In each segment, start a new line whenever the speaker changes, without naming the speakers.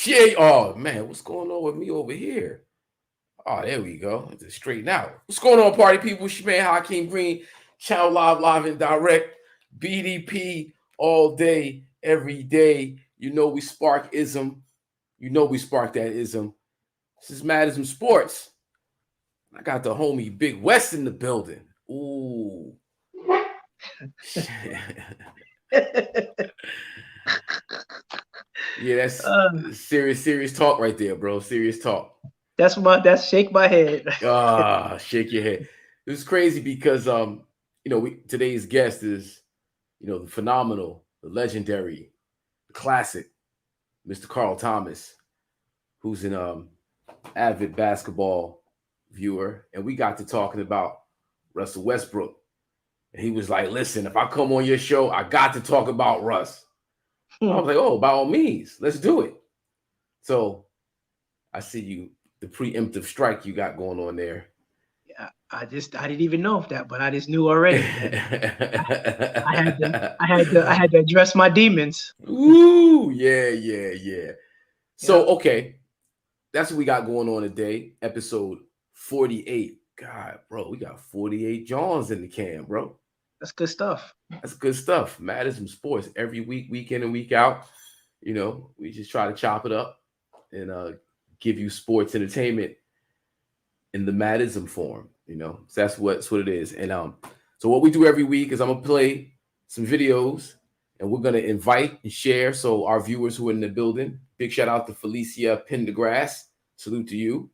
Yeah. Oh man, what's going on with me over here? Oh, there we go. Just straighten out. What's going on, party people? It's your man Hakeem Green, Channel Live and Direct, BDP all day, every day. You know we spark ism. You know we spark that ism. This is IZM Sports. I got the homie Big West in the building. Ooh. Yeah, that's serious talk right there, bro. Serious talk.
That's shake my head.
Shake your head. It was crazy because today's guest is, the phenomenal, the legendary, the classic, Mr. Carl Thomas, who's an avid basketball viewer, and we got to talking about Russell Westbrook. And he was like, listen, if I come on your show, I got to talk about Russ. I was like, oh, by all means, let's do it. So I see the preemptive strike you got going on there.
Yeah, I didn't even know of that, but I just knew already. I had to address my demons.
Ooh, yeah. So, okay, that's what we got going on today, episode 48. God, bro, we got 48 Johns in the can, bro.
That's good stuff.
That's good stuff. IZM Sports every week in and week out. We just try to chop it up and give you sports entertainment in the IZM form. So that's what it is. And so what we do every week is I'm gonna play some videos and we're gonna invite and share. So our viewers who are in the building, big shout out to Felicia Pendergrass. Salute to you.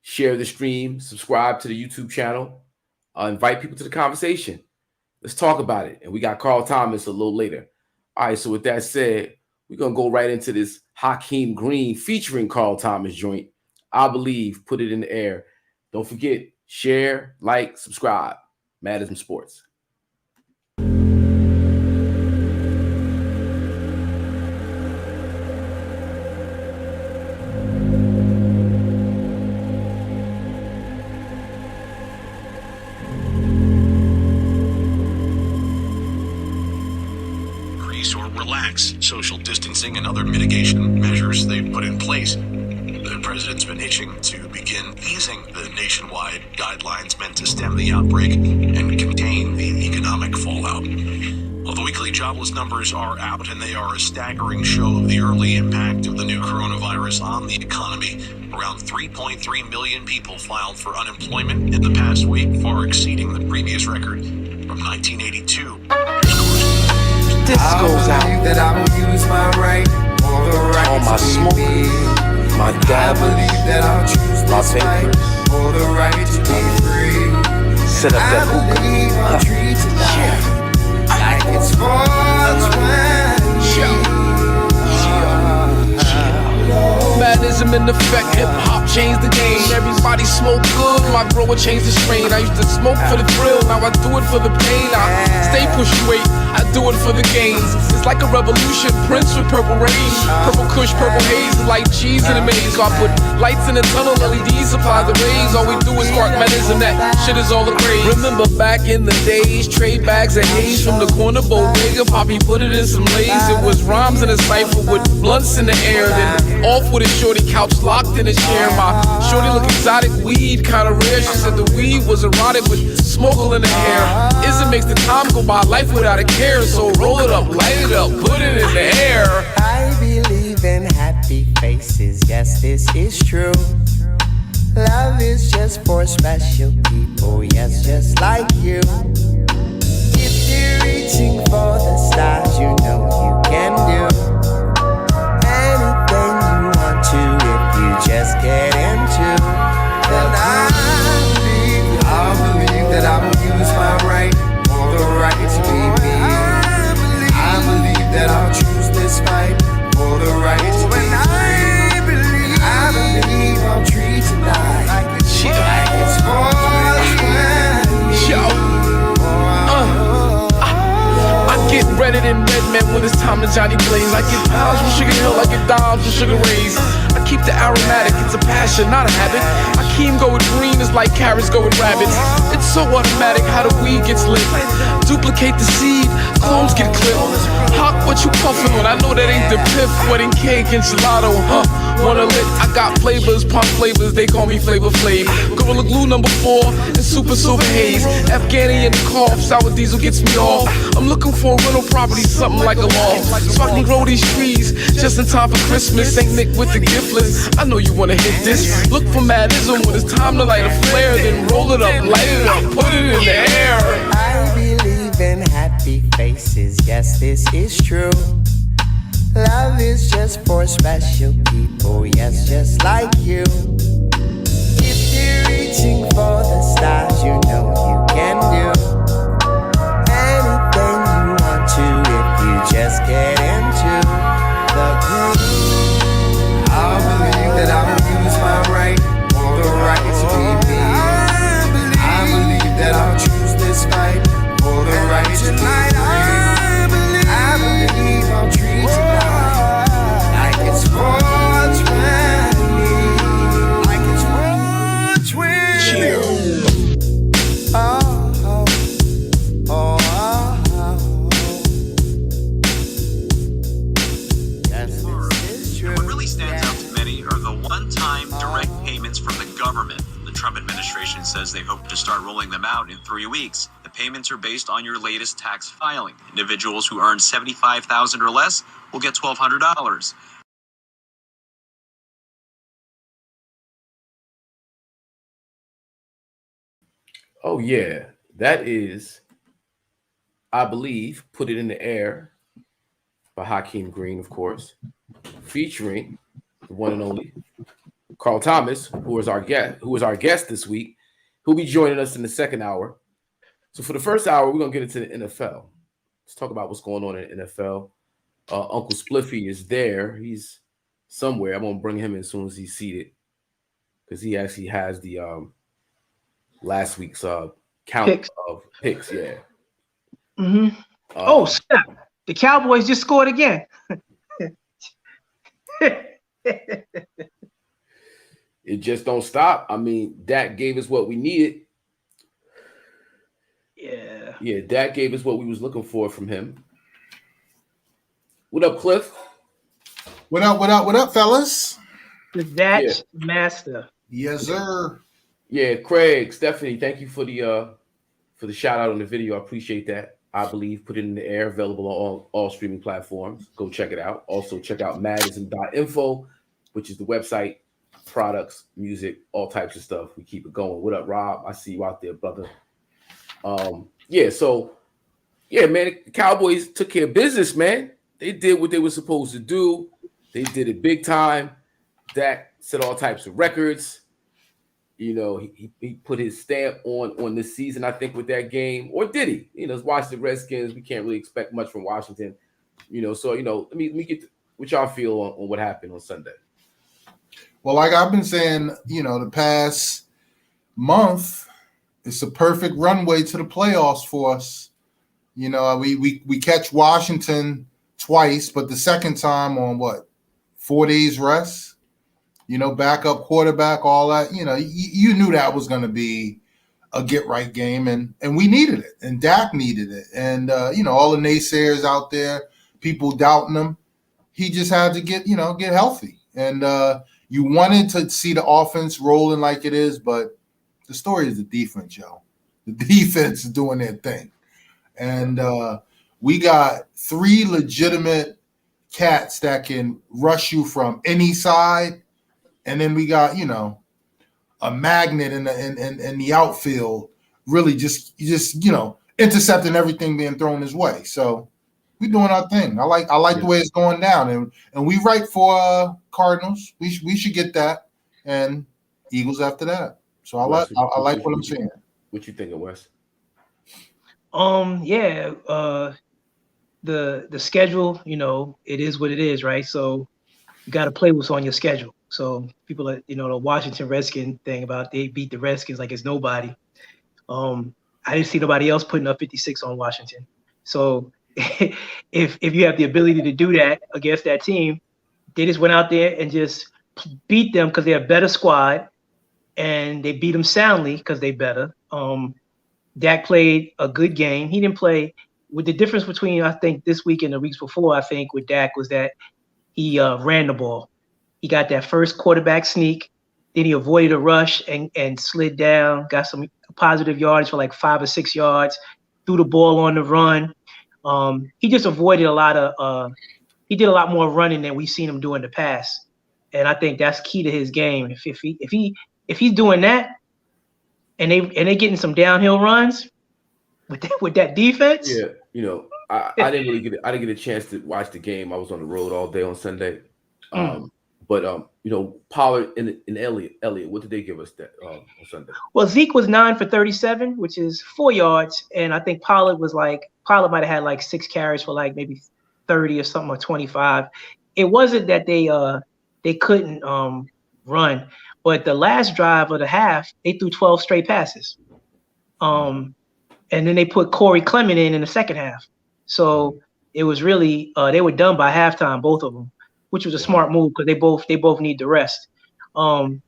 Share the stream, subscribe to the YouTube channel. Invite people to the conversation. Let's talk about it. And we got Carl Thomas a little later. All right, so with that said, we're going to go right into this Hakeem Green featuring Carl Thomas joint. I believe, put it in the air. Don't forget, share, like, subscribe. IZM Sports.
Social distancing and other mitigation measures they've put in place. The president's been itching to begin easing the nationwide guidelines meant to stem the outbreak and contain the economic fallout. Well, the weekly jobless numbers are out, and they are a staggering show of the early impact of the new coronavirus on the economy. Around 3.3 million people filed for unemployment in the past week, far exceeding the previous record from 1982.
This goes out that I will use my right or the right all my smoke, my dabbles, that I'll choose my papers, or the right to be free. Set up that hookah. Like it's 420.
IZM in effect, hip-hop changed the game. Everybody smoke good, my grower changed the strain. I used to smoke for the thrill, now I do it for the pain. I stay pushing weight, I do it for the gains. It's like a revolution, Prince with purple rain. Purple kush, purple haze, like cheese in a maze. So I put lights in the tunnel, LEDs supply the rays. All we do is spark IZM, that shit is all the craze. Remember back in the days, trade bags of haze from the corner bodega. Poppy put it in some lays. It was rhymes in a cipher with blunts in the air. Then off with a shorty couch locked in a chair. My shorty look exotic, weed kinda rare. She said the weed was erotic with smoke in the hair. IZM makes the time go by, life without a care. So roll it up, light it up, put it in the air.
I believe in happy faces, yes, this is true. Love is just for special people, yes, just like you. If you're reaching for the stars, you know you can do anything you want to if you just get into. Then I believe that I will use my right or the right to be me. I believe that I'll choose this fight for the right to be free. I believe I'll treat tonight like it's 420.
I get redder than red men when it's time to Johnny Blaze. I get pounds from Sugar Hill, I get dimes from Sugar Rays. I keep the aromatic, it's a passion, not a habit. Akeem go with green is like carrots go with rabbits. It's so automatic how the weed gets lit. Duplicate the seed, clones get clipped. Hawk, what you puffin' on? I know that ain't the piff. Wedding cake and gelato, wanna lit? I got flavors, pump flavors, they call me Flavor Flav. Gorilla Glue #4 and Super Haze. Afghani in the cough, sour diesel gets me off. I'm looking for a rental property, something like a loft, so I can grow these trees just in time for Christmas. Saint Nick with the gift list. I know you wanna hit this. Look for madism when it's time to light a flare, then roll it up, light it up, put it in the air.
I believe in happy faces, yes, this is true. Love is just for special people, yes, just like you. If you're reaching for the stars, you know you can do anything you want to if you just get into the groove. I believe that I will use my right for the right to be me. I believe that I'll choose this fight for the right to be free. I believe I'll treat tonight like it's 420, like it's 420.
Cheers.
Yes, this is true.
What really stands out to many are the one-time direct payments from the government. The Trump administration says they hope to start rolling them out in 3 weeks. The payments are based on your latest tax filing. Individuals who earn $75,000 or less will get $1,200.
Oh yeah, that is, I believe, Put It in the Air by Hakeem Green, of course, featuring the one and only Carl Thomas, who is our guest this week. He'll be joining us in the second hour. So for the first hour, we're gonna get into the NFL. Let's talk about what's going on in the NFL. Uncle Spliffy is there. He's somewhere. I'm gonna bring him in as soon as he's seated, because he actually has the last week's count of picks. Yeah.
Mm-hmm. Oh snap! The Cowboys just scored again.
It just don't stop. I mean, Dak gave us what we needed. Yeah, Dak gave us what we was looking for from him. What up, Cliff?
What up, fellas?
That's master.
Yes, sir.
Yeah, Craig, Stephanie, thank you for the shout out on the video. I appreciate that. I believe Put It in the Air, available on all streaming platforms. Go check it out. Also check out madism.info, which is the website, products, music, all types of stuff. We keep it going. What up, Rob? I see you out there, brother. Man, the Cowboys took care of business, man. They did what they were supposed to do. They did it big time. Dak set all types of records. You know, he put his stamp on this season, I think, with that game. Or did he? You know, watch the Redskins. We can't really expect much from Washington. You know, so, you know, let me get what y'all feel on what happened on Sunday.
Well, like I've been saying, you know, the past month, it's a perfect runway to the playoffs for us. You know, we catch Washington twice, but the second time on 4 days rest? You know, backup quarterback, all that. You know, you knew that was going to be a get-right game, and we needed it, and Dak needed it. And, you know, all the naysayers out there, people doubting him, he just had to get healthy. And you wanted to see the offense rolling like it is, but the story is the defense, yo. The defense is doing their thing. And we got 3 legitimate cats that can rush you from any side. And then we got, you know, a magnet in the outfield, really just you know, intercepting everything being thrown his way. So we're doing our thing. I like the way it's going down, and we right for Cardinals. We should get that, and Eagles after that. So I like what I'm seeing.
What you think of Wes?
The schedule, you know, it is what it is, right? So you got to play what's on your schedule. So people are, you know, the Washington Redskin thing about they beat the Redskins like it's nobody. I didn't see nobody else putting up 56 on Washington. So if you have the ability to do that against that team, they just went out there and just beat them because they're a better squad, and they beat them soundly because they better. Dak played a good game. He didn't play with the difference between, I think, this week and the weeks before, I think, with Dak was that he ran the ball. He got that first quarterback sneak. Then he avoided a rush and slid down, got some positive yards for like 5 or 6 yards, threw the ball on the run. He just avoided a lot of he did a lot more running than we've seen him do in the past. And I think that's key to his game. If he's doing that and they getting some downhill runs with that defense.
Yeah, you know, I didn't get a chance to watch the game. I was on the road all day on Sunday. But you know, Pollard and Elliott, what did they give us that on Sunday?
Well, Zeke was 9 for 37, which is 4 yards, and I think Pollard might have had like 6 carries for like maybe 30 or something, or 25. It wasn't that they couldn't run, but the last drive of the half, they threw 12 straight passes. And then they put Corey Clement in the second half. So it was really they were done by halftime, both of them, which was a smart move because they both need the rest. The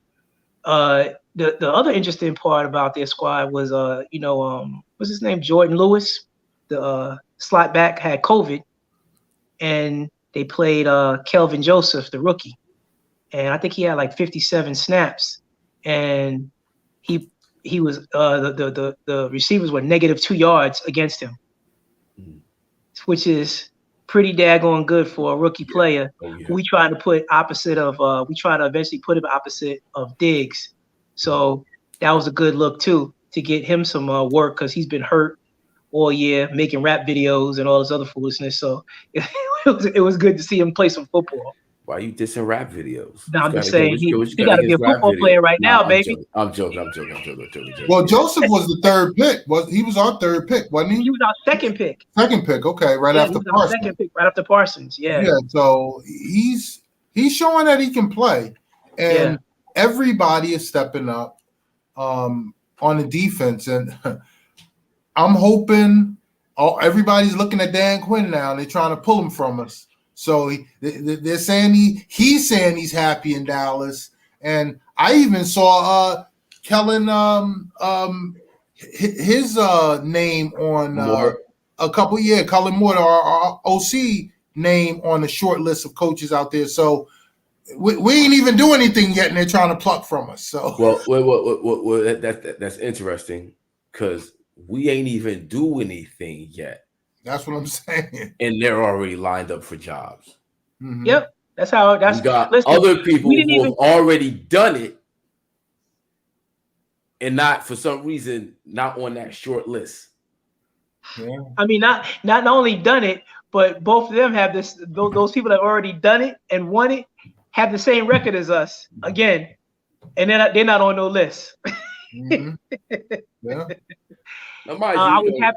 other interesting part about their squad was what's his name, Jordan Lewis, the slot back, had COVID, and they played Kelvin Joseph, the rookie, and I think he had like 57 snaps, and he was the receivers were -2 yards against him, which is pretty daggone good for a rookie player. We try to put opposite of we try to eventually put him opposite of Diggs. So that was a good look too, to get him some work, because he's been hurt all year making rap videos and all this other foolishness. So it was good to see him play some football.
Why are you dissing rap videos?
No, I'm just saying he got to be a football player right now, baby.
I'm joking.
Well, Joseph was the third pick. He was our third pick, wasn't he?
He was our second pick.
Second pick, okay, right after Parsons.
Second pick, right after Parsons, yeah.
Yeah, so he's showing that he can play, and everybody is stepping up on the defense, and I'm hoping everybody's looking at Dan Quinn now, and they're trying to pull him from us. So they're saying he's saying he's happy in Dallas, and I even saw Kellen his name on a couple Kellen Moore, our OC name on the short list of coaches out there. So we ain't even do anything yet, and they're trying to pluck from us. So
well that's interesting, because we ain't even do anything yet.
That's what I'm saying.
And they're already lined up for jobs.
Mm-hmm. Yep. That's how that's
other people who have already done it, and not, for some reason, not on that short list.
Yeah. I mean, not only done it, but both of them have this. Those people that have already done it and won it have the same record as us again, and they're not on no list.
Mm-hmm. Yeah.
Now, mind
I was happy.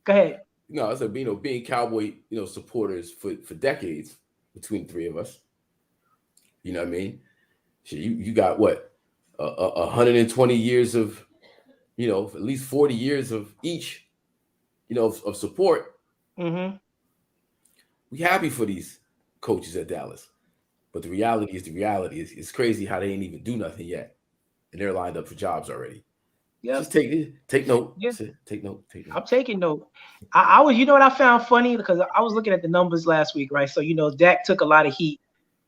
Go ahead.
No, I said, being Cowboy, supporters for decades between the three of us. You know what I mean? You got what, 120 years of, at least 40 years of each, of support.
Mm-hmm.
We happy for these coaches at Dallas, but the reality is It's crazy how they ain't even do nothing yet, and they're lined up for jobs already.
Yeah,
just take note.
Yeah.
Take note.
I'm taking note. I was, what I found funny, because I was looking at the numbers last week, right? So Dak took a lot of heat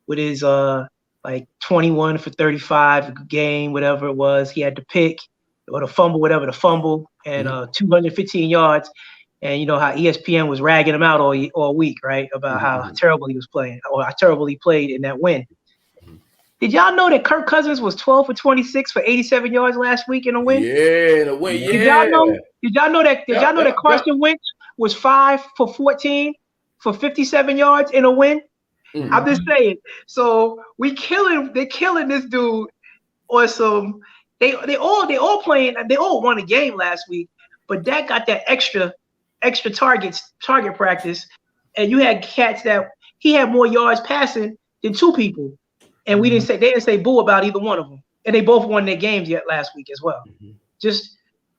with his like 21 for 35 game, whatever it was. He had the pick or the fumble, and 215 yards. And how ESPN was ragging him out all week, right? About how terrible he was playing, or how terrible he played in that win. Did y'all know that Kirk Cousins was 12 for 26 for 87 yards last week in a win?
Yeah, in a win. Yeah.
Did y'all know that Carson Wentz was 5 for 14 for 57 yards in a win? Mm-hmm. I'm just saying. So they're killing this dude on some. They all playing. They all won a game last week, but Dak got that extra target practice, and you had cats that he had more yards passing than 2 people. And they didn't say boo about either one of them, and they both won their games yet last week as well. Mm-hmm. Just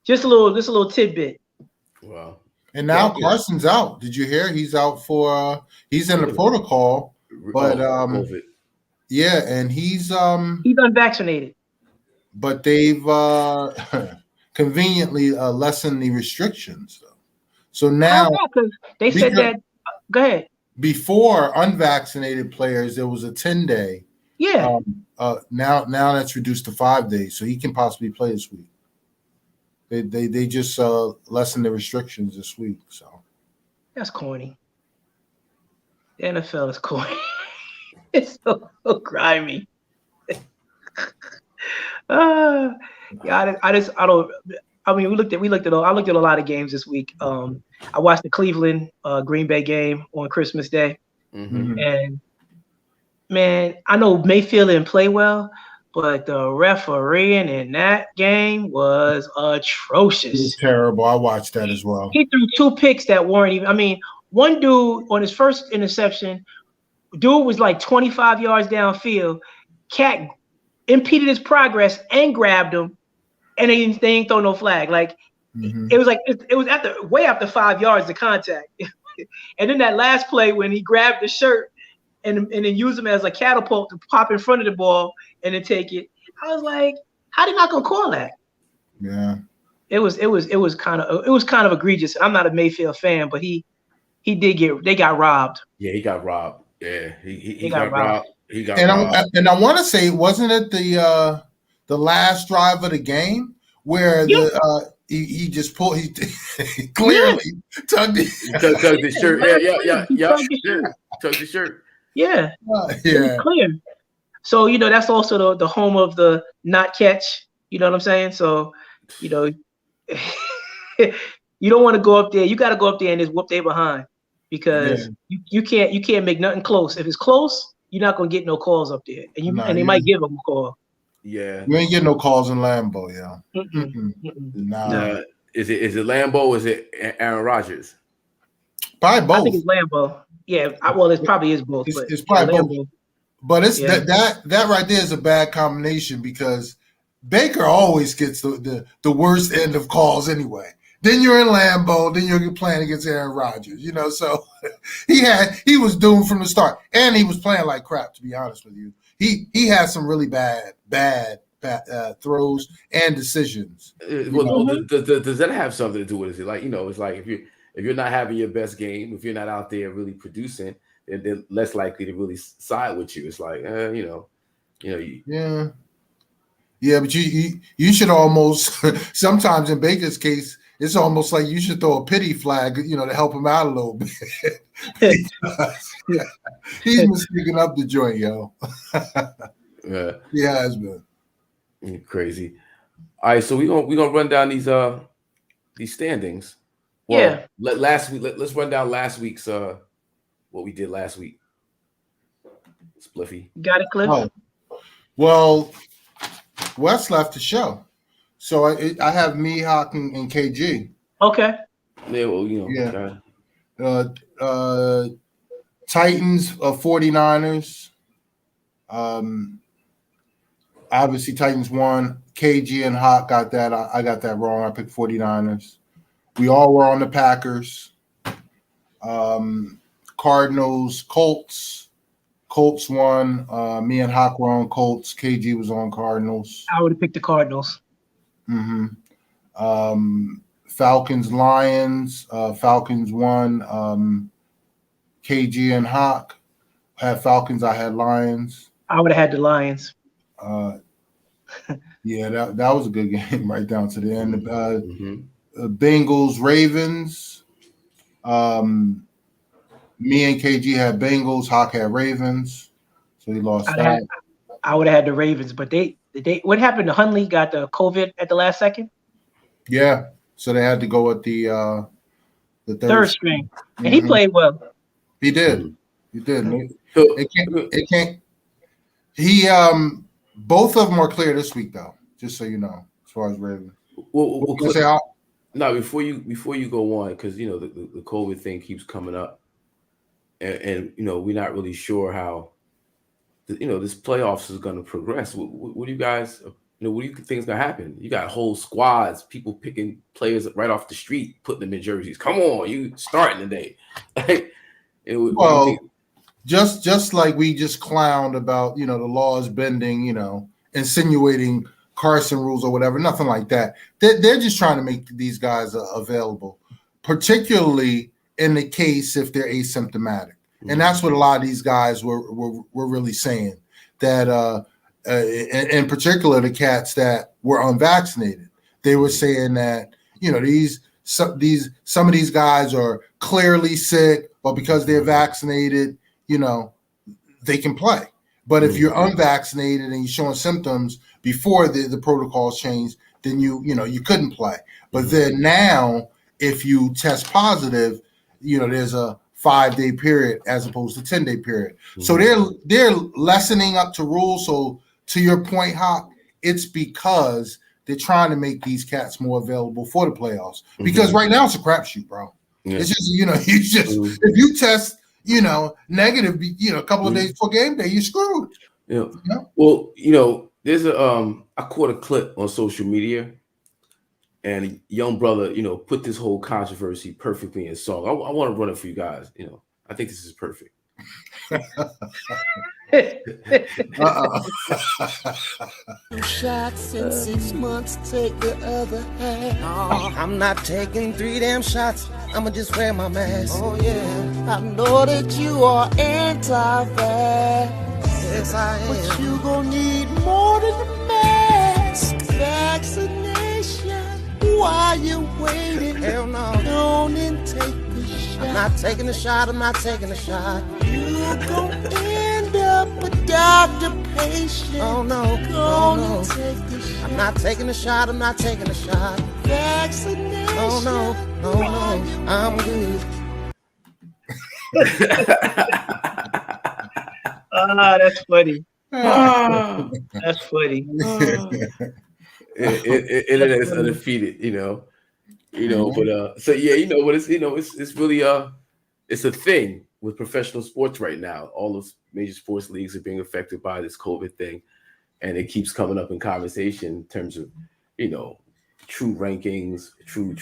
a little tidbit.
Wow!
And now Carson's out. Did you hear? He's out for. He's in the protocol, but
COVID.
Yeah, and he's
unvaccinated.
but they've conveniently lessened the restrictions. So now,
because they said that. Go ahead.
Before unvaccinated players, there was a 10-day.
Yeah.
Now that's reduced to 5 days, so he can possibly play this week. They just lessened the restrictions this week. So
that's corny. The NFL is corny. It's so grimy. Yeah, I don't. I mean, I looked at a lot of games this week. I watched the Cleveland Green Bay game on Christmas Day, and man, I know Mayfield didn't play well, but the refereeing in that game was atrocious.
It was terrible. I watched that as well.
He threw 2 picks that weren't even. I mean, one dude on his first interception, dude was like 25 yards downfield. Cat impeded his progress and grabbed him, and they ain't throw no flag. Like it was like it was way after 5 yards of contact. And then that last play when he grabbed the shirt and then used him as a catapult to pop in front of the ball and then take it. I was like, how they not gonna call that?
Yeah.
It was kind of egregious. I'm not a Mayfield fan, but they got robbed.
Yeah, he got robbed. Yeah, he
got robbed.
He got robbed.
And I want to say, wasn't it the last drive of the game where he just pulled, he clearly tugged
his shirt. Yeah. Tugged his shirt.
Yeah.
Yeah.
Clear. So, that's also the home of the not catch. You know what I'm saying? So, you don't want to go up there. You got to go up there and just whoop they behind because you can't make nothing close. If it's close, you're not gonna get no calls up there, and they might give them a call.
Yeah,
you ain't getting no calls in Lambeau,
Nah. Is it Lambeau or is it Aaron Rodgers?
Probably both.
I think it's Lambeau. Yeah, it probably is both.
It's probably both. But it's that right there is a bad combination because Baker always gets the worst end of calls anyway. Then you're in Lambeau, then you're playing against Aaron Rodgers, so he was doomed from the start. And he was playing like crap, to be honest with you. He had some really bad throws and decisions.
Does that have something to do with it? Like, it's like if you're not having your best game, if you're not out there really producing, then they're less likely to really side with you. It's like,
Yeah, but you should almost sometimes in Baker's case, it's almost like you should throw a pity flag, to help him out a little bit. He's been sneaking up the joint, yo.
Yeah,
he has been.
Crazy. All right, so we're gonna run down these standings. Well, let's run down last week's what we did last week. Spliffy.
Got it, Cliff?
Oh. Well, Wes left the show. So I have Mihawk and KG.
Okay.
Yeah, well,
Titans 49ers. Obviously Titans won. KG and Hawk got that. I got that wrong. I picked 49ers. We all were on the Packers. Cardinals, Colts. Colts won. Me and Hawk were on Colts. KG was on Cardinals.
I would have picked the Cardinals.
Falcons, Lions. Falcons won. KG and Hawk had Falcons. I had Lions.
I would have had the Lions.
Yeah, that was a good game right down to the end. Bengals, Ravens. Me and KG had Bengals. Hawk had Ravens. So he lost that.
I would have had the Ravens, but they what happened to Hundley got the COVID at the last second?
Yeah. So they had to go with the
third string. And he played well.
He did. He did. It can't. Both of them are clear this week, though. Just so you know, as far as Ravens.
No, before you go on, because the COVID thing keeps coming up, and we're not really sure how this playoffs is going to progress. What do you guys? What do you think is going to happen? You got whole squads, people picking players right off the street, putting them in jerseys. Come on, you starting today.
just like we just clowned about, the laws bending, insinuating Carson rules or whatever, nothing like that. They're just trying to make these guys available, particularly in the case if they're asymptomatic. And that's what a lot of these guys were really saying, that in particular the cats that were unvaccinated. They were saying that, some of these guys are clearly sick, but because they're vaccinated, they can play. But if you're unvaccinated and you're showing symptoms before the protocols changed, then you couldn't play. But then now, if you test positive, there's a 5-day period as opposed to 10-day period. So they're lessening up to rules. So to your point, Hawk, it's because they're trying to make these cats more available for the playoffs. Because right now it's a crapshoot, bro. Yeah. It's just, if you test, negative, a couple of days before game day, you're screwed.
Yeah. Well, there's I caught a clip on social media, and a young brother, put this whole controversy perfectly in song. I want to run it for you guys. I think this is perfect.
Shots in 6 months, take the other half. I'm not taking 3 damn shots. I'ma just wear my mask. Oh yeah, I know that you are anti-vax. Yes, I am. But you gon' need more than a mask. Vaccination. Why you waiting? Hell no. Don't take the shot. I'm not taking the shot. I'm not taking the shot. You gon' end up a doctor patient. Oh no. No. Take the shot. I'm not taking the shot. I'm not taking the shot. Vaccination. Oh no. I'm good.
That's funny. That's funny.
It's undefeated, but so yeah, but it's really it's a thing with professional sports right now. All those major sports leagues are being affected by this COVID thing, and it keeps coming up in conversation in terms of true rankings, true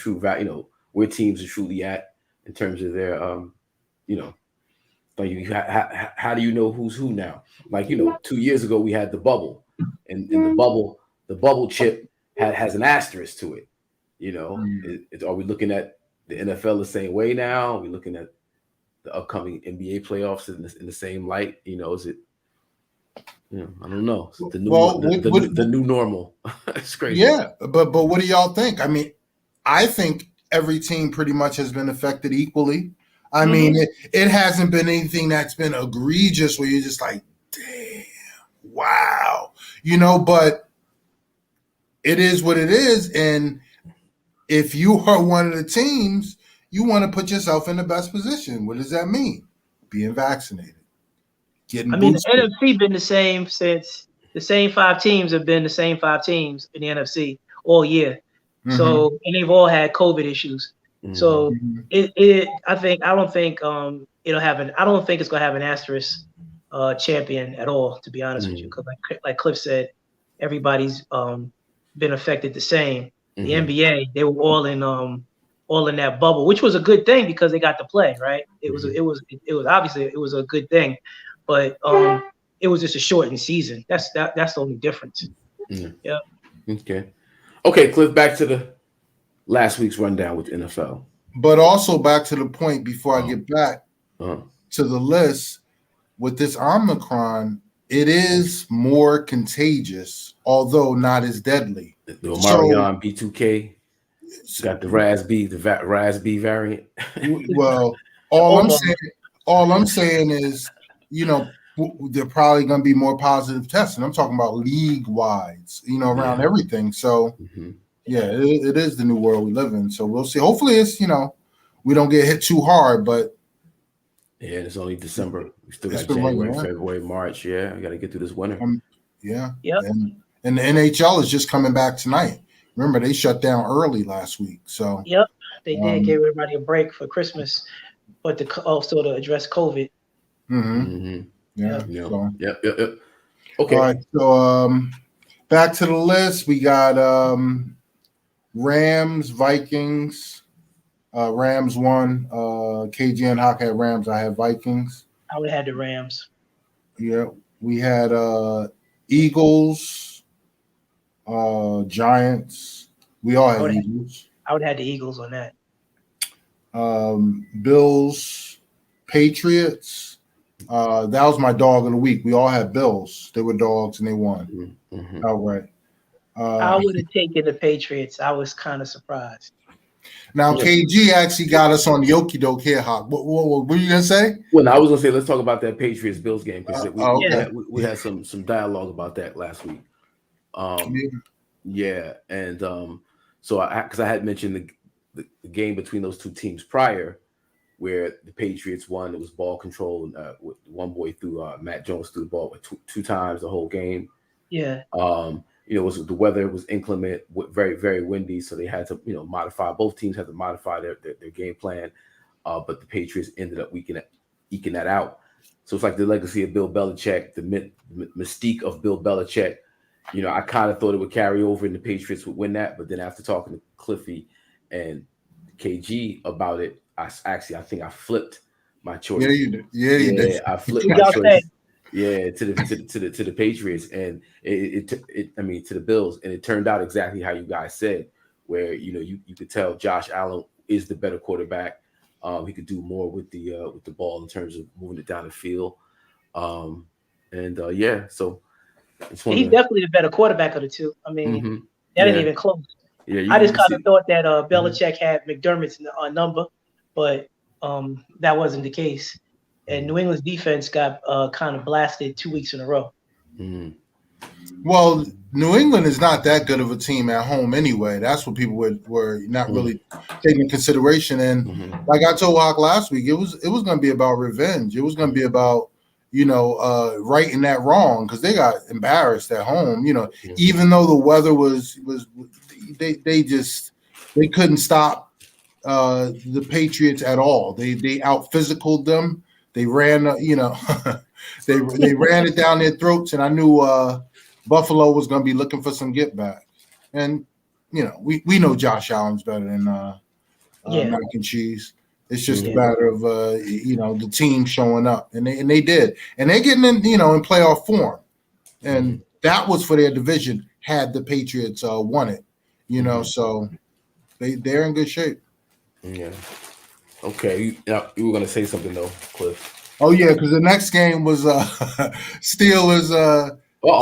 where teams are truly at in terms of their like how do you know who's who now? Like 2 years ago we had the bubble, and the bubble chip has an asterisk to it. Are we looking at the NFL the same way now? Are we looking at the upcoming NBA playoffs in the same light? Is it? I don't know. It's the new the new normal. It's crazy.
Yeah, but what do y'all think? I mean, I think every team pretty much has been affected equally. I mean, it hasn't been anything that's been egregious where you're just like, damn, wow, but it is what it is. And if you are one of the teams, you want to put yourself in the best position. What does that mean? Being vaccinated.
The NFC been the same since the same 5 teams have been the same 5 teams in the NFC all year. So, and they've all had COVID issues. So I don't think it's gonna have an asterisk champion at all, to be honest with you. Because like Cliff said, everybody's been affected the same. The NBA, they were all in that bubble, which was a good thing because they got to play, right? It was obviously it was a good thing, but it was just a shortened season. That's the only difference. Yeah.
Okay, Cliff, back to the last week's rundown with NFL.
But also back to the point before I get back to the list, with this Omicron, it is more contagious, although not as deadly.
The Omarion B2K got the RASB variant.
Well, all I'm saying is, they're probably going to be more positive testing. I'm talking about league-wide, around everything. So, yeah, it is the new world we live in. So we'll see. Hopefully it's, we don't get hit too hard, but.
Yeah, it's only December. We still got January, February, March. Yeah, I got to get through this winter.
Yeah. And the NHL is just coming back tonight. Remember, they shut down early last week. So.
Yep, they did give everybody a break for Christmas, but also to address COVID.
Yeah.
So. Yep.
Okay.
Okay.
All right. So back to the list. We got Rams, Vikings. Rams won. KG and Hawk had Rams. I had Vikings.
I would have had the Rams.
Yeah, we had Eagles, Giants. We all had Eagles.
I would have had the Eagles on that.
Bills, Patriots. That was my dog of the week. We all had Bills. They were dogs and they won.
Mm-hmm.
Outright.
I would have taken the Patriots. I was kind of surprised.
Now, KG actually got us on the okie doke here, Hawk. What were you gonna say?
Well, no, I was gonna say let's talk about that Patriots Bills game because
okay.
we had some dialogue about that last week. Yeah, and so because I had mentioned the game between those two teams prior, where the Patriots won. It was ball control. One boy threw Matt Jones threw the ball two times the whole game.
Yeah.
The weather was inclement, very, very windy, so they had to, modify. Both teams had to modify their game plan, but the Patriots ended up eking that out. So it's like the legacy of Bill Belichick, the mystique of Bill Belichick. I kind of thought it would carry over and the Patriots would win that, but then after talking to Cliffy and KG about it, I think I flipped my choice.
Yeah, you did. Yeah, you did.
I flipped my choice. Yeah, to the Patriots and to the Bills, and it turned out exactly how you guys said, where you could tell Josh Allen is the better quarterback. He could do more with the ball in terms of moving it down the field. So
he's definitely the better quarterback of the two. I mean, that ain't even close.
Yeah,
I just kind of thought that Belichick had McDermott's number, but that wasn't the case. And New England's defense got kind of blasted 2 weeks in a row.
Mm-hmm.
Well, New England is not that good of a team at home anyway. That's what people were not really taking into consideration. And like I told Hawk last week, it was going to be about revenge. It was going to be about righting that wrong because they got embarrassed at home. Even though the weather was they couldn't stop the Patriots at all. They out physicaled them. They ran, they ran it down their throats, and I knew Buffalo was going to be looking for some get back. And we know Josh Allen's better than mac and cheese. It's just a matter of the team showing up, and they did, and they're getting in in playoff form, and that was for their division. Had the Patriots won it, so they're in good shape.
Yeah. Okay, you were gonna say something though, Cliff.
Oh yeah, because the next game was Steelers.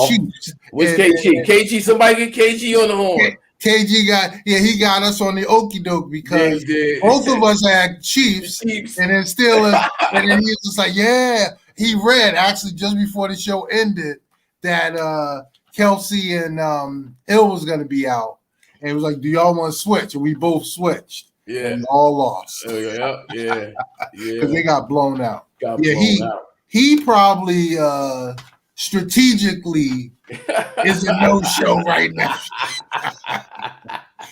Chiefs.
What's KG? KG, somebody get KG on the horn.
KG got us on the okie doke because both of us had Chiefs and then Steelers, and then he was just like, he read actually just before the show ended that Kelsey and Hill was gonna be out, and it was like, do y'all want to switch? And we both switched. Yeah, and all lost.
Yeah,
because they got blown out. He probably strategically is a no-show right now.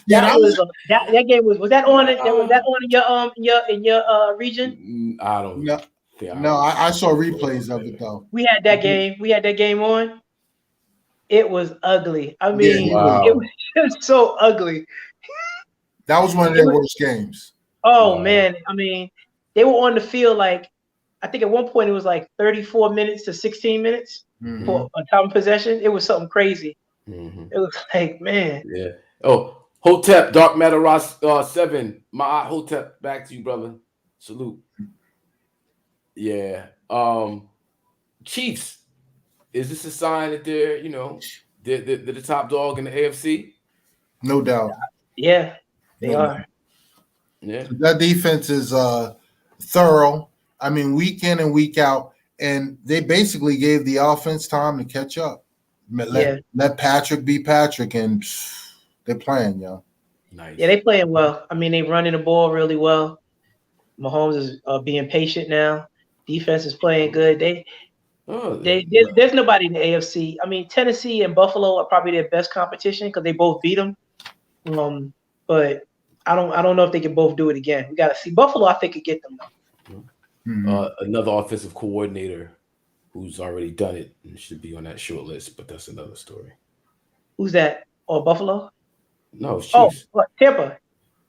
That game was that on it? Was that on in your region?
I don't know.
No, I saw replays of it though.
We had that game. We had that game on. It was ugly. I mean, it was so ugly.
That was one of their worst games.
Oh, man. I mean, they were on the field like, I think at one point it was like 34 minutes to 16 minutes for a time of possession. It was something crazy. It was like, man.
Yeah. Oh, Hotep, Dark Matter Ross 7. My Hotep, back to you, brother. Salute. Yeah. Chiefs. Is this a sign that they're, they're the top dog in the AFC?
No doubt.
Yeah. They are.
Yeah. That defense is thorough. I mean, week in and week out, and they basically gave the offense time to catch up. Let Patrick be Patrick, and they're playing, yo.
Nice.
Yeah, they playing well. I mean, they running the ball really well. Mahomes is being patient now. Defense is playing good. There's nobody in the AFC. I mean, Tennessee and Buffalo are probably their best competition because they both beat them. But I don't know if they can both do it again. We got to see. Buffalo, I think, could get them though.
Another offensive coordinator who's already done it and should be on that short list, but that's another story.
Who's that? Oh, Buffalo?
No, Chiefs.
Tampa.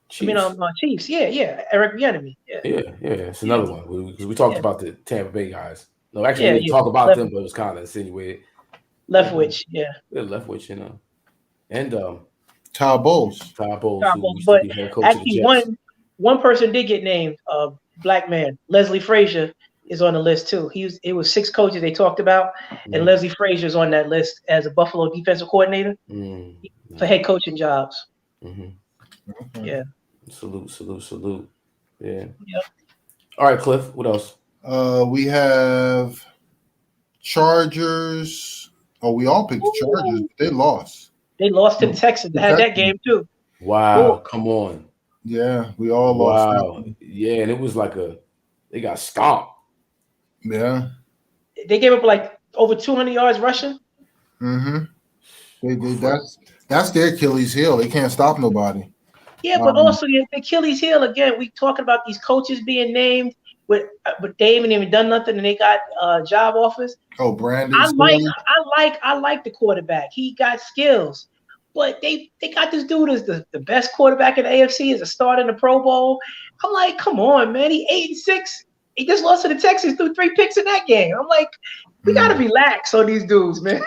Chiefs.
Chiefs. Yeah. Eric Bieniemy. Yeah.
It's another one because we talked about the Tampa Bay guys. No, actually, we didn't talk about them, but it was kind of insinuated.
Leftwich, yeah.
Leftwich, and
Todd Bowles.
But actually, one person did get named. Black man, Leslie Frazier is on the list too. It was 6 coaches they talked about, and Leslie Frazier is on that list as a Buffalo defensive coordinator for head coaching jobs. Yeah.
Salute. Yeah. All right, Cliff. What else?
We have Chargers. Oh, we all picked the Chargers, but they lost.
They lost to the Texans. They had that game too.
Wow, come on.
Yeah, we all lost.
Wow. Yeah, and it was like they got stomped.
Yeah.
They gave up like over 200 yards rushing.
That's their Achilles heel. They can't stop nobody.
Yeah, but also the Achilles heel again. We talking about these coaches being named, but they haven't even done nothing, and they got job offers.
Oh, Brandon.
I like the quarterback. He got skills, but they got this dude as the best quarterback in the AFC as a starter in the Pro Bowl. I'm like, come on, man. He 8-6. He just lost to the Texans, threw 3 picks in that game. I'm like, we gotta relax on these dudes, man.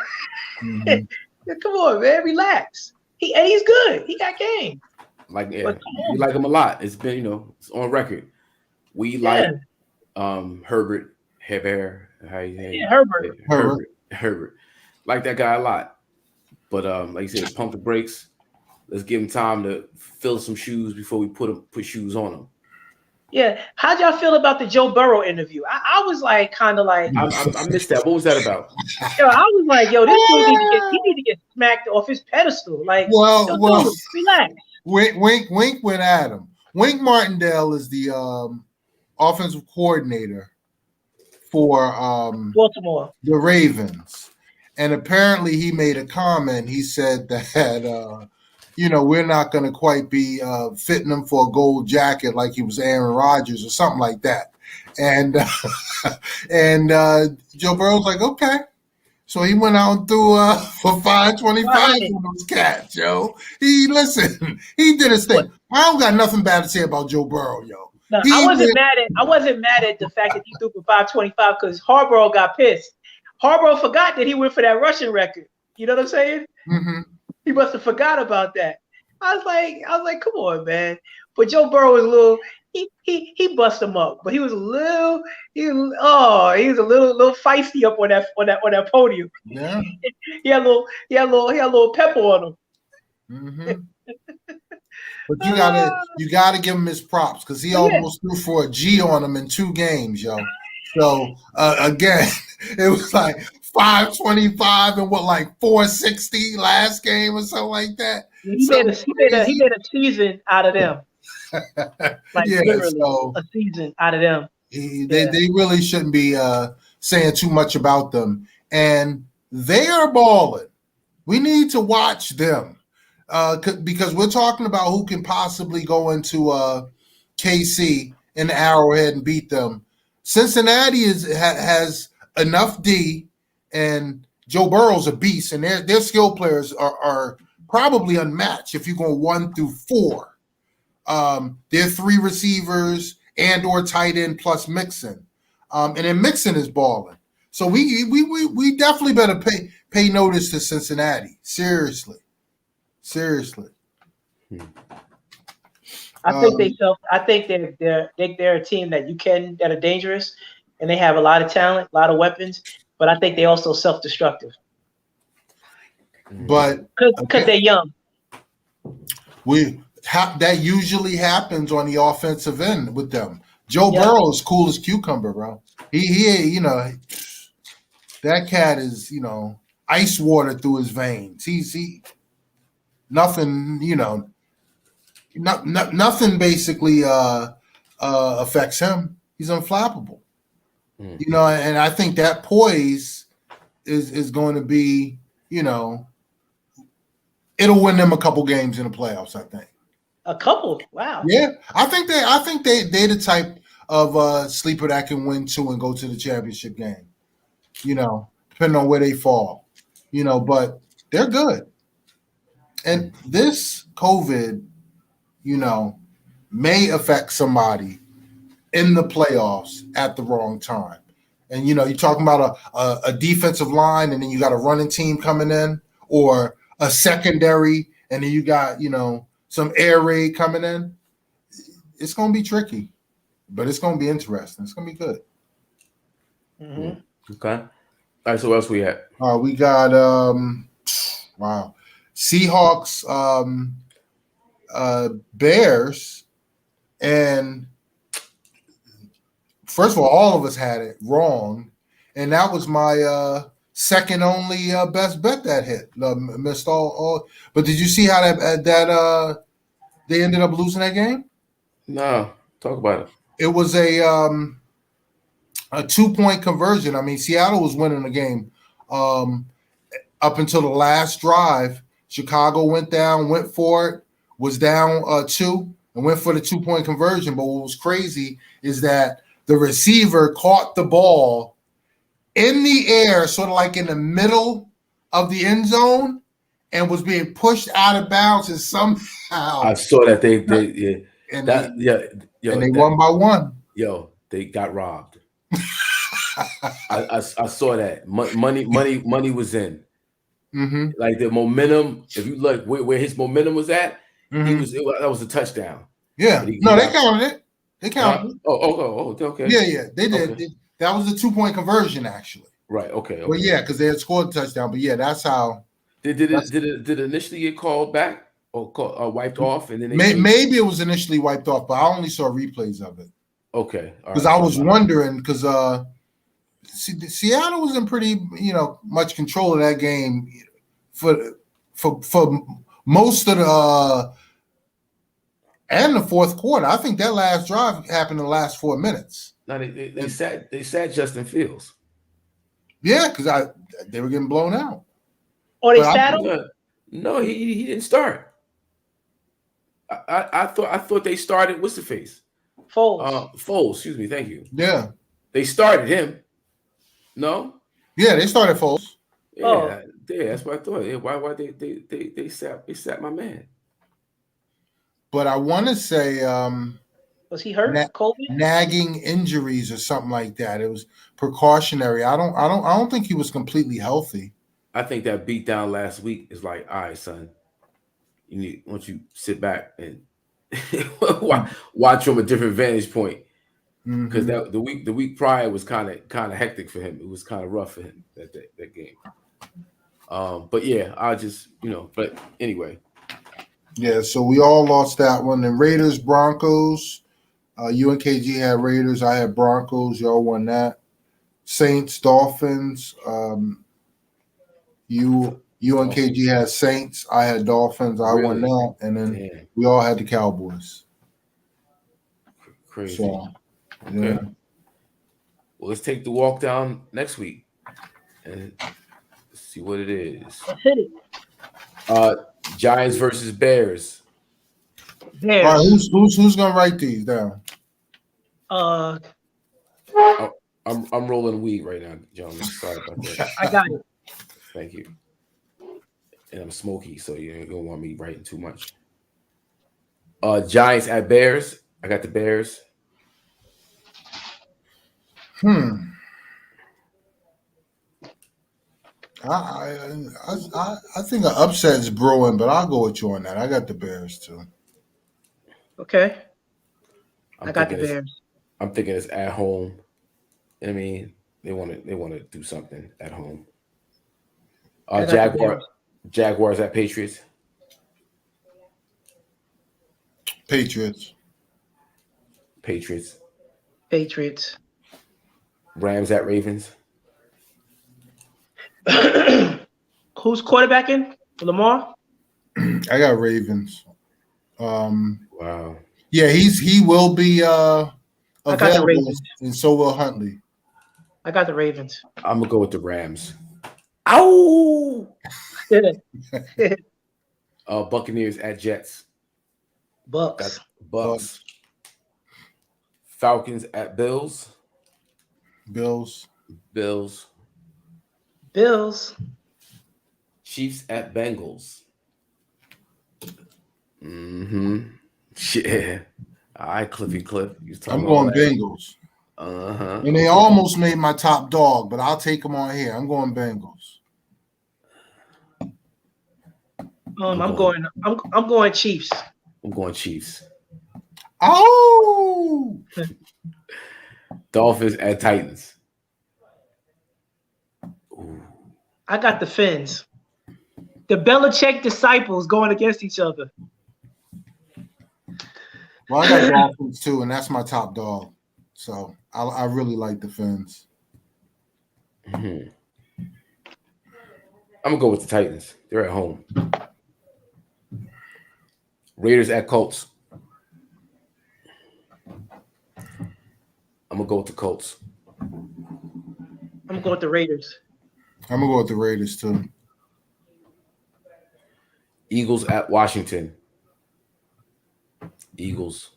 Come on, man, relax. He's good. He got game.
We like him a lot. It's been, it's on record. We like Herbert. Herbert. Like that guy a lot. But like you said, pump the brakes. Let's give him time to fill some shoes before we put shoes on him.
Yeah. How'd y'all feel about the Joe Burrow interview? I was like, kind of like,
I missed that. What was that about?
I was like, this dude need to get smacked off his pedestal. Like, dude, relax.
Wink went at him. Wink Martindale is the offensive coordinator for
Baltimore,
the Ravens, and apparently he made a comment. He said that we're not going to quite be fitting him for a gold jacket like he was Aaron Rodgers or something like that. And Joe Burrow's like, okay. So he went out and threw for 525 on those cats, yo. He did his thing. I don't got nothing bad to say about Joe Burrow, yo.
No, I wasn't mad at the fact that he threw for 525 because Harbaugh got pissed. Harbaugh forgot that he went for that rushing record. You know what I'm saying? He must have forgot about that. I was like, come on, man. But Joe Burrow was a little. He bust him up, but he was a little feisty up on that podium.
Yeah.
he had a little pepper on him.
But you gotta give him his props because he almost threw for a G on him in 2 games, yo. So again, it was like 525 and 460 last game or something like that.
He made a season out of them. Literally a season out of them.
They really shouldn't be saying too much about them, and they are balling. We need to watch them because we're talking about who can possibly go into KC in the Arrowhead and beat them. Cincinnati has enough D, and Joe Burrow's a beast, and their skill players are probably unmatched if you go 1 through 4. They're 3 receivers and or tight end plus Mixon. And then Mixon is balling. So we definitely better pay notice to Cincinnati. Seriously.
I think they're a team that are dangerous, and they have a lot of talent, a lot of weapons, but I think they also self-destructive.
But
because they're young.
That usually happens on the offensive end with them. Joe Burrow is cool as cucumber, bro. He that cat is, ice water through his veins. He nothing, nothing basically affects him. He's unflappable. And I think that poise is going to be, it'll win them a couple games in the playoffs, I think.
A couple? Wow.
Yeah. I think they're the type of sleeper that can win 2 and go to the championship game. Depending on where they fall. But they're good. And this COVID, may affect somebody in the playoffs at the wrong time. And, you know, you're talking about a defensive line, and then you got a running team coming in, or a secondary, and then you got, you know, some air raid coming in. It's going to be tricky, but it's going to be interesting. It's going to be good.
Mm-hmm.
Okay. All right, so what else we had?
We got Seahawks, Bears, and first of all of us had it wrong, and that was my second only best bet that hit. Missed all. But did you see how that they ended up losing that game?
No, talk about it.
It was a 2-point conversion. I mean, Seattle was winning the game up until the last drive. Chicago went for it, was down 2, and went for the 2-point conversion. But what was crazy is that the receiver caught the ball in the air, sort of like in the middle of the end zone, and was being pushed out of bounds. And somehow
I saw that they
won by 1.
Yo, they got robbed. I saw that money was in.
Mm-hmm.
Like the momentum. If you look where his momentum was at,
Mm-hmm.
that was a touchdown.
Yeah, they counted it. They counted it.
Oh, okay.
Yeah, they did.
Okay.
That was a 2-point conversion, actually.
Right. Okay.
Well, yeah, because they had scored a touchdown. But yeah, that's how.
Did it initially get called back or wiped off, and then
maybe it was initially wiped off, but I only saw replays of it.
Okay.
Because I was wondering, because Seattle was in pretty, much control of that game for most of the and the fourth quarter. I think that last drive happened in the last 4 minutes.
No, they sat Justin Fields.
Yeah, because they were getting blown out.
Or they sat him?
No, he didn't start. I thought they started. What's the face?
Foles.
Excuse me. Thank you.
Yeah,
they started him. No.
Yeah, they started Foles.
Yeah, that's what I thought. Yeah, why they sat my man. But
I want to say,
was he hurt? COVID?
Nagging injuries or something like that. It was precautionary. I don't think he was completely healthy.
I think that beat down last week is like, all right, son, once you sit back and watch from a different vantage point, because the week prior was kind of hectic for him. It was kind of rough for him that game. But yeah, I just but anyway.
Yeah, so we all lost that one. And Raiders, Broncos. You and KG had Raiders. I had Broncos. Y'all won that. Saints, Dolphins. You and KG had Saints. I had Dolphins. I won that. And then we all had the Cowboys.
Crazy.
So, yeah.
Okay. Well, let's take the walk down next week and see what it is.
Let's hit it.
Giants versus Bears.
Bears.
All right, who's gonna write these down?
I'm rolling weed right now, gentlemen. Sorry about that.
I got it.
Thank you. And I'm smoky, so you don't want me writing too much. Giants at Bears. I got the Bears.
I think an upset is brewing, but I'll go with you on that. I got the Bears too.
Okay. I got the Bears.
I'm thinking it's at home. I mean, they want to do something at home. Jaguars at Patriots.
Patriots.
Rams at Ravens.
Who's quarterbacking? Lamar?
I got Ravens.
Wow.
Yeah, he will be
I got the Ravens.
And so will Huntley.
I got the Ravens.
I'm gonna go with the Rams. Ow! Buccaneers at Jets.
Bucks.
Bucks. Falcons at Bills.
Bills.
Chiefs at Bengals. Yeah. All right, Cliffy Cliff.
I'm going Bengals. And they almost made my top dog, but I'll take them on here. I'm going Bengals.
I'm going Chiefs.
I'm going Chiefs.
Oh,
Dolphins at Titans. Ooh.
I got the Fins. The Belichick disciples going against each other.
Well, I got Dolphins too, and that's my top dog. So I really like the Fins.
Mm-hmm. I'm gonna go with the Titans. They're at home. Raiders at Colts. I'm gonna go with the Colts.
I'm gonna go with the Raiders.
I'm gonna go with the Raiders too.
Eagles at Washington. Eagles.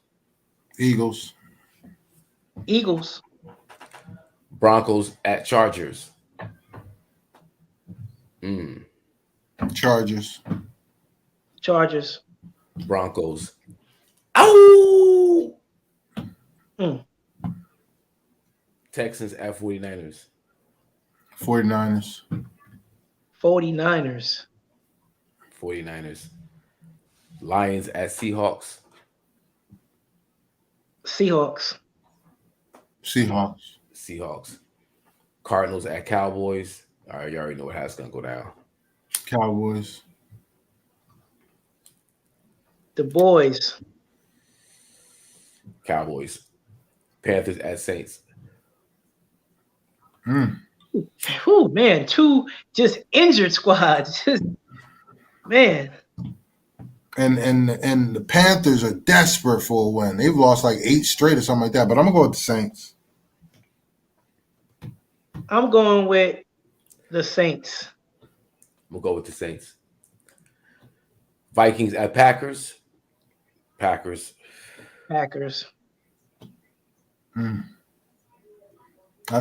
Broncos at Chargers.
Chargers.
Broncos. Ow! Texans at 49ers.
49ers.
49ers.
Lions at Seahawks.
Seahawks.
Cardinals at Cowboys. All right, you already know how it's gonna go down.
Cowboys.
The boys.
Cowboys. Panthers at Saints.
Oh man, two just injured squads. Man.
And the Panthers are desperate for a win. They've lost like 8 straight or something like that. But I'm gonna go with the Saints.
I'm going with the Saints.
We'll go with the Saints. Vikings at Packers. Packers.
That's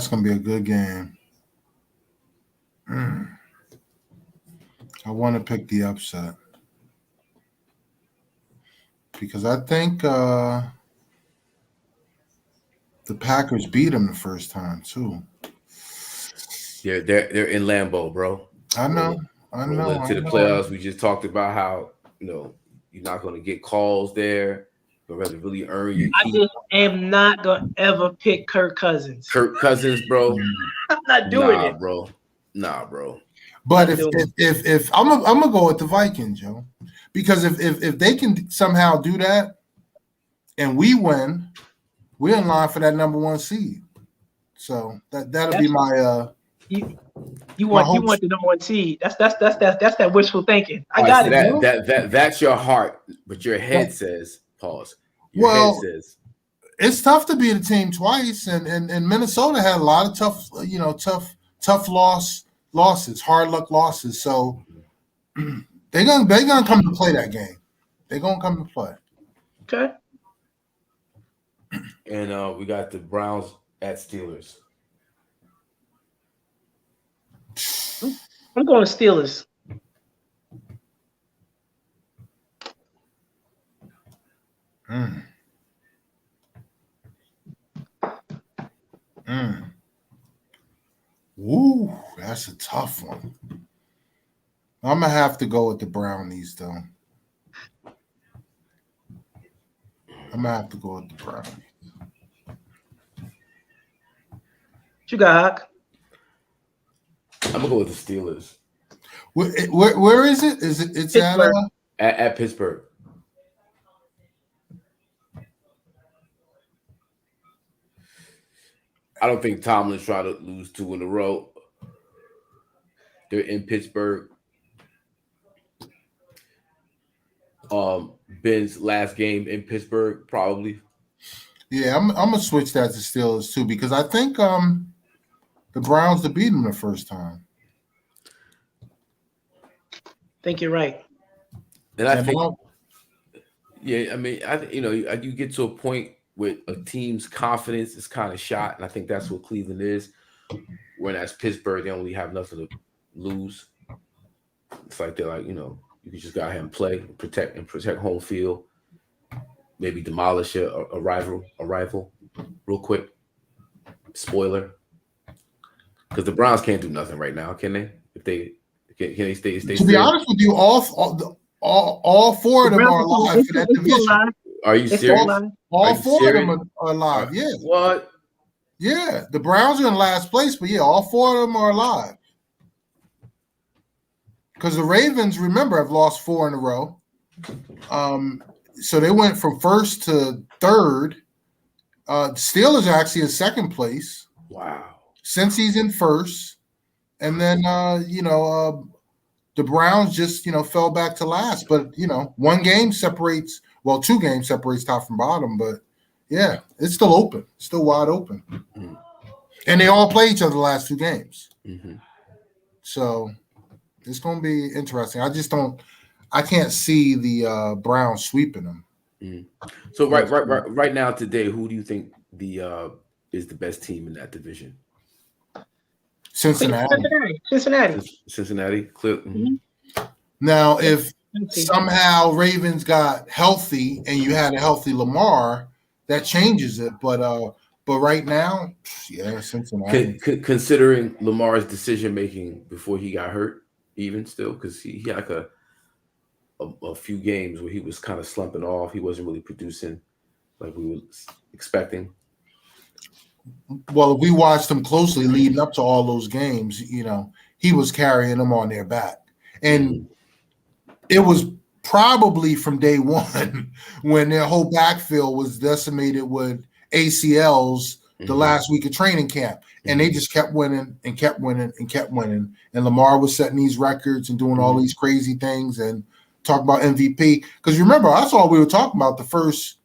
gonna be a good game. I want to pick the upset because I think the Packers beat them the first time too.
They're in Lambeau, bro.
I know.
To the playoffs, we just talked about how you're not going to get calls there, but rather really earn your keep.
I just am not gonna ever pick Kirk Cousins.
Kirk Cousins, bro.
I'm not doing it,
bro. Nah, bro.
But if I'm gonna go with the Vikings, Joe, because if they can somehow do that and we win, we're in line for that number 1 seed. So that'll be my
you want the number 1 seed. That's that wishful thinking. I got it.
That's your heart, but your head says pause. Your head says
it's tough to beat a team twice, and Minnesota had a lot of tough losses, hard luck losses. So they're gonna come to play that game. They're gonna come to play.
Okay.
And we got the Browns at Steelers.
I'm going to Steelers.
Woo, that's a tough one. I'm gonna have to go with the Brownies, though. I'm gonna have to go with the Brownies.
What you got, Hawk?
I'm gonna go with the Steelers.
Where is it? It's
Pittsburgh.
At Pittsburgh. I don't think Tomlin's trying to lose 2 in a row. They're in Pittsburgh. Ben's last game in Pittsburgh, probably.
Yeah, I'm gonna switch that to Steelers too because I think the Browns beat them the first time.
I think you're right.
And I think, yeah, I mean, you get to a point with a team's confidence is kind of shot, and I think that's what Cleveland is. Whereas Pittsburgh, they only have nothing to lose. It's like they're like, you just go ahead and play, protect home field. maybe demolish a rival real quick. Spoiler, because the Browns can't do nothing right now, can they? If they can they stay?
To be honest with you, all four of them are alive for that division.
Are you serious?
All four of them are alive. Yeah.
What?
Yeah, the Browns are in last place, but yeah, all four of them are alive. Because the Ravens, remember, have lost 4 in a row. So they went from first to third. Steelers are actually in second place.
Wow.
Since he's in first. And then, the Browns just, fell back to last. But, 2 games separates top from bottom. But, yeah, it's still open. It's still wide open. Mm-hmm. And they all play each other the last 2 games. Mm-hmm. So it's going to be interesting. I can't see the Browns sweeping them.
Mm-hmm. So right now today, who do you think is the best team in that division?
Cincinnati.
Clear. Mm-hmm.
Now, if somehow Ravens got healthy and you had a healthy Lamar, that changes it. But right now, yeah, Cincinnati.
Considering Lamar's decision making before he got hurt, even still, because he had like a few games where he was kind of slumping off. He wasn't really producing like we were expecting.
Well, if we watched him closely leading up to all those games, he was carrying them on their back. And it was probably from day one when their whole backfield was decimated with ACLs the last week of training camp. And they just kept winning and kept winning and kept winning. And Lamar was setting these records and doing all these crazy things and talk about MVP. Because remember, that's all we were talking about the first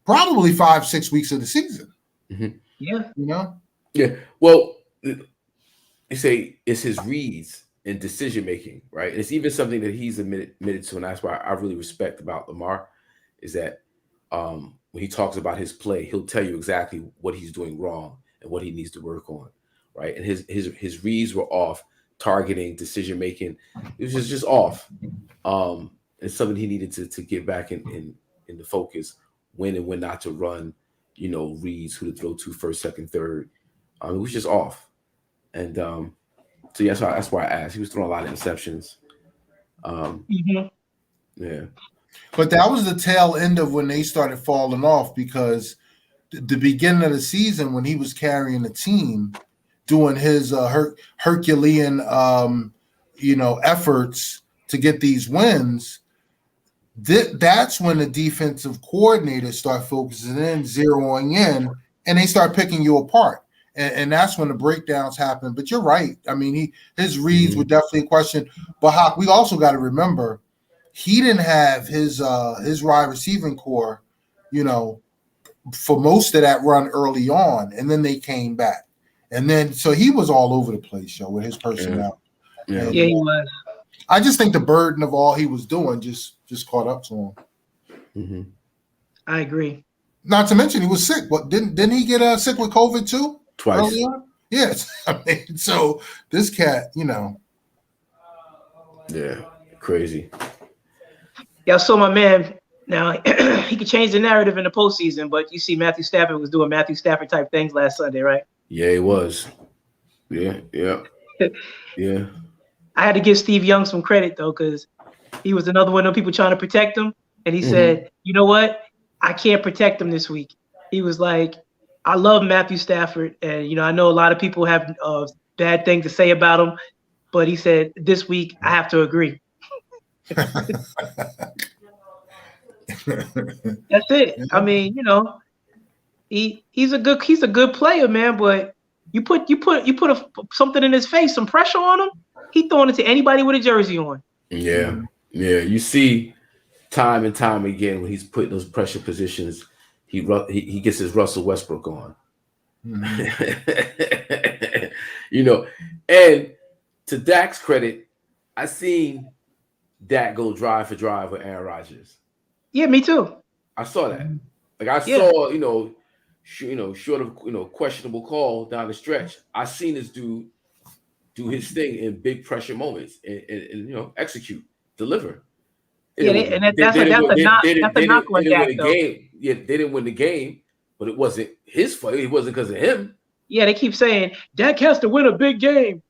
probably 5-6 weeks of the season.
Mm-hmm.
Yeah.
Yeah. Well, you say it's his reads and decision making, right? And it's even something that he's admitted to, and that's why I really respect about Lamar is that when he talks about his play, he'll tell you exactly what he's doing wrong and what he needs to work on, right? And his reads were off, targeting, decision making, it was just off. It's something he needed to get back in the focus, when and when not to run. Reads who to throw to first, second, third. It was just off. And so yeah, that's why I asked. He was throwing a lot of interceptions. Yeah.
But that was the tail end of when they started falling off, because the beginning of the season when he was carrying the team, doing his Herculean efforts to get these wins, that's when the defensive coordinators start focusing in, zeroing in, and they start picking you apart. And that's when the breakdowns happen. But you're right. I mean, his reads were definitely a question. But Hawk, we also got to remember, he didn't have his wide receiving core, for most of that run early on, and then they came back. And then so he was all over the place, with his personnel.
Yeah, he was.
I just think the burden of all he was doing just caught up to him.
Mm-hmm.
I agree.
Not to mention he was sick. What didn't he get sick with COVID too?
Twice.
Yes. I mean, so this cat,
Yeah, crazy.
Yeah, so my man, now he could change the narrative in the postseason, but you see Matthew Stafford was doing Matthew Stafford type things last Sunday, right?
Yeah, he was. Yeah.
I had to give Steve Young some credit though, because he was another one of people trying to protect him. And he said, you know what? I can't protect him this week. He was like, I love Matthew Stafford. And, I know a lot of people have bad things to say about him. But he said, this week, I have to agree. That's it. I mean, he's a good player, man. But you put something in his face, some pressure on him, he throwing it to anybody with a jersey on.
Yeah. You see, time and time again when he's put in those pressure positions, he gets his Russell Westbrook on. And to Dak's credit, I seen Dak go drive for drive with Aaron Rodgers.
Yeah, me too.
I saw that. Like I saw, short of questionable call down the stretch. I seen this dude do his thing in big pressure moments and execute, deliver.
Yeah, that's a knock on Dak, though.
Yeah, they didn't win the game, but it wasn't his fault. It wasn't because of him.
Yeah, they keep saying Dak has to win a big game.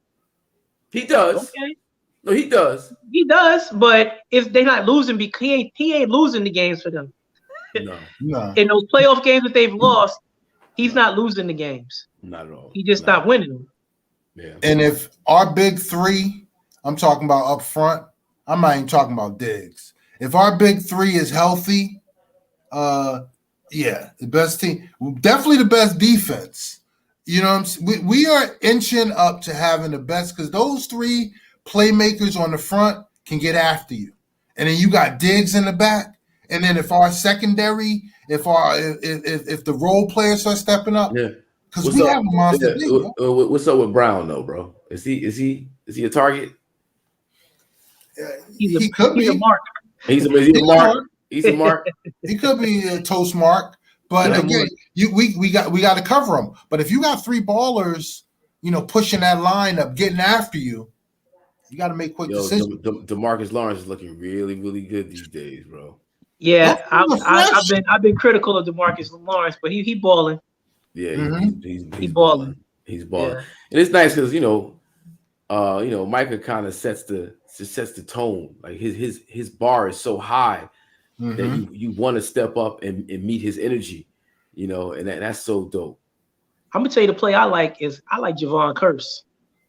He does.
Okay.
No, he does.
He does, but if they're not losing, because he ain't losing the games for them.
No.
In those playoff games that they've lost, he's not losing the games.
Not at all.
He just stopped winning them.
Yeah.
And if our big three, I'm talking about up front, I'm not even talking about Diggs. If our big three is healthy, the best team, definitely the best defense. You know what I'm saying? We are inching up to having the best because those three playmakers on the front can get after you. And then you got Diggs in the back. And then if our secondary, if the role players are stepping up, because we have a monster.
What's up with Brown though, bro? Is he a target?
He could be
a mark.
He's a mark. He's a mark.
He could be a toast mark. But again, we got to cover him. But if you got three ballers, pushing that line up, getting after you, you got to make quick decisions.
Demarcus Lawrence is looking really, really good these days, bro.
Yeah, I've been critical of Demarcus Lawrence, but he balling.
Yeah, he's
balling.
He's balling, and it's nice because Micah kind of sets the tone. Like his bar is so high that you want to step up and meet his energy, and that's so dope.
I'm gonna tell you the play I like Javon Curse.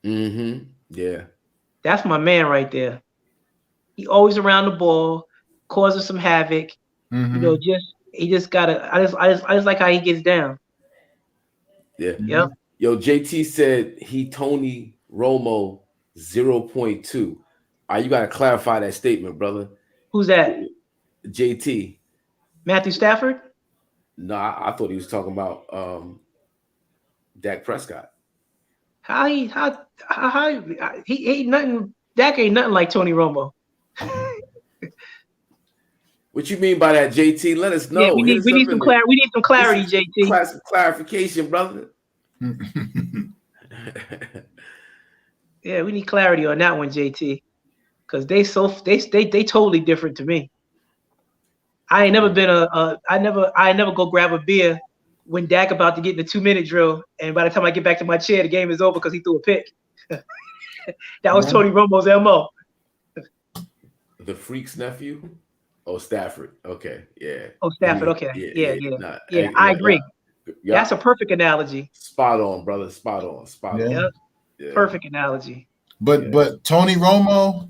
Mm-hmm. Yeah,
that's my man right there. He always around the ball, causing some havoc. He just gotta. I just like how he gets down.
Yeah.
Yep.
Yo, JT said he Tony Romo 0.2. You gotta clarify that statement, brother.
Who's that?
JT.
Matthew Stafford?
No, I thought he was talking about Dak Prescott.
He ain't nothing. Dak ain't nothing like Tony Romo.
What you mean by that, JT? Let us know.
Yeah, we need some clarity. We need some clarity, JT.
Clarification, brother.
Yeah, we need clarity on that one, JT, because they totally different to me. I ain't never been I never go grab a beer when Dak about to get in the 2-minute drill, and by the time I get back to my chair, the game is over because he threw a pick. That was Tony Romo's MO.
The Freak's nephew? Oh, Stafford. Okay, yeah.
Oh, Stafford. Okay, yeah. I agree. That's a perfect analogy.
Spot on, brother. Spot on.
Yep. Yeah. Perfect analogy.
But Tony Romo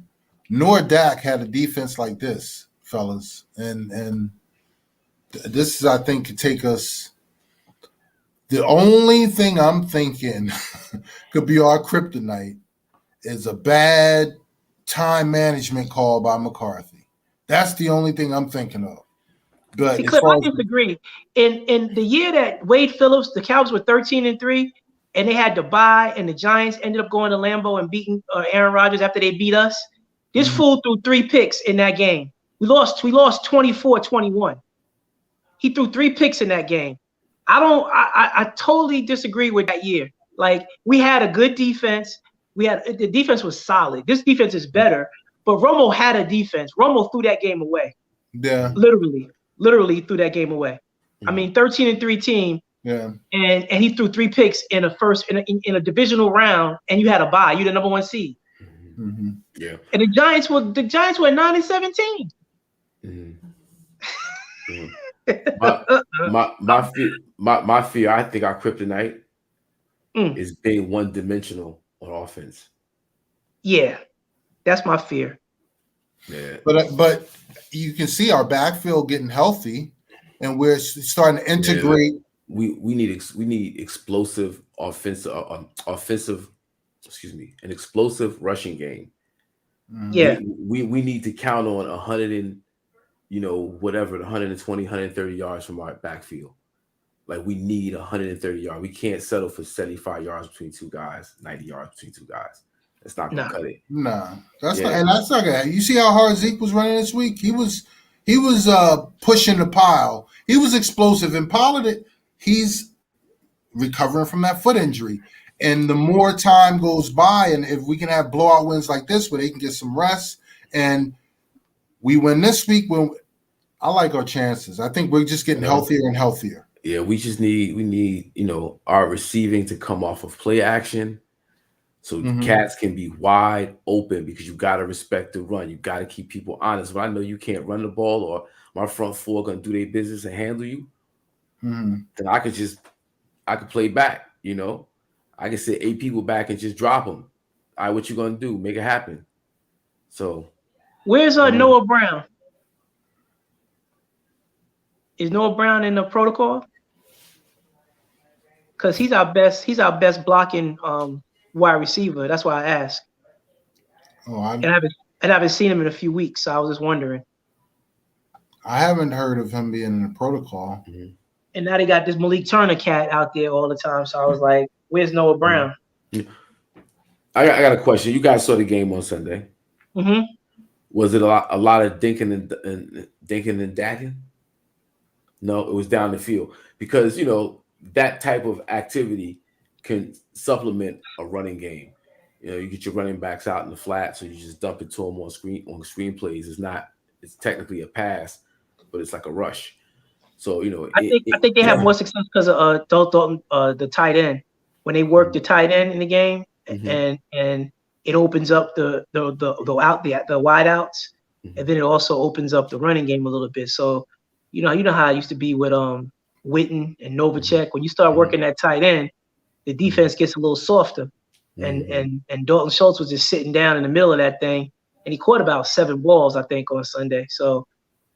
nor Dak had a defense like this, fellas, and this is, I think, could take us. The only thing I'm thinking could be our kryptonite is a bad time management call by McCarthy. That's the only thing I'm thinking of. But
I disagree. In the year that Wade Phillips, the Cowboys were 13-3, and they had to bye, and the Giants ended up going to Lambeau and beating Aaron Rodgers after they beat us. This fool threw 3 picks in that game. We lost 24-21. He threw 3 picks in that game. I totally disagree with that year. Like, we had a good defense. The defense was solid. This defense is better, but Romo had a defense. Romo threw that game away.
Yeah.
Literally threw that game away. I mean, 13-3 team.
Yeah.
And he threw 3 picks in a divisional round, and you had a bye. You the number 1 seed.
Mm-hmm.
Yeah.
And the Giants were 9-17.
My fear, I think our kryptonite is being one-dimensional on offense.
Yeah, that's my fear.
Yeah.
But you can see our backfield getting healthy, and we're starting to integrate.
We need explosive an explosive rushing game.
Yeah.
We need to count on 120, 130 yards from our backfield. Like, we need 130 yards. We can't settle for 75 yards between 2 guys, 90 yards between 2 guys. That's not gonna cut it.
Nah, that's not gonna. You see how hard Zeke was running this week? He was pushing the pile. He was explosive. And Pollard, he's recovering from that foot injury. And the more time goes by, and if we can have blowout wins like this where they can get some rest, and we win this week, I like our chances. I think we're just getting healthier and healthier.
Yeah, we need our receiving to come off of play action, so cats can be wide open, because you got to respect the run. You got to keep people honest. When I know you can't run the ball, or my front four going to do their business and handle you, then I could play back. I can sit 8 people back and just drop them. All right, what you going to do? Make it happen. So,
where's Noah Brown? Is Noah Brown in the protocol? Because he's our best blocking wide receiver. That's why I asked. And I haven't seen him in a few weeks, so I was just wondering.
I haven't heard of him being in the protocol.
And now they got this Malik Turner cat out there all the time. So I was like, where's Noah Brown?
I got a question. You guys saw the game on Sunday. Was it a lot of dinking and dacking? No, it was down the field, because that type of activity can supplement a running game. You get your running backs out in the flat, so you just dump it to them on screen plays. It's technically a pass, but it's like a rush. So I
think they have more success because of Dalton, the tight end, when they work the tight end in the game, and it opens up the wide outs, and then it also opens up the running game a little bit. So you know how it used to be with Witten and Novacek. When you start working that tight end, the defense gets a little softer, and Dalton Schultz was just sitting down in the middle of that thing, and he caught about 7 balls, I think, on Sunday. So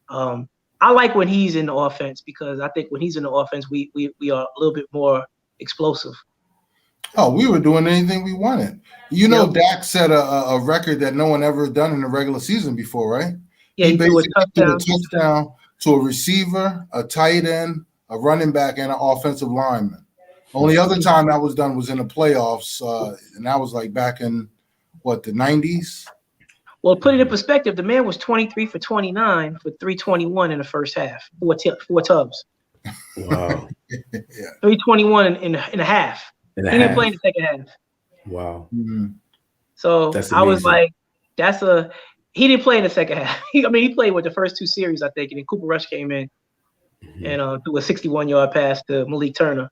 I like when he's in the offense, because I think when he's in the offense, we are a little bit more explosive.
Oh, we were doing anything we wanted. Dak set a record that no one ever done in the regular season before, right?
Yeah, he
basically threw a touchdown to a receiver, a tight end, a running back, and an offensive lineman. Only other time that was done was in the playoffs, and that was like back in, the 90s?
Well, put it in perspective, the man was 23 for 29 for 321 in the first half, 4 tubs.
Wow.
321 in a half. He didn't play in the second half.
Wow.
So I was like, he didn't play in the second half. He played with the first 2 series, I think, and then Cooper Rush came in and threw a 61-yard pass to Malik Turner.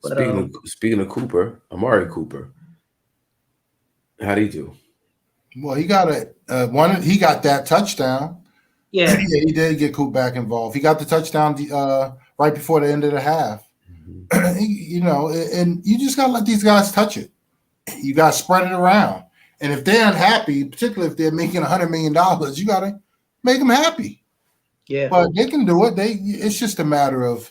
Speaking of Cooper, Amari Cooper, how'd he do?
Well, he got he got that touchdown.
Yeah.
He did get Coop back involved. He got the touchdown right before the end of the half. And you just got to let these guys touch it. You got to spread it around. And if they're unhappy, particularly if they're making $100 million, you got to make them happy.
Yeah.
But they can do it. It's just a matter of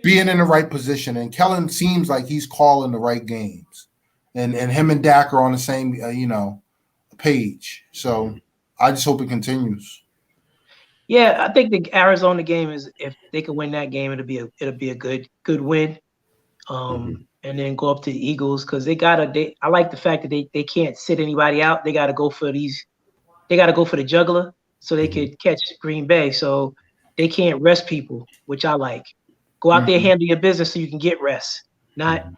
being in the right position. And Kellen seems like he's calling the right games. And him and Dak are on the same, page. So I just hope it continues.
Yeah, I think the Arizona game is, if they can win that game, it'll be a good win. And then go up to the Eagles, because I like the fact that they can't sit anybody out. They got to go for the juggler so they could catch Green Bay. So they can't rest people, which I like. Go out there, handle your business so you can get rest, not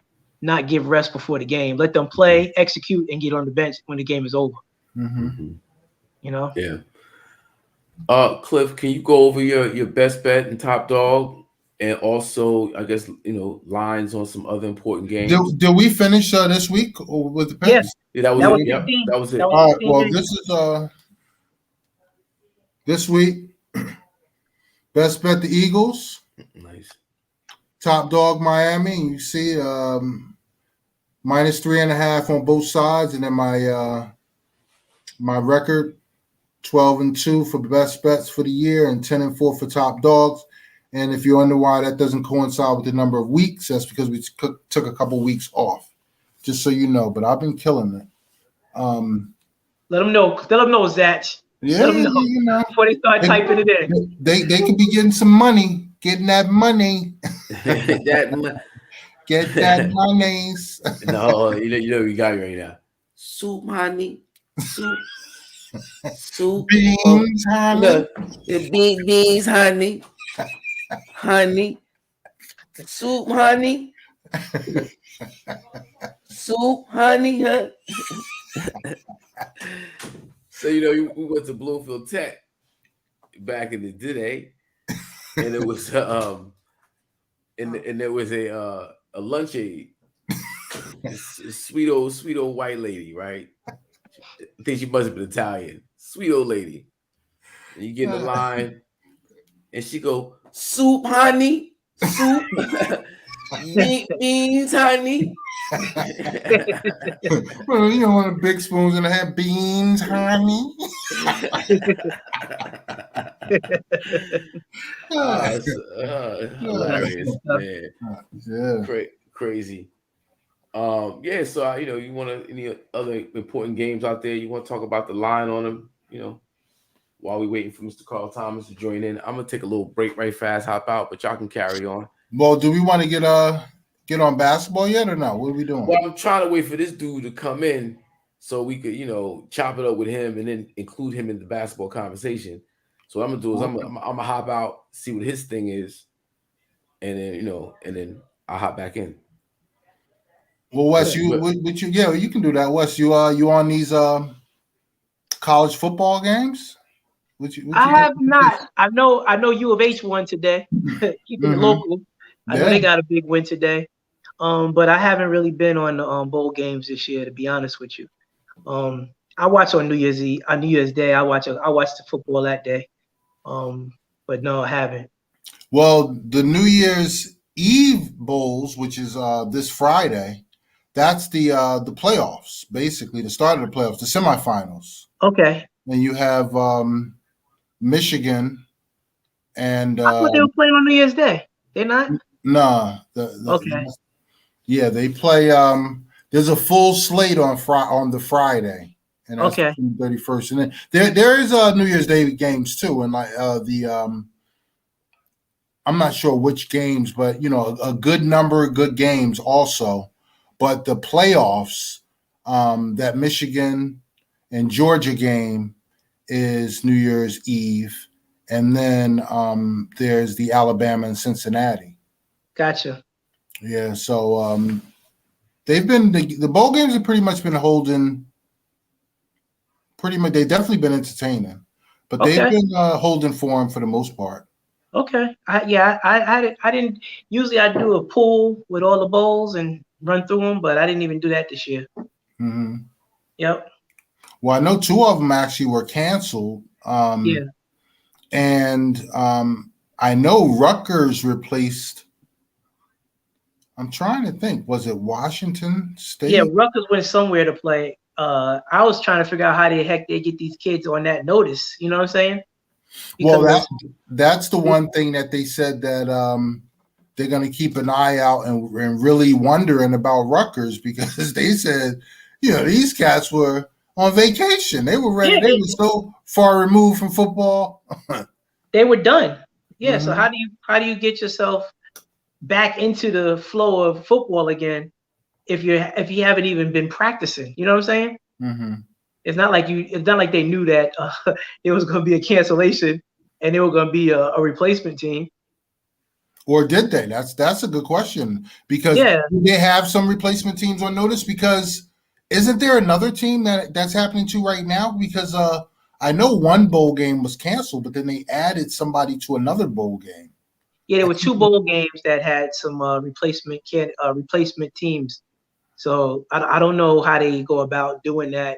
give rest before the game. Let them play, execute, and get on the bench when the game is over.
Yeah. Cliff, can you go over your best bet and top dog, and also, I guess, lines on some other important games?
Did we finish this week with the picks?
Yes.
Yeah, that was it. Yep, that was it.
All right. Well, this is this week. Best bet the Eagles.
Nice.
Top dog Miami. You see, -3.5 on both sides, and then my record 12-2 for best bets for the year, and 10-4 for top dogs. And if you wonder why that doesn't coincide with the number of weeks, that's because we took a couple weeks off, just so you know. But I've been killing it.
Let them know. Let them know, Zach.
Yeah,
let them know before they start typing it in.
They could be getting some money, getting that money. Get that monies.
No, you got me right now. Soup, honey. Soup.
Beans, honey.
Look, beans, honey. Honey. Soup, honey. Soup, honey. Huh? So we went to Bloomfield Tech back in the day, and it was and there was a lunch aide, sweet old white lady, right? I think she must have been Italian. Sweet old lady. And you get in the line, and she go, "Soup, honey, soup, beans, honey."
Well, you know, one of the big spoons and I have beans, honey.
Hilarious, man.
Yeah.
Crazy. Yeah. So you want to any other important games out there? You want to talk about the line on them? While we waiting for Mr. Carl Thomas to join in, I'm gonna take a little break right fast, hop out, but y'all can carry on.
Well, do we want to get on basketball yet or no? What are we doing?
Well, I'm trying to wait for this dude to come in so we could, chop it up with him and then include him in the basketball conversation. So what I'm gonna do is I'm gonna hop out, see what his thing is, and then I'll hop back in.
Well, Wes, you can do that. Wes, you on these college football games?
I have not. I know U of H won today. Keeping it local. I know they got a big win today. But I haven't really been on the bowl games this year, to be honest with you. I watch on New Year's Day. I watch the football that day. But no, I haven't.
Well, the New Year's Eve bowls, which is this Friday, that's the playoffs, basically the start of the playoffs, the semifinals.
Okay.
And you have Michigan and
I thought they were playing on New Year's Day. They're not?
No.
Okay.
Yeah, they play. There's a full slate on the Friday, and that's the 31st. And then there is New Year's Day games too, and like I'm not sure which games, but a good number of good games also. But the playoffs, that Michigan and Georgia game is New Year's Eve, and then there's the Alabama and Cincinnati.
Gotcha.
Yeah, so they've been the bowl games have pretty much been holding. They've definitely been entertaining, but they've been holding form for the most part. Okay.
I didn't. Usually I do a pool with all the bowls and run through them, but I didn't even do that this year.
Mm-hmm.
Yep.
Well, I know 2 of them actually were canceled. And I know Rutgers replaced. I'm trying to think. Was it Washington State?
Yeah, Rutgers went somewhere to play. I was trying to figure out how the heck they get these kids on that notice. You know what I'm saying?
Because that's the one thing that they said that they're going to keep an eye out and really wondering about Rutgers, because they said, these cats were on vacation. They were ready. They were so far removed from football.
They were done. Yeah. Mm-hmm. So how do you get yourself back into the flow of football again if you haven't even been practicing? You know what I'm saying?
Mm-hmm.
It's not like they knew that it was going to be a cancellation and they were going to be a replacement team.
Or did they? That's a good question, because do they have some replacement teams on notice? Because isn't there another team that's happening to right now? Because I know one bowl game was canceled, but then they added somebody to another bowl game.
Yeah, there were 2 bowl games that had some replacement teams. So I don't know how they go about doing that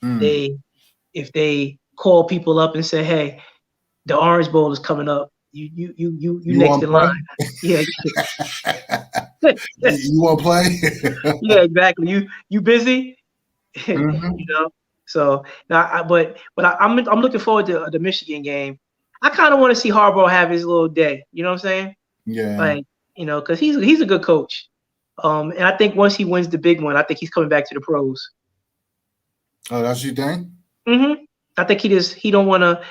if they call people up and say, hey, the Orange Bowl is coming up. You next in line. Yeah.
You want to play?
Yeah, exactly. You busy? Mm-hmm. So now, but I'm looking forward to the Michigan game. I kind of want to see Harbaugh have his little day. You know what I'm saying?
Yeah.
Because he's a good coach. And I think once he wins the big one, I think he's coming back to the pros.
Oh, that's your thing?
Mm-hmm. I think he don't want to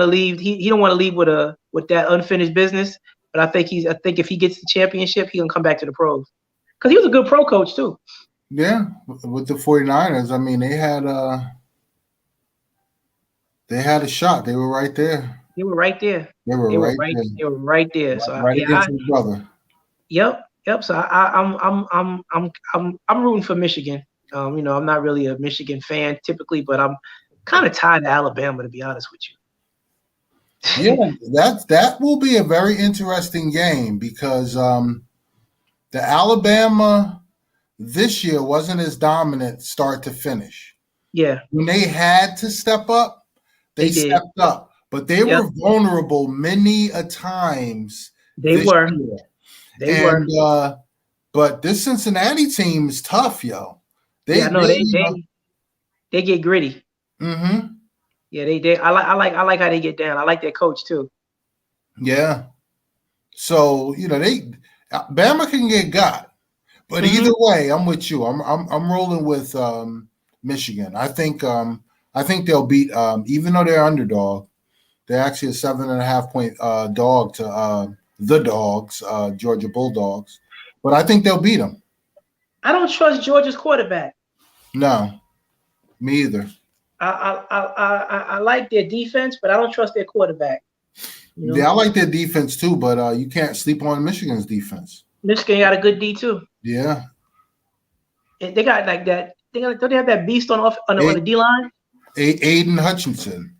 leave. He don't want to leave with that unfinished business. But I think if he gets the championship, he can come back to the pros. Because he was a good pro coach too.
Yeah, with the 49ers, I mean, they had a shot. They were right there.
They were right there.
They were right there.
So
against his brother.
Yep. So I'm rooting for Michigan. You know, I'm not really a Michigan fan typically, but I'm kind of tied to Alabama, to be honest with you.
Yeah, that will be a very interesting game because the Alabama this year wasn't as dominant start to finish.
Yeah,
When they had to step up, they
did.
stepped up, but they were vulnerable many a times.
They
this
were.
year.
They were.
But this Cincinnati team is tough, yo. They
get gritty.
Mm-hmm.
Yeah, they. I like how they get down. I like their coach too.
Yeah. So Bama can get got, but either way, I'm with you. I'm rolling with Michigan. I think they'll beat even though they're underdog. They're actually a 7.5 point dog to the Dogs, Georgia Bulldogs. But I think they'll beat them.
I don't trust Georgia's quarterback.
No, me either.
I like their defense, but I don't trust their quarterback. You know?
Yeah, I like their defense too, but you can't sleep on Michigan's defense.
Michigan got a good D too.
Yeah.
And they got like that. Don't they have that beast on the D line?
Aiden Hutchinson.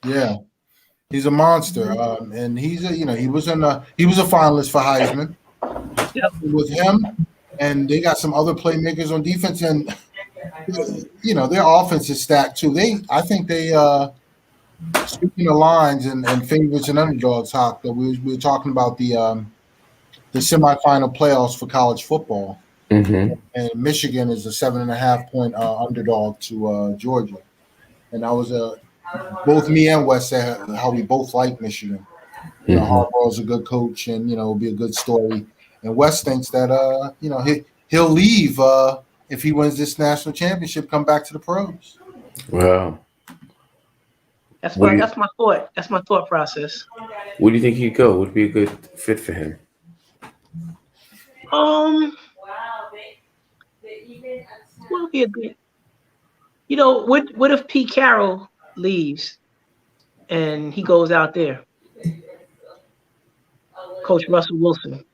Yeah. He's a monster, and he's he was a finalist for Heisman.
Yep.
With him, and they got some other playmakers on defense, and their offense is stacked too. I think they speaking of lines and favorites and underdogs, Hawk, that we were talking about the semifinal playoffs for college football, and Michigan is a 7.5 point underdog to Georgia, and I was both me and Wes said how we both like Michigan. Harbaugh's a good coach, and it'll be a good story. And Wes thinks that he'll leave if he wins this national championship, come back to the pros.
Wow,
that's my thought. That's my thought process.
Where do you think he'd go? Would be a good fit for him?
Would be a good. What if Pete Carroll leaves and he goes out there? Coach Russell Wilson.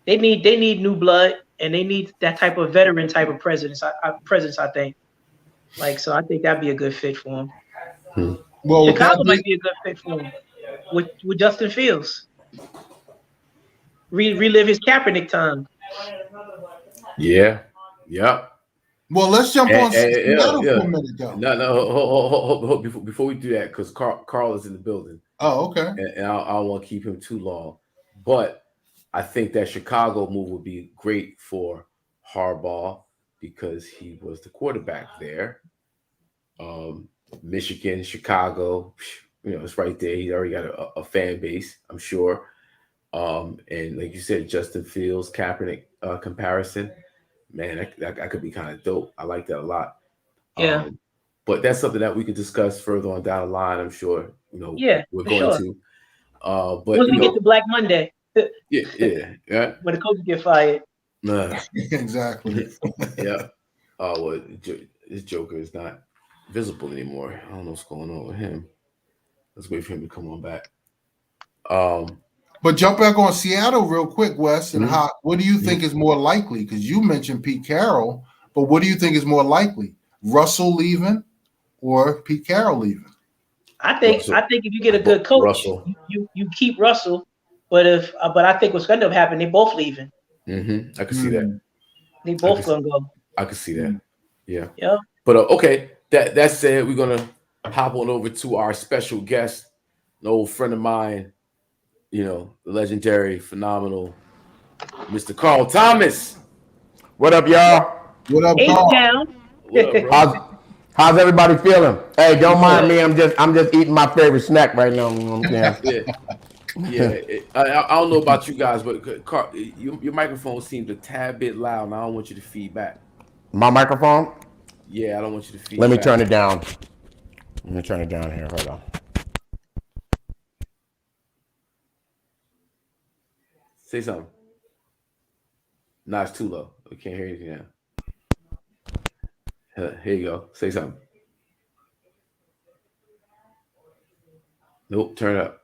They need new blood, and they need that type of veteran type of presence. I think. So I think that'd be a good fit for him.
Well,
Chicago might be a good fit for him with Justin Fields. Relive his Kaepernick time.
Yeah. Yep.
Well, let's jump on Seattle for a minute, though.
No. Hold, before we do that, because Carl is in the building.
Oh, okay.
And I don't want to keep him too long, but I think that Chicago move would be great for Harbaugh because he was the quarterback there. Michigan, Chicago, it's right there. He's already got a fan base, I'm sure. And like you said, Justin Fields, Kaepernick comparison, man, that could be kind of dope. I like that a lot.
Yeah.
But that's something that we could discuss further on down the line. I'm sure.
Yeah,
we're going to. But
once we get to Black Monday.
Yeah.
When the coaches get fired.
Exactly.
Yeah. Well, this Joker is not visible anymore. I don't know what's going on with him. Let's wait for him to come on back.
But jump back on Seattle real quick, Wes, and what do you think is more likely? Because you mentioned Pete Carroll, but what do you think is more likely? Russell leaving or Pete Carroll leaving?
I think if you get a good coach, you keep Russell. But I think what's going to happen, they both leaving.
I can see that.
They both going to go.
I can see that. Yeah.
Yeah.
But okay, that said, we're gonna hop on over to our special guest, an old friend of mine, the legendary, phenomenal, Mr. Carl Thomas.
What up, y'all?
What up, Carl?
What up, bro?
How's everybody feeling? Hey, don't mind me. I'm just eating my favorite snack right now. You know what I'm saying?
Yeah. I don't know about you guys, but Carl, your microphone seems a tad bit loud, and I don't want you to feed back.
My microphone?
Yeah, I don't want you to feed
Let me
back.
turn it down. Let me turn it down here. Hold on.
Say something. Nah, it's too low. We can't hear anything now. Here you go. Say something. Nope, turn it up.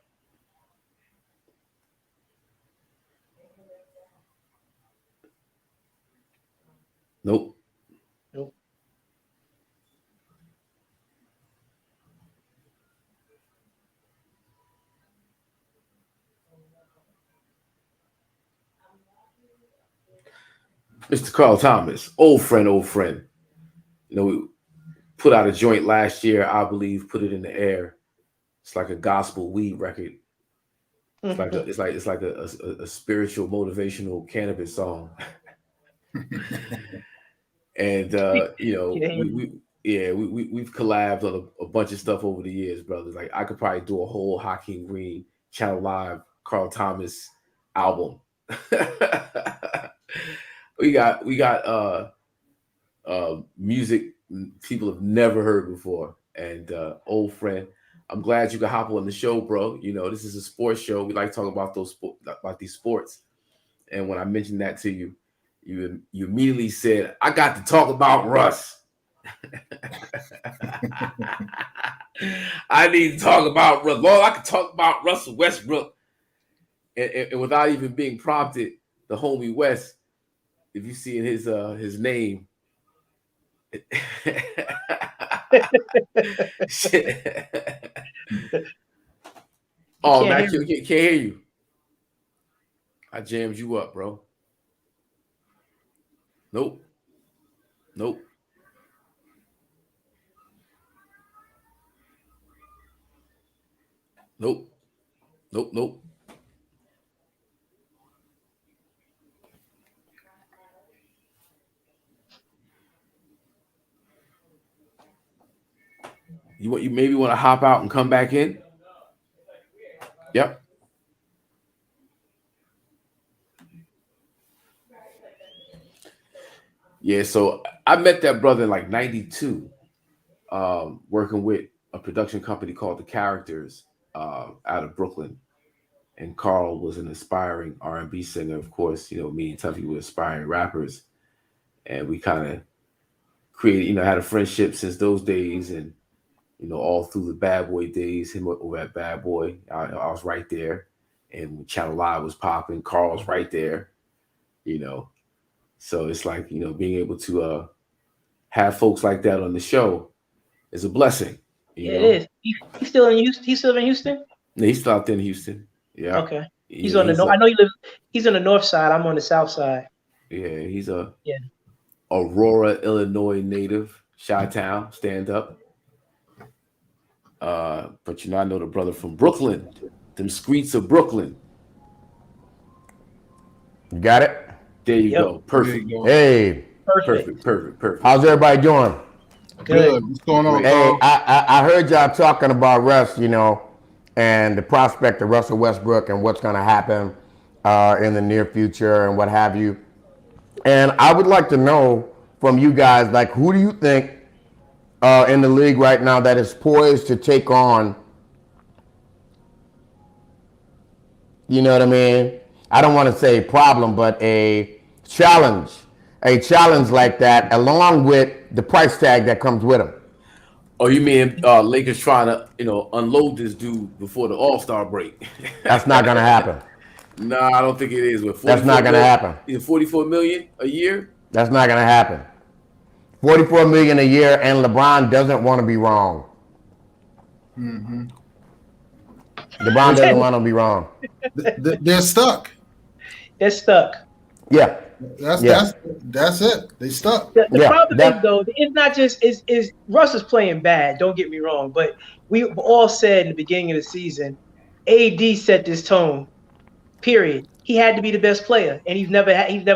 Nope.
Nope.
Mr. Carl Thomas, old friend, old friend. You know, we put out a joint last year, I believe, put it in the air. It's like a gospel weed record. It's like a spiritual motivational cannabis song. And you know, we've collabed on a bunch of stuff over the years, brothers. Like I could probably do a whole Hakeem Green Channel Live Carl Thomas album. we got music people have never heard before. And old friend, I'm glad you could hop on the show, bro. You know, this is a sports show. We like to talk about about these sports. And when I mentioned that to you, you immediately said, I got to talk about Russ. I need to talk about Russ. Well, I could talk about Russell Westbrook. And without even being prompted, the homie West, if you see in his name, oh, Matt, can't hear you. I jammed you up, bro. Nope. Nope. Nope. Nope. Nope. You maybe want to hop out and come back in? Yep. Yeah, so I met that brother in like 92, working with a production company called The Characters out of Brooklyn. And Carl was an aspiring R&B singer. Of course, you know, me and Tuffy were aspiring rappers. And we kind of created, you know, had a friendship since those days. And, you know, all through the Bad Boy days, him over at Bad Boy, I was right there. And when Channel Live was popping, Carl was right there, you know. So it's like, you know, being able to have folks like that on the show is a blessing.
It is. He's still in Houston. He's still in Houston?
Yeah, he's still out there in Houston. Yeah.
Okay. He's on the north. I know he's on the north side. I'm on the south side.
Yeah, he's a Aurora, Illinois native, Chi-Town, stand up. But you know, I know the brother from Brooklyn, them streets of Brooklyn.
You got it?
There you go. Perfect.
Hey.
Perfect.
How's everybody doing?
Good. What's going on?
Hey, I heard y'all talking about Russ, you know, and the prospect of Russell Westbrook and what's going to happen in the near future and what have you. And I would like to know from you guys, like, who do you think in the league right now that is poised to take on, you know what I mean? I don't want to say problem, but a challenge like that, along with the price tag that comes with them.
Oh, you mean Lakers trying to, you know, unload this dude before the All-Star break?
That's not going to happen.
No, I don't think it is.
That's not going to happen.
$44 million a year?
That's not going to happen. $44 million a year, and LeBron doesn't want to be wrong.
Mm-hmm.
LeBron doesn't want to be wrong.
They're stuck.
They're stuck.
Yeah.
That's it. They stuck.
The problem is, though, it's not just is Russ is playing bad. Don't get me wrong, but we all said in the beginning of the season, AD set this tone. Period. He had to be the best player, and he's never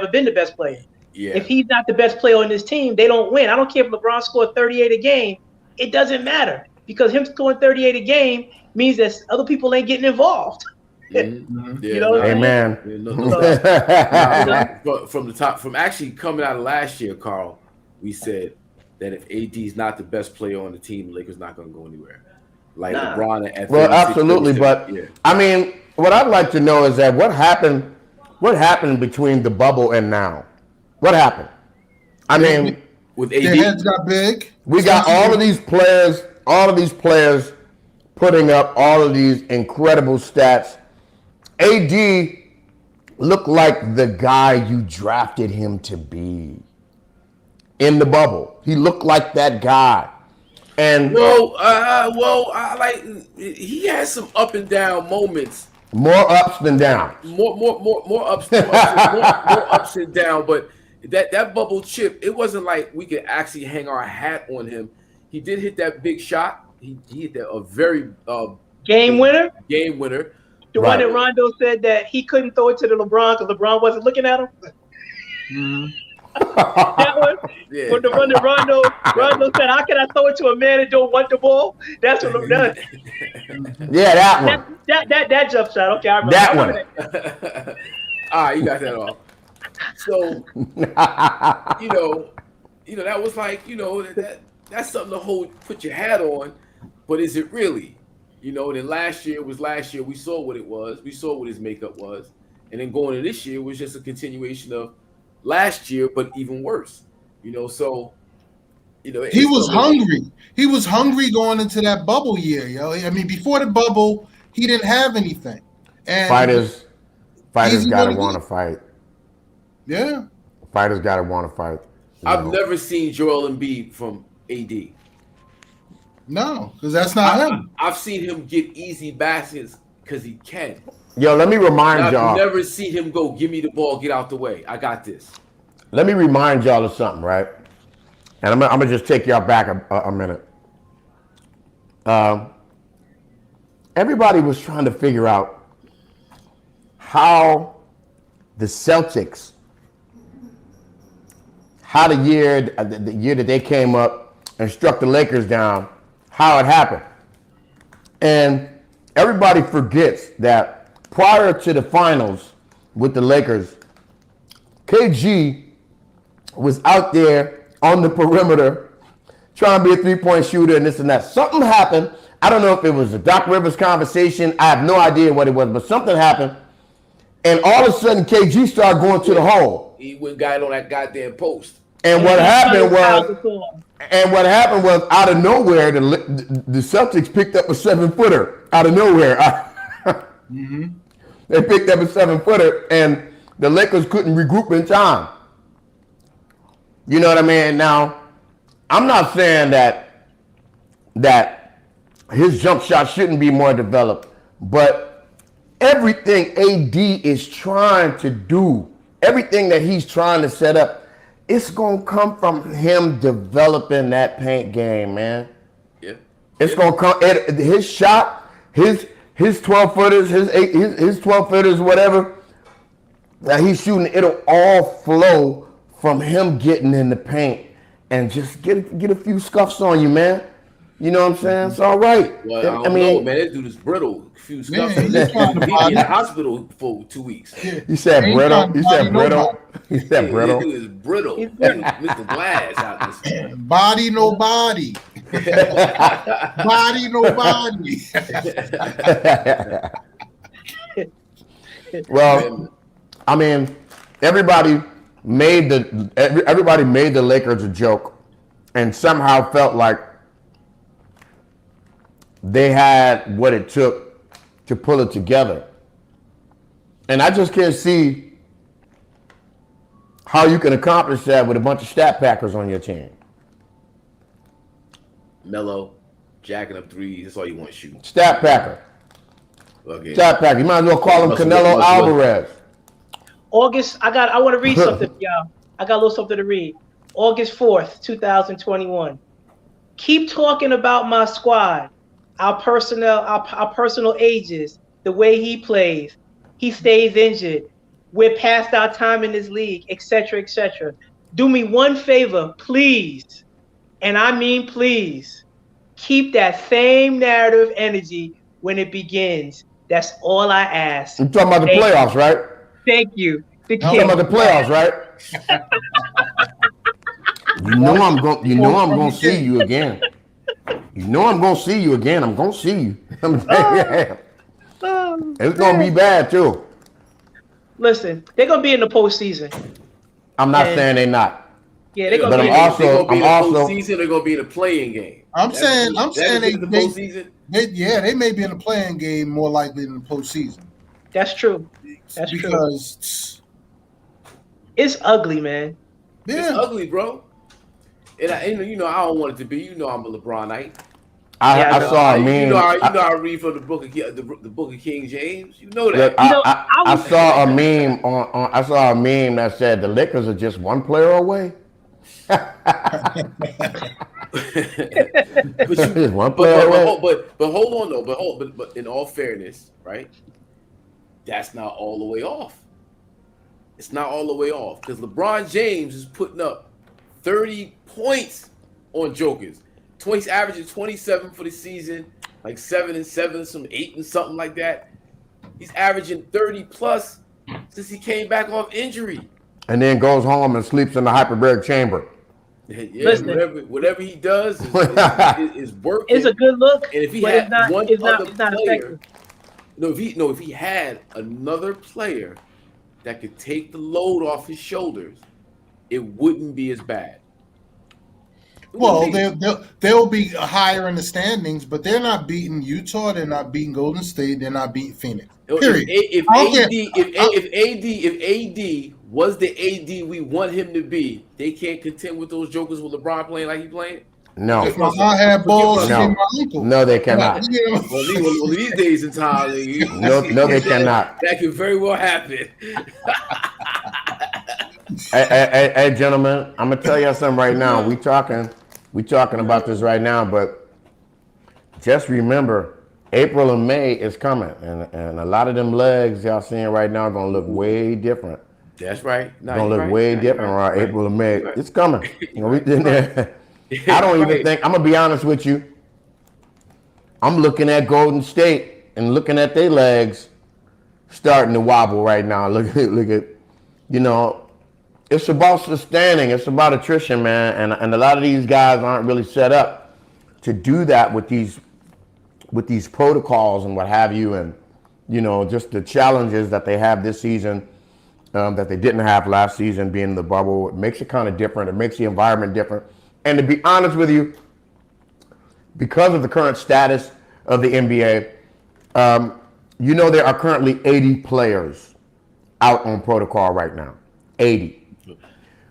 been the best player.
Yeah.
If he's not the best player on this team, they don't win. I don't care if LeBron scored 38 a game. It doesn't matter because him scoring 38 a game means that other people ain't getting involved.
Mm-hmm. Yeah,
you know,
amen.
From actually coming out of last year, Carl, we said that if AD is not the best player on the team, the Lakers not going to go anywhere. Like LeBron at
well, absolutely, but I mean, what I'd like to know is that what happened between the bubble and now? What happened? I mean,
with AD,
their heads got big.
We got all of these players putting up all of these incredible stats. AD looked like the guy you drafted him to be. in the bubble. He looked like that guy. And
like he had some up and down moments.
More ups than downs.
More ups and down. But that bubble chip, it wasn't like we could actually hang our hat on him. He did hit that big shot. He hit that a very
game winner. The one that Rondo said that he couldn't throw it to the LeBron because LeBron wasn't looking at him. Mm-hmm. That one, when the one that Rondo said, "How can I throw it to a man that don't want the ball?" That's what LeBron.
Yeah, that one.
That jump shot. Okay, I remember
that one.
All right, you got that off. So that was like that's something to put your hat on. But is it really? Then last year was last year. We saw what it was. We saw what his makeup was. And then going to this year was just a continuation of last year, but even worse. So he
was hungry. He was hungry going into that bubble year, yo. I mean, before the bubble, he didn't have anything. And
fighters gotta want to fight.
Yeah.
Fighters gotta want to fight.
I've never seen Joel Embiid from AD.
No, because that's not him.
I've seen him get easy baskets because he can.
Yo, let me remind y'all.
I've never seen him go, give me the ball, get out the way. I got this.
Let me remind y'all of something, right? And I'm gonna just take y'all back a minute. Everybody was trying to figure out how the Celtics, how the year that they came up and struck the Lakers down, how it happened. And everybody forgets that prior to the finals with the Lakers, KG was out there on the perimeter trying to be a three-point shooter and this and that. Something happened. I don't know if it was a Doc Rivers conversation. I have no idea what it was, but something happened. And all of a sudden, KG started going to the hole.
He went got on that goddamn post.
And what happened was out of nowhere, the Celtics picked up a 7-footer out of nowhere.
Mm-hmm.
They picked up a 7-footer, and the Lakers couldn't regroup in time. You know what I mean? Now, I'm not saying that his jump shot shouldn't be more developed, but everything AD is trying to do, everything that he's trying to set up, it's gonna come from him developing that paint game, man.
Yeah.
It's gonna come. His shot, his 12-footers, his 12-footers, whatever that he's shooting, it'll all flow from him getting in the paint and just get a few scuffs on you, man. You know what I'm saying? It's all right.
Well, I mean, man, that dude is brittle. A few scuffs. He'll be in the hospital for 2 weeks.
You said brittle. You said brittle. You said brittle.
This dude is brittle. Mr. Glass out this.
Body, no body. Body, no body.
Well, I mean, everybody made the Lakers a joke, and somehow felt like they had what it took to pull it together. And I just can't see how you can accomplish that with a bunch of stat packers on your team.
Melo, jacking up threes. That's all you want to shoot.
Stat packer.
Okay.
Stat packer. You might as well call him Canelo Alvarez.
August, I want to read something for y'all. I got a little something to read. August 4th, 2021. Keep talking about my squad, our personnel, our personal ages, the way he plays. He stays injured. We're past our time in this league, etc., etc. Do me one favor, please. And I mean, please. Keep that same narrative energy when it begins. That's all I ask.
You're talking about the playoffs, right?
Thank you.
You're talking about the playoffs, right? You know I'm going to see you again. You know I'm going to see you again. I'm going to see you. It's going to be bad, too.
Listen, they're going to be in the postseason.
I'm not saying they're not.
Yeah, they're going
to
be
in the postseason. They're going to be in the playing game.
I'm saying they
the postseason.
They may be in the playing game more likely than the postseason.
That's true. That's
because
it's ugly, man.
Yeah.
It's ugly, bro. and you know, I don't want it to be. You know, I'm a LeBronite.
I saw a meme.
You know, I read from the book of King James. You know that.
Look, I saw a meme I saw a meme that said the Lakers are just one player away. Just one player away.
But hold on though. But in all fairness, right? That's not all the way off. It's not all the way off because LeBron James is putting up 30 points on jokers. He's averaging 27 for the season, like 7 and 7, some 8 and something like that. He's averaging 30 plus since he came back off injury.
And then goes home and sleeps in the hyperbaric chamber.
Yeah, whatever he does is working.
It's a good look,
and if he
but
had
it's not effective.
If he had another player that could take the load off his shoulders, it wouldn't be as bad.
Well, they'll be higher in the standings, but they're not beating Utah. They're not beating Golden State. They're not beating Phoenix. Period.
If AD was the AD we want him to be, they can't contend with those jokers with LeBron playing like he playing.
No.
If I had balls in my ankle.
No, they cannot.
Well, these days in time,
no, they cannot.
That could very well happen.
Hey, gentlemen, I'm gonna tell you something right now. We talking about this right now, but just remember, April and May is coming, and a lot of them legs y'all seeing right now are gonna look way different.
That's right.
Gonna look way different around April and May. Right. It's coming. You know, we in there. I don't even think, I'm gonna be honest with you. I'm looking at Golden State and looking at their legs starting to wobble right now. Look at, you know, it's about sustaining. It's about attrition, man. And a lot of these guys aren't really set up to do that with these protocols and what have you. And, you know, just the challenges that they have this season that they didn't have last season, being in the bubble. It makes it kind of different. It makes the environment different. And to be honest with you, because of the current status of the NBA, you know, there are currently 80 players out on protocol right now. 80.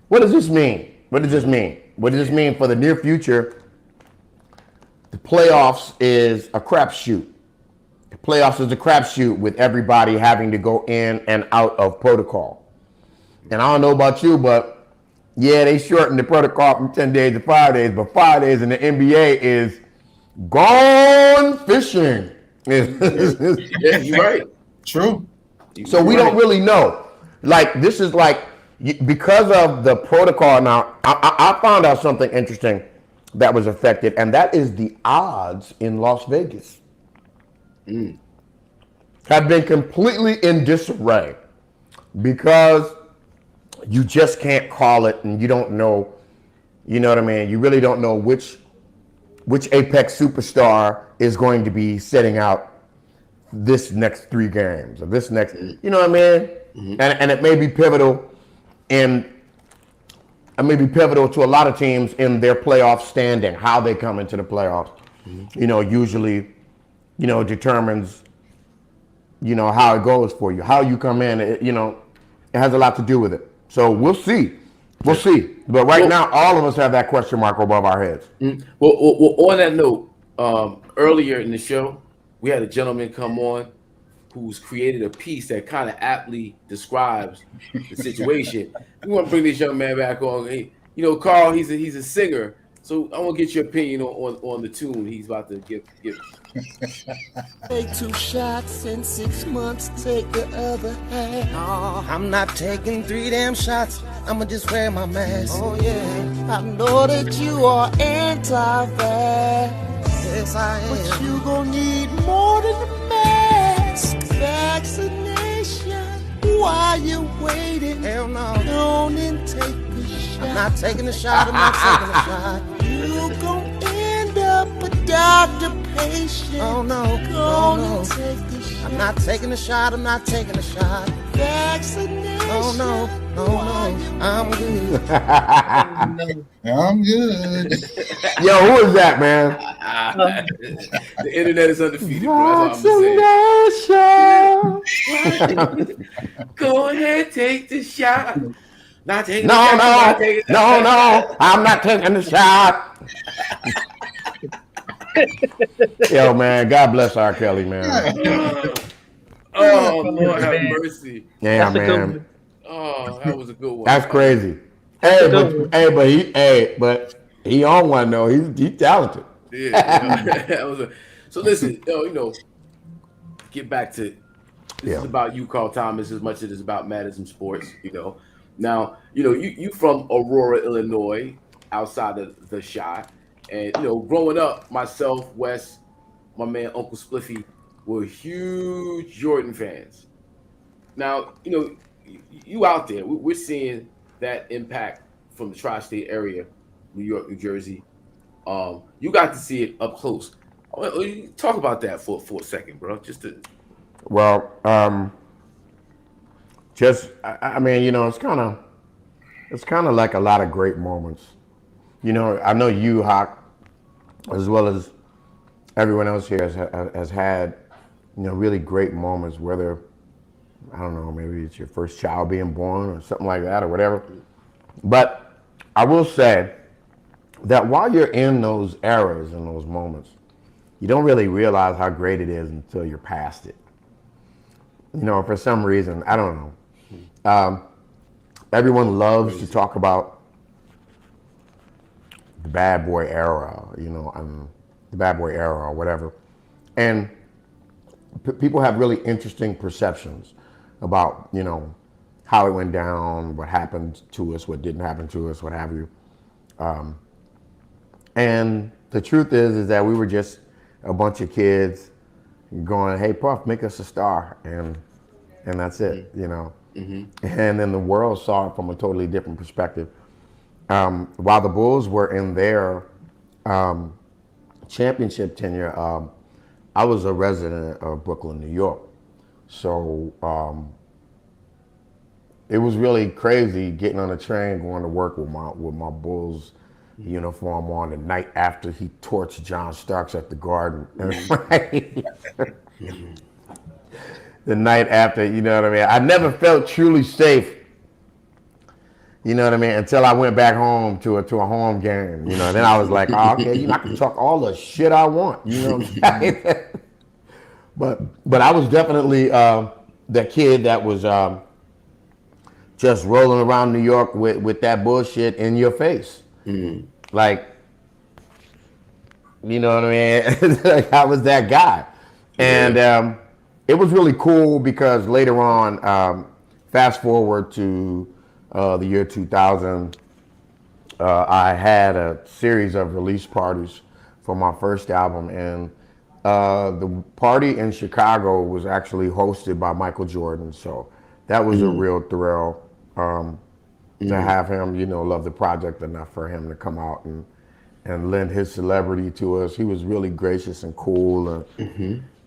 What does this mean? What does this mean? What does this mean for the near future? The playoffs is a crapshoot. The playoffs is a crapshoot with everybody having to go in and out of protocol. And I don't know about you, but yeah, they shortened the protocol from 10 days to 5 days, but 5 days in the NBA is gone fishing.
Yeah, you're right.
True.
So we don't really know. Like, this is like, because of the protocol now, I found out something interesting that was affected, and that is the odds in Las Vegas have been completely in disarray because you just can't call it, and you don't know, you know what I mean? You really don't know which Apex superstar is going to be setting out this next 3 games or this next, you know what I mean? Mm-hmm. And it may be pivotal to a lot of teams in their playoff standing, how they come into the playoffs. Mm-hmm. You know, usually, you know, determines, you know, how it goes for you, how you come in. You know, it has a lot to do with it. So we'll see. We'll see. But right now, all of us have that question mark above our heads.
Mm-hmm. Well, on that note, earlier in the show, we had a gentleman come on who's created a piece that kind of aptly describes the situation. We want to bring this young man back on. Hey, you know, Carl, he's a singer, so I want to get your opinion on the tune he's about to give.
Take 2 shots in 6 months, take the other half. No, I'm not taking 3 damn shots. I'ma just wear my mask. Oh yeah, I know that you are anti-vax. Yes, I am. But you gon' need more than a mask. Vaccination. Why you waiting? Hell no. Don't and take the shot. I'm not taking the shot. I'm not taking the shot. You gon' end up a doctor patient. Oh no. No. Take the shot. I'm not taking the shot. I'm not taking the shot. Vaccination. Oh no. I'm good.
I'm good.
Yo, who is that, man?
The internet is undefeated, bro. That's all I'm saying. Go ahead, take the shot. Not taking
No,
the shot. Not taking the shot.
no, I'm not taking the shot. Yo, man, God bless R. Kelly, man.
Oh, Lord have
man.
mercy.
Yeah,
That's a good
man.
one.
Oh, that was a good one.
That's crazy.
That's a good one.
But he on one though. He's talented.
Yeah. That was so listen, get back to this is about you, Carl Thomas, as much as it is about Madison Sports, Now, you from Aurora, Illinois, outside of the Chi. And growing up, myself, Wes, my man Uncle Spliffy were huge Jordan fans. Now, you out there, we're seeing that impact from the tri-state area, New York, New Jersey. You got to see it up close. Talk about that for a second, bro.
Well, I mean, it's kind of like a lot of great moments. I know you, Hawk, as well as everyone else here has had, really great moments, whether, I don't know, maybe it's your first child being born or something like that or whatever. But I will say that while you're in those eras and those moments, you don't really realize how great it is until you're past it. For some reason, I don't know. Everyone loves to talk about the bad boy era, the bad boy era or whatever. And people have really interesting perceptions about, how it went down, what happened to us, what didn't happen to us, what have you. And the truth is that we were just a bunch of kids going, hey, Puff, make us a star. And that's it, Mm-hmm. And then the world saw it from a totally different perspective. While the Bulls were in their championship tenure, I was a resident of Brooklyn, New York. So it was really crazy getting on a train, going to work with my Bulls uniform on the night after he torched John Starks at the Garden. The night after, you know what I mean? I never felt truly safe, you know what I mean, until I went back home to a home game, Then I was like, oh, okay, I can talk all the shit I want, you know what I'm saying? But I was definitely the kid that was just rolling around New York with that bullshit in your face. Mm. Like, you know what I mean? Like, I was that guy. And it was really cool because later on, fast forward to the year 2000, I had a series of release parties for my first album. And the party in Chicago was actually hosted by Michael Jordan. So that was a real thrill to have him, love the project enough for him to come out and lend his celebrity to us. He was really gracious and cool.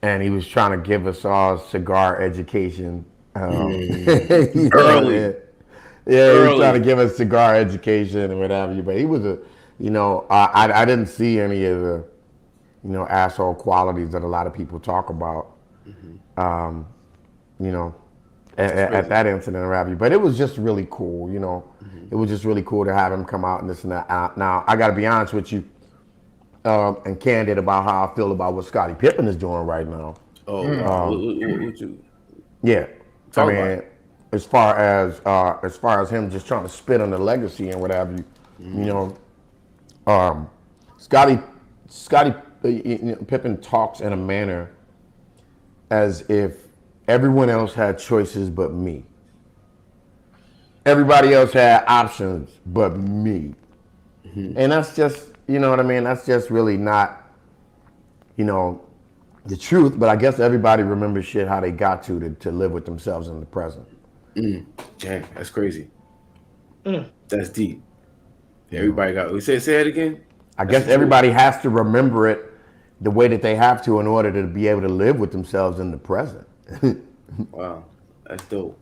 And he was trying to give us all cigar education. Early. He was trying to give us cigar education and what have you. But he was I didn't see any of the, asshole qualities that a lot of people talk about, at that incident or what have you. But it was just really cool, It was just really cool to have him come out and this and that. Now, I got to be honest with you, and candid about how I feel about what Scottie Pippen is doing right now. Yeah, I mean, as far as him just trying to spit on the legacy and what have you, Scottie Pippen talks in a manner as if everyone else had choices but me. Everybody else had options but me, and that's just. You know what I mean? That's just really not, the truth. But I guess everybody remembers shit how they got to live with themselves in the present.
Dang, that's crazy. That's deep. Everybody got. Say it again.
I guess everybody has to remember it the way that they have to in order to be able to live with themselves in the present.
Wow, that's dope.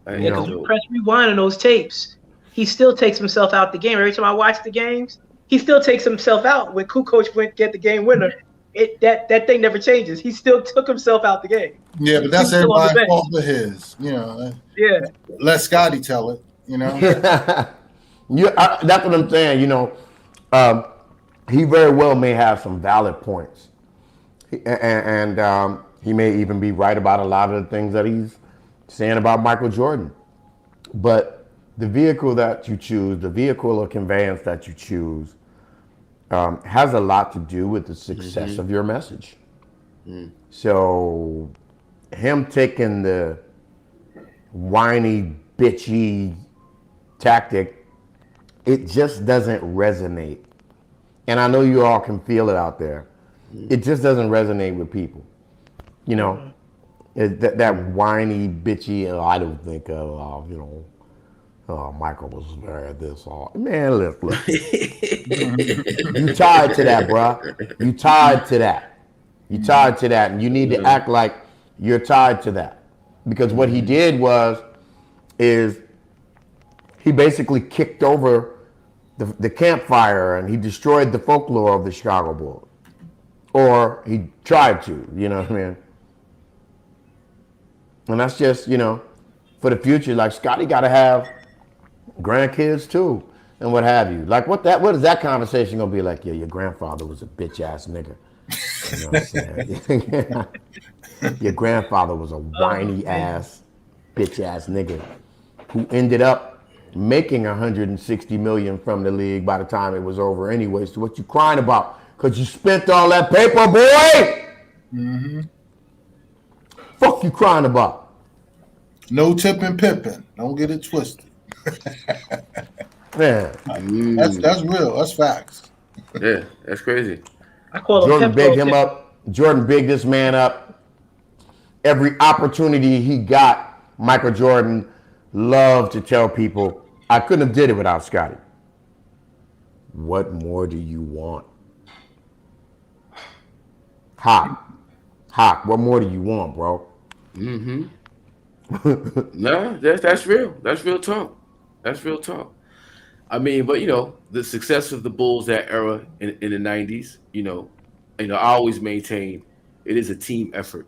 Because you press rewind on those tapes, he still takes himself out the game. Every time I watch the games, he still takes himself out. When Kukoc went get the game winner, that thing never changes. He still took himself out the game.
Yeah, but that's everybody's fault of his. Yeah. Let Scotty tell it. You know.
That's what I'm saying. You know, he very well may have some valid points, and he may even be right about a lot of the things that he's saying about Michael Jordan. But the vehicle that you choose, the vehicle of conveyance that you choose, has a lot to do with the success of your message. So him taking the whiny, bitchy tactic, it just doesn't resonate. And I know you all can feel it out there. It just doesn't resonate with people. You know, that whiny, bitchy, I don't think, Michael was very this all. Man, look. You tied to that, bruh. You tied to that. You tied to that. And you need to act like you're tied to that. Because what he did is he basically kicked over the campfire and he destroyed the folklore of the Chicago Bulls. Or he tried to, you know what I mean? And that's just, you know, for the future, like Scotty got to have grandkids too and what have you. Like what is that conversation gonna be like? Yeah, your grandfather was a bitch ass nigga. You know what I'm saying? Your grandfather was a whiny ass bitch ass nigga who ended up making $160 million from the league by the time it was over anyway. So what you crying about? Cause you spent all that paper, boy. Fuck you crying about?
No tipping Pippin. Don't get it twisted.
Man,
that's real. That's facts.
Yeah, that's crazy.
I call him
Jordan
Pepto
bigged him
Tip.
up. Jordan bigged this man up. Every opportunity he got, Michael Jordan loved to tell people, I couldn't have did it without Scotty. What more do you want? Hawk, what more do you want, bro?
No, that's real. That's real talk. That's real talk. I mean, but you know, the success of the Bulls that era in the 90s, you know, I always maintain it is a team effort.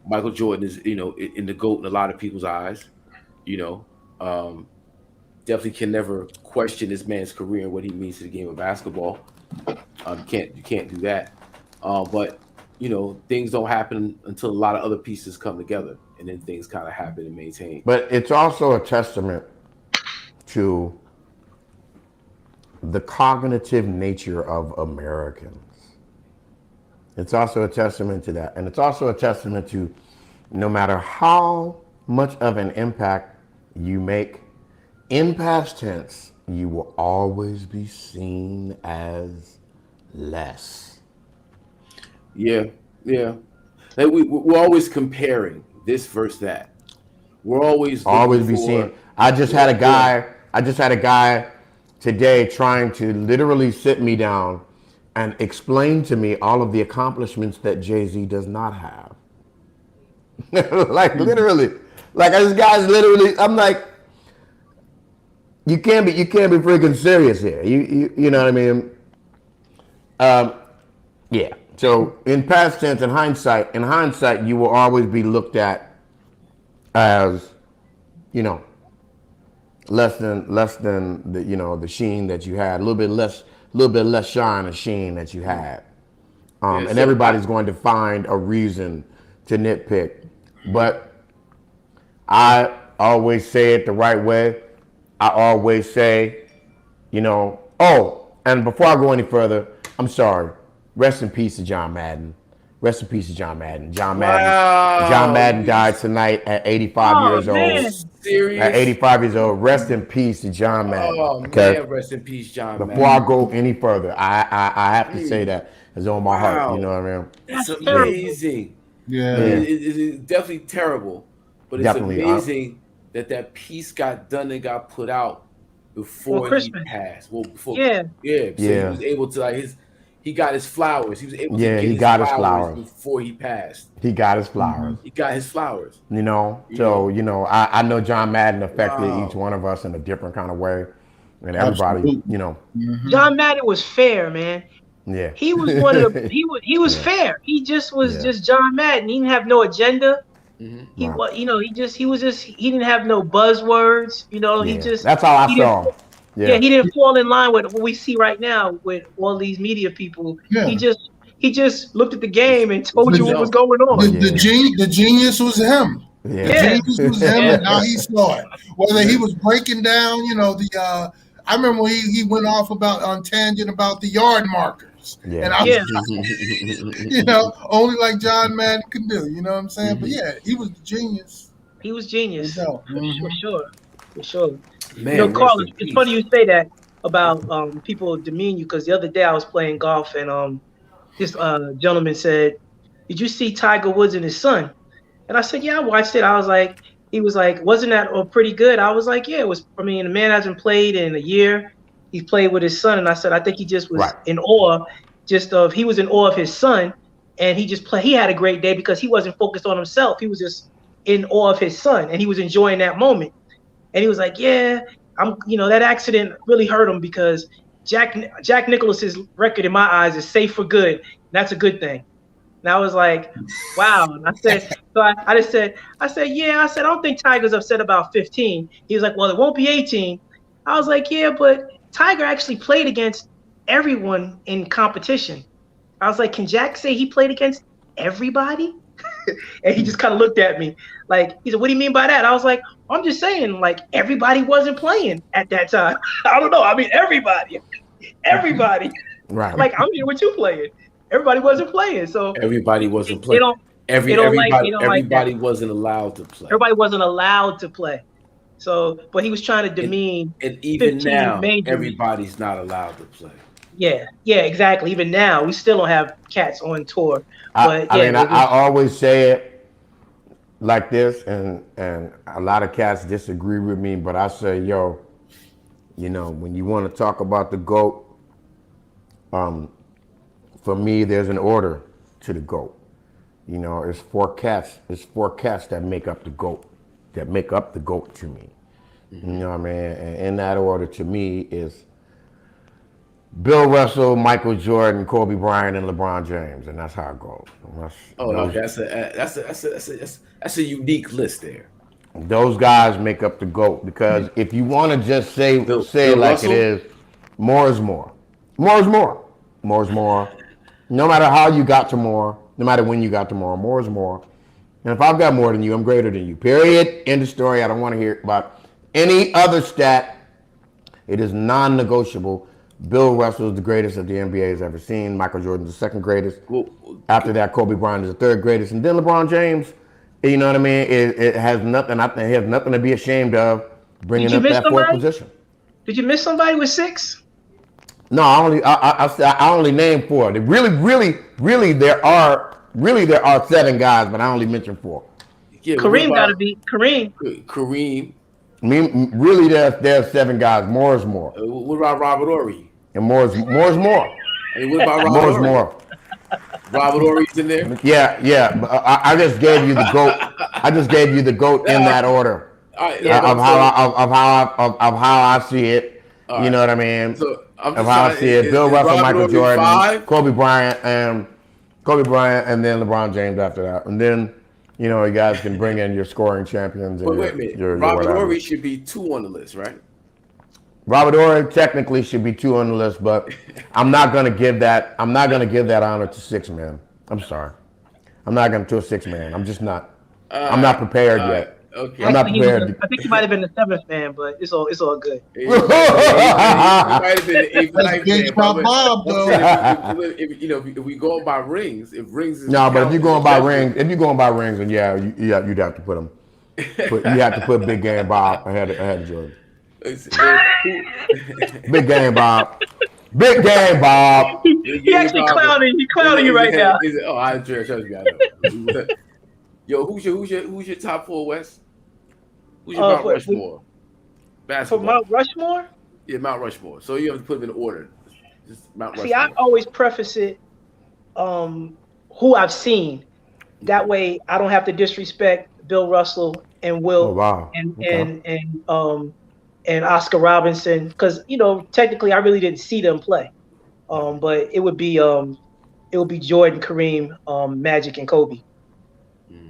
Michael Jordan is, you know, in the GOAT in a lot of people's eyes, you know. Definitely can never question this man's career and what he means to the game of basketball. You can't do that. But you know, things don't happen until a lot of other pieces come together, and then things kind of happen and maintain.
But it's also a testament to the cognitive nature of Americans. It's also a testament to that. And it's also a testament to no matter how much of an impact you make, in past tense, you will always be seen as less.
Yeah. Like we're always comparing this versus that. We're always
be seen. I just had a guy today trying to literally sit me down and explain to me all of the accomplishments that Jay-Z does not have. Like literally. Like this guy's literally, I'm like, you can't be freaking serious here. You know what I mean? Yeah. So in past tense, in hindsight, you will always be looked at as, you know, less than the, you know, the sheen that you had, a little bit less shine and sheen that you had. And everybody's going to find a reason to nitpick. But I always say it the right way. I always say, you know, and before I go any further, I'm sorry. Rest in peace to John Madden. Rest in peace to John Madden. John Madden died tonight at 85 years old.
Serious?
At 85 years old. Rest in peace to John Madden.
Man, rest in peace, John Madden.
Before I go any further, I have to say that it's on my heart. You know what I mean?
That's amazing.
Yeah.
It's definitely terrible, but it's amazing that piece got done and got put out before he passed. Well, before he was able to he got his flowers. He was able to get his flowers before he passed.
He got his flowers.
He got his flowers.
You know, so, you know, I know John Madden affected each one of us in a different kind of way. And everybody, you know.
John Madden was fair, man.
Yeah.
He was one of the, he was fair. He just was just John Madden. He didn't have no agenda. He was, he didn't have no buzzwords.
That's how I saw him.
Yeah, he didn't fall in line with what we see right now with all these media people.
Yeah.
He just looked at the game and told you what was going on.
The genius was him.
Yeah.
The genius was him, and now he saw it. Whether he was breaking down, I remember when he went off on tangent about the yard markers.
Yeah.
And I was, only like John Madden can do. You know what I'm saying? But yeah, he was the genius.
He was genius. For sure.
Man,
Carl, it's funny you say that about people demean you, because the other day I was playing golf and this gentleman said, "Did you see Tiger Woods and his son?" And I said, "Yeah, I watched it." He was like, "Wasn't that pretty good?" I was like, "Yeah, it was. I mean, the man hasn't played in a year. He played with his son." And I said, "I think he just was in awe, he was in awe of his son, and he had a great day because he wasn't focused on himself. He was just in awe of his son, and he was enjoying that moment." And he was like, "Yeah, that accident really hurt him because Jack Nicklaus's record in my eyes is safe for good. That's a good thing." And I was like, "Wow." And I said, I said, "Yeah." I said, "I don't think Tiger's upset about 15. He was like, "Well, it won't be 18. I was like, "Yeah, but Tiger actually played against everyone in competition." I was like, "Can Jack say he played against everybody?" And he just kind of looked at me like, he said, "What do you mean by that?" I was like, "I'm just saying, like, everybody wasn't playing at that time." I don't know. I mean, everybody.
Right.
Like, I'm here with you playing. Everybody wasn't playing. So
everybody wasn't playing. Everybody wasn't allowed to play.
Everybody wasn't allowed to play. So, but he was trying to demean.
And even now, everybody's not allowed to play.
Yeah, exactly. Even now, we still don't have cats on tour. But
I always say it like this, and a lot of cats disagree with me, but I say, when you want to talk about the GOAT, for me, there's an order to the GOAT. It's four cats that make up the GOAT, to me. You know what I mean? And in that order, to me, is Bill Russell, Michael Jordan, Kobe Bryant, and LeBron James, and that's how it goes.
That's a unique list there.
Those guys make up the GOAT, because if you want to just say
Bill
like
Russell?
it is, more is more. More is more. More is more. No matter how you got to more, no matter when you got to more is more. And if I've got more than you, I'm greater than you. Period. End of story. I don't want to hear about any other stat. It is non-negotiable. Bill Russell is the greatest that the NBA has ever seen. Michael Jordan is the second greatest. After that, Kobe Bryant is the third greatest. And then LeBron James, you know what I mean? It has nothing. I think he has nothing to be ashamed of bringing up that fourth position.
Did you miss somebody with 6?
No, I only named 4. Really, there are 7 guys, but I only mentioned 4.
Yeah,
Kareem got to be Kareem.
Kareem.
I mean, really, there's 7 guys. More is more.
What about Robert Horry?
And more is more.
I mean, what about Robert
More is
Horry?
more.
Robert Horry's in there?
Yeah. But I just gave you the GOAT. I just gave you the GOAT in that order of how I see it. You know what I mean?
So
of how I see it. Bill Russell, Michael Jordan,
5?
Kobe Bryant, and then LeBron James after that. And then, you guys can bring in your scoring champions. And
wait a minute. Robert Horry should be 2 on the list, right?
Robert Horry technically should be 2 on the list, but I'm not gonna give that honor to 6 man. I'm sorry. I'm not gonna to a 6 man. I'm just not. I'm not prepared yet.
Okay.
I'm not prepared.
I think he might have been the 7th man, but it's all good.
He might have been the 8th man.
Big Bob, though.
If we go by rings, if rings is
No, but if you're going by rings, then you'd have to put him. You have to put Big Game Bob ahead of Jordan. Big Game Bob. Big Game Bob.
He actually clowning you right now.
I trust you. I know. Yo, who's your top 4, Wes? Who's your Mount Rushmore? Basketball.
For Mount Rushmore?
Yeah, Mount Rushmore. So you have to put them in order. Just Mount Rushmore.
See, I always preface it who I've seen. That way I don't have to disrespect Bill Russell and Will and Oscar Robinson, because technically I really didn't see them play. But it would be Jordan, Kareem, Magic, and Kobe.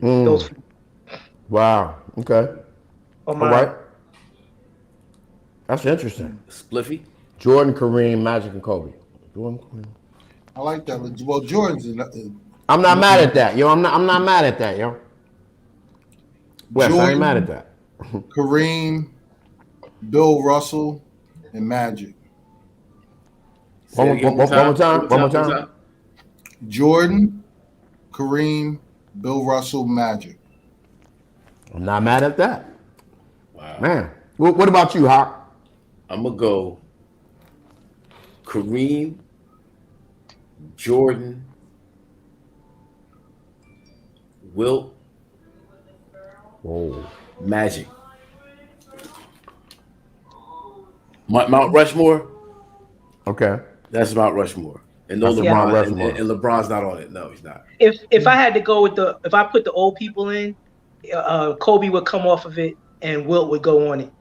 Those
Wow. Okay.
Or
All
mine.
right. That's interesting.
Spliffy.
Jordan, Kareem, Magic, and Kobe. Jordan, Kareem.
I like that. Well, Jordan's.
I'm not mad at that, yo. I'm not mad at that, yo. Wes, I ain't mad at that.
Kareem, Bill Russell, and Magic.
One more time.
Jordan, Kareem, Bill Russell, Magic.
I'm not mad at that.
Wow.
Man. What about you, Hawk?
I'm gonna go Kareem, Jordan, Wilt,
Whoa.
Magic. Mount Rushmore.
Okay.
That's Mount Rushmore. And no
That's
LeBron.
Mount Rushmore.
And LeBron's not on it. No, he's not.
If I had to go with if I put the old people in, Kobe would come off of it and Wilt would go on it.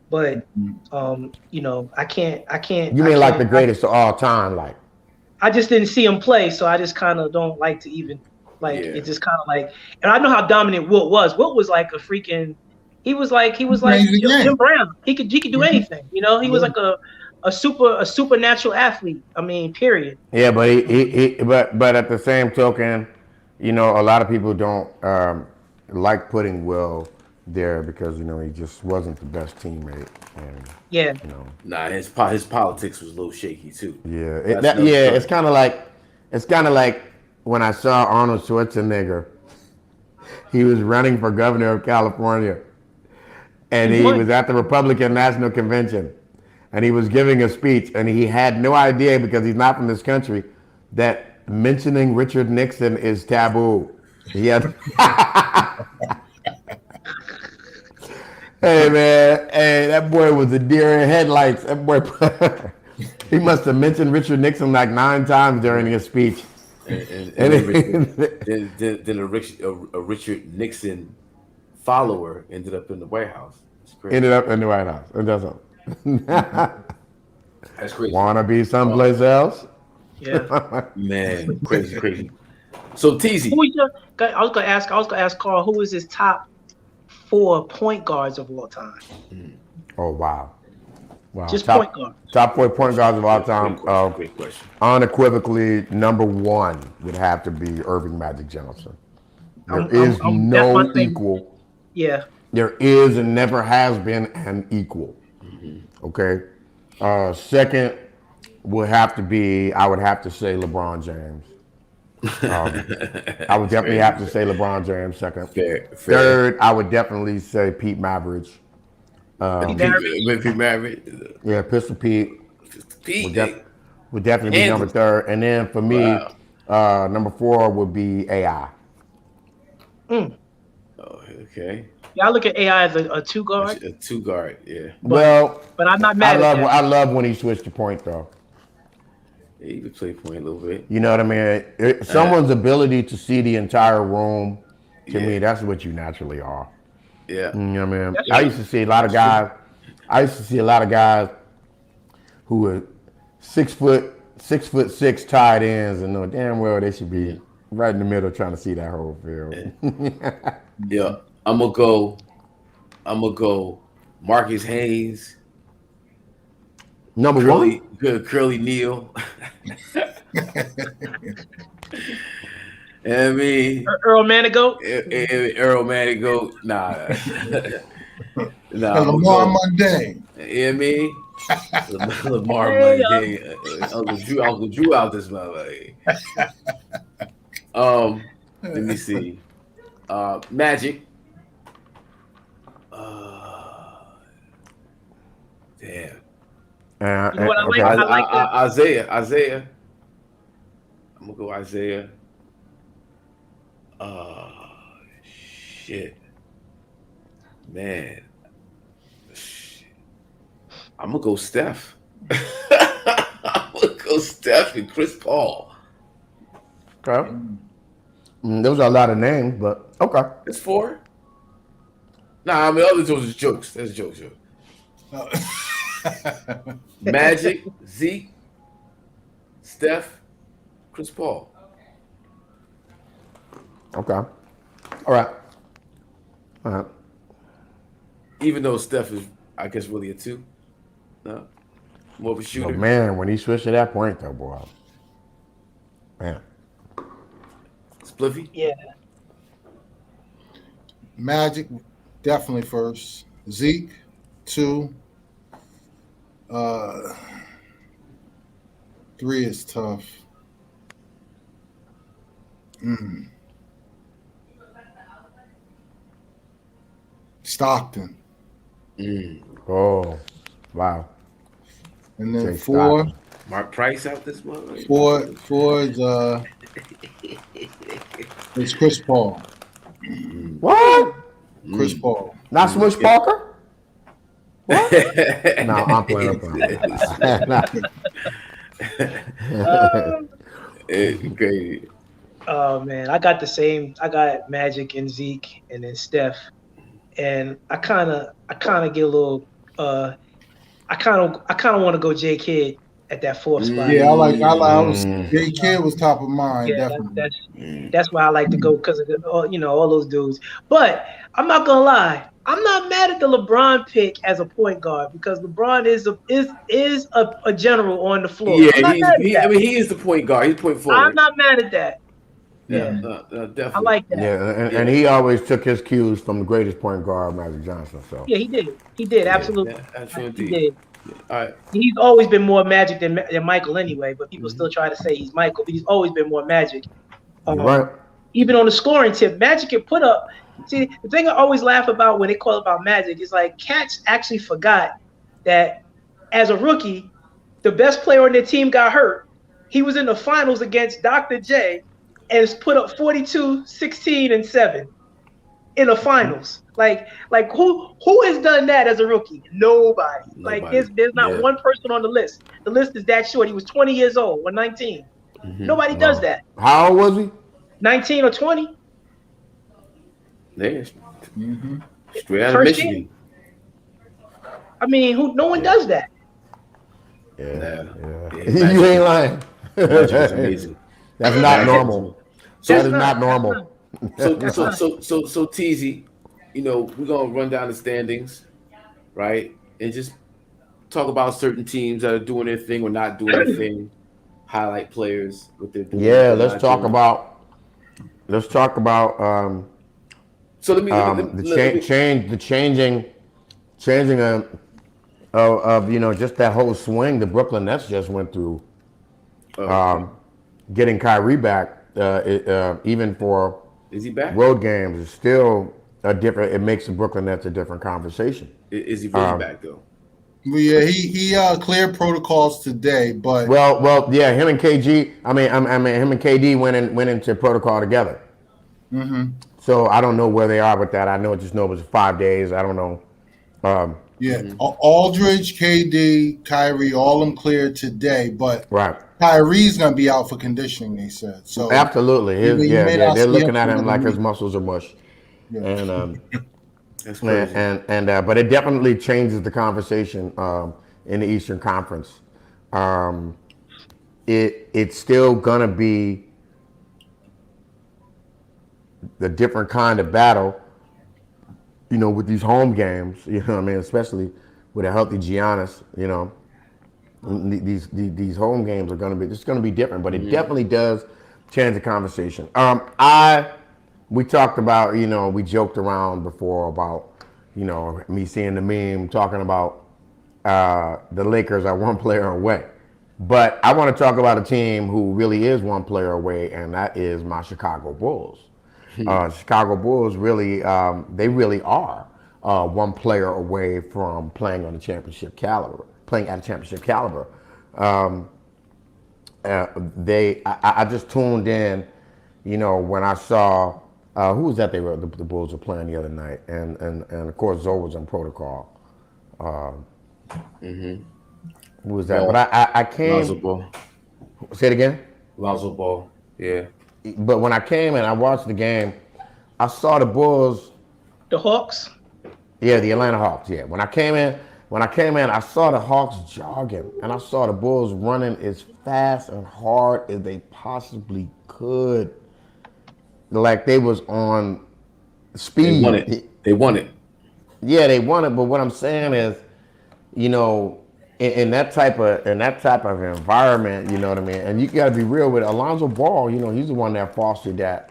But I can't.
You mean like the greatest of all time, like?
I just didn't see him play, so I just kind of don't like to even It's just kind of like, and I know how dominant Wilt was. Wilt was like a freaking. He was like Jim Brown. He could do anything. He was like a supernatural athlete. I mean, period.
Yeah, but at the same token, a lot of people don't like putting Will there because he just wasn't the best teammate. And,
yeah.
Nah, his politics was a little shaky too.
Yeah, it's kind of like when I saw Arnold Schwarzenegger. He was running for governor of California, and he was at the Republican National Convention, and he was giving a speech, and he had no idea, because he's not from this country, that mentioning Richard Nixon is taboo. He had. Hey man, that boy was a deer in headlights. That boy, he must have mentioned Richard Nixon like 9 times during his speech.
Then a Richard Nixon follower ended up in the White House.
Ended up in the White House. And
that's crazy.
Wanna be someplace else?
Yeah.
Man, crazy. So TZ.
I was gonna ask Carl, who is his top 4 point guards of all time?
Oh wow.
Just point guard.
Top 4 point guards of all time.
Great question.
Unequivocally, number 1 would have to be Irving Magic Johnson. There is no equal.
Yeah.
There is and never has been an equal. Okay. Second would have to be, I would have to say LeBron James. I would definitely have to say LeBron James second.
Fair.
Third, I would definitely say Pete Maravich.
Pete Maravich.
Yeah, Pistol Pete. Would definitely be number 3rd. And then for me, number 4 would be AI.
Oh, okay.
Yeah, I look at AI as a 2 guard.
A 2 guard, yeah.
But I'm not mad at that.
I love when he switched to point though.
Yeah, you could play point a little bit.
You know what I mean? Someone's able to see the entire room, to me, that's what you naturally are.
Yeah.
You know what I mean? I used to see a lot of guys who were 6'6" tight ends and know damn well they should be right in the middle trying to see that whole field.
Yeah. I'm gonna go Marcus Haynes.
Number 1?
Curly Neal. I mean,
Earl Manigault.
Earl Manigault. Nah.
Lamar Mundane.
You know what I mean? Lamar Mundane. Uncle Drew out this motherfucker. Let me see. Magic. Damn.
You know what I like that.
Isaiah. I'm gonna go Isaiah. Shit. Man. I'm gonna go Steph. I'm gonna go Steph and Chris Paul.
Okay. Those are a lot of names, but okay.
It's 4. Nah, I mean other jokes is jokes. That's jokes. Magic, Zeke, Steph, Chris Paul.
Okay. All right.
Even though Steph is, I guess, really a 2. No, more of a shooter.
But man, when he switched to that point, though, boy, man.
Spliffy.
Yeah.
Magic, definitely first. Zeke, 2. 3 is tough. Stockton.
Oh, wow.
And then
Jay
4.
Stockton.
Mark Price out this month.
4 is it's Chris Paul.
What?
Chris Paul.
Not Smush Parker? What? No, I'm playing.
Great.
Oh man, I got the same. I got Magic and Zeke, and then Steph, and I kind of get a little. I kind of want to go J Kidd at that 4th spot.
Yeah, I was J Kidd was top of mind,
Yeah,
definitely.
that's why I like to go because of all those dudes. But I'm not gonna lie, I'm not mad at the LeBron pick as a point guard because LeBron is a general on the floor.
Yeah,
he
is the point guard. He's point forward.
I'm not mad at that. Yeah,
definitely.
I like that.
Yeah, and he always took his cues from the greatest point guard, Magic Johnson. So
Yeah, he did. He did absolutely.
Absolutely.
He did.
All right.
He's always been more Magic than Michael anyway, but people still try to say he's Michael, but he's always been more Magic.
right.
Even on the scoring tip, Magic can put up. See, the thing I always laugh about when they call about Magic is like cats actually forgot that as a rookie, the best player on their team got hurt. He was in the finals against Dr. J and has put up 42, 16, and 7 in the finals. Like who has done that as a rookie? Nobody. Like there's not one person on the list. The list is that short. He was 20 years old or 19. Nobody does that.
How old was he?
19 or 20.
There's straight out of Michigan.
I mean, no one does that.
Yeah.
Yeah.
You ain't lying.
That's amazing.
That's not normal. That is not normal.
So TZ, we're gonna run down the standings, right? And just talk about certain teams that are doing their thing or not doing their thing. Highlight players, what they're doing.
Yeah, let's talk about.
So let me
changing of just that whole swing the Brooklyn Nets just went through. Getting Kyrie back, even for
is he back?
Road games, is still a different. It makes the Brooklyn Nets a different conversation.
Is he really back though?
Well, yeah, he cleared protocols today, but
yeah, him and KG. Him and KD went into protocol together. So I don't know where they are with that. I just know it was 5 days. I don't know.
Aldridge, KD, Kyrie, all of them cleared today, but Kyrie's gonna be out for conditioning. They said so.
Absolutely, they're looking at him like his muscles are mush, and
that's crazy.
But it definitely changes the conversation in the Eastern Conference. It's still gonna be the different kind of battle, with these home games, especially with a healthy Giannis, these home games are going to be different, but it definitely does change the conversation. We talked about, we joked around before about, me seeing the meme talking about the Lakers are one player away, but I want to talk about a team who really is one player away, and that is my Chicago Bulls. Chicago Bulls really are one player away from playing at a championship caliber. I just tuned in, when I saw who was that the Bulls were playing the other night, and of course Zoe was in protocol. Who was that? Ball. But I came.
Lonzo Ball.
Say it again.
Lonzo Ball. Yeah.
But when I came and I watched the game, I saw the Bulls.
The Hawks?
Yeah, the Atlanta Hawks. Yeah. When I came in, I saw the Hawks jogging, and I saw the Bulls running as fast and hard as they possibly could. Like they was on speed.
They won it.
Yeah, they won it. But what I'm saying is, you know, in that type of environment, you know what I mean. And you got to be real with it. Alonzo Ball. You know, he's the one that fostered that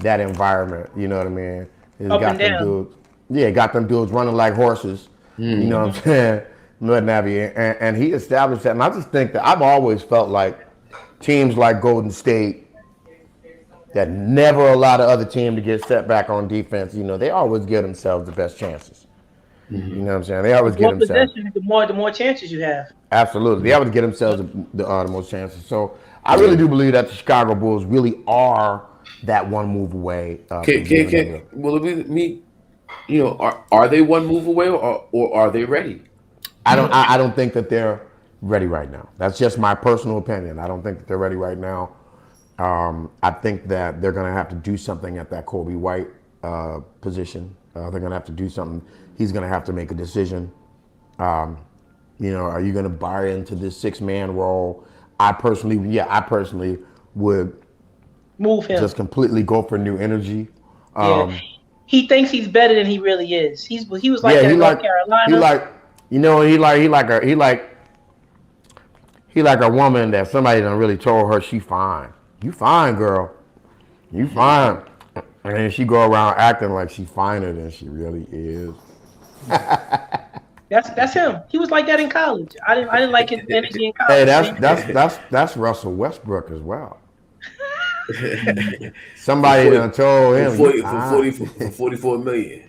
environment. You know what I mean. He's
Up
got
and
them
down.
dudes. Yeah, got them dudes running like horses. You know what I'm saying. And he established that. And I just think that I've always felt like teams like Golden State that never allow the other team to get set back on defense, you know, they always give themselves the best chances. You know what I'm saying? They always
The
give
more
themselves.
possession, the more chances you have.
Absolutely. They always give themselves the most chances. So I really do believe that the Chicago Bulls really are that one move away.
Well, me, you know, are they one move away or are they ready?
I don't think that they're ready right now. That's just my personal opinion. I don't think that they're ready right now. I think that they're going to have to do something at that Kobe White position. They're going to have to do something. He's going to have to make a decision. You know, are you going to buy into this 6-man role? I personally would
Move him.
just completely go for new energy.
Yeah. He thinks he's better than he really is. He was like that in North Carolina.
He like a woman that somebody done really told her she fine. You fine, girl. You fine. And then she go around acting like she finer than she really is.
That's him. He was like that in college. I didn't like his energy in college.
Hey, that's Russell Westbrook as well. Somebody done told him
for 44 million.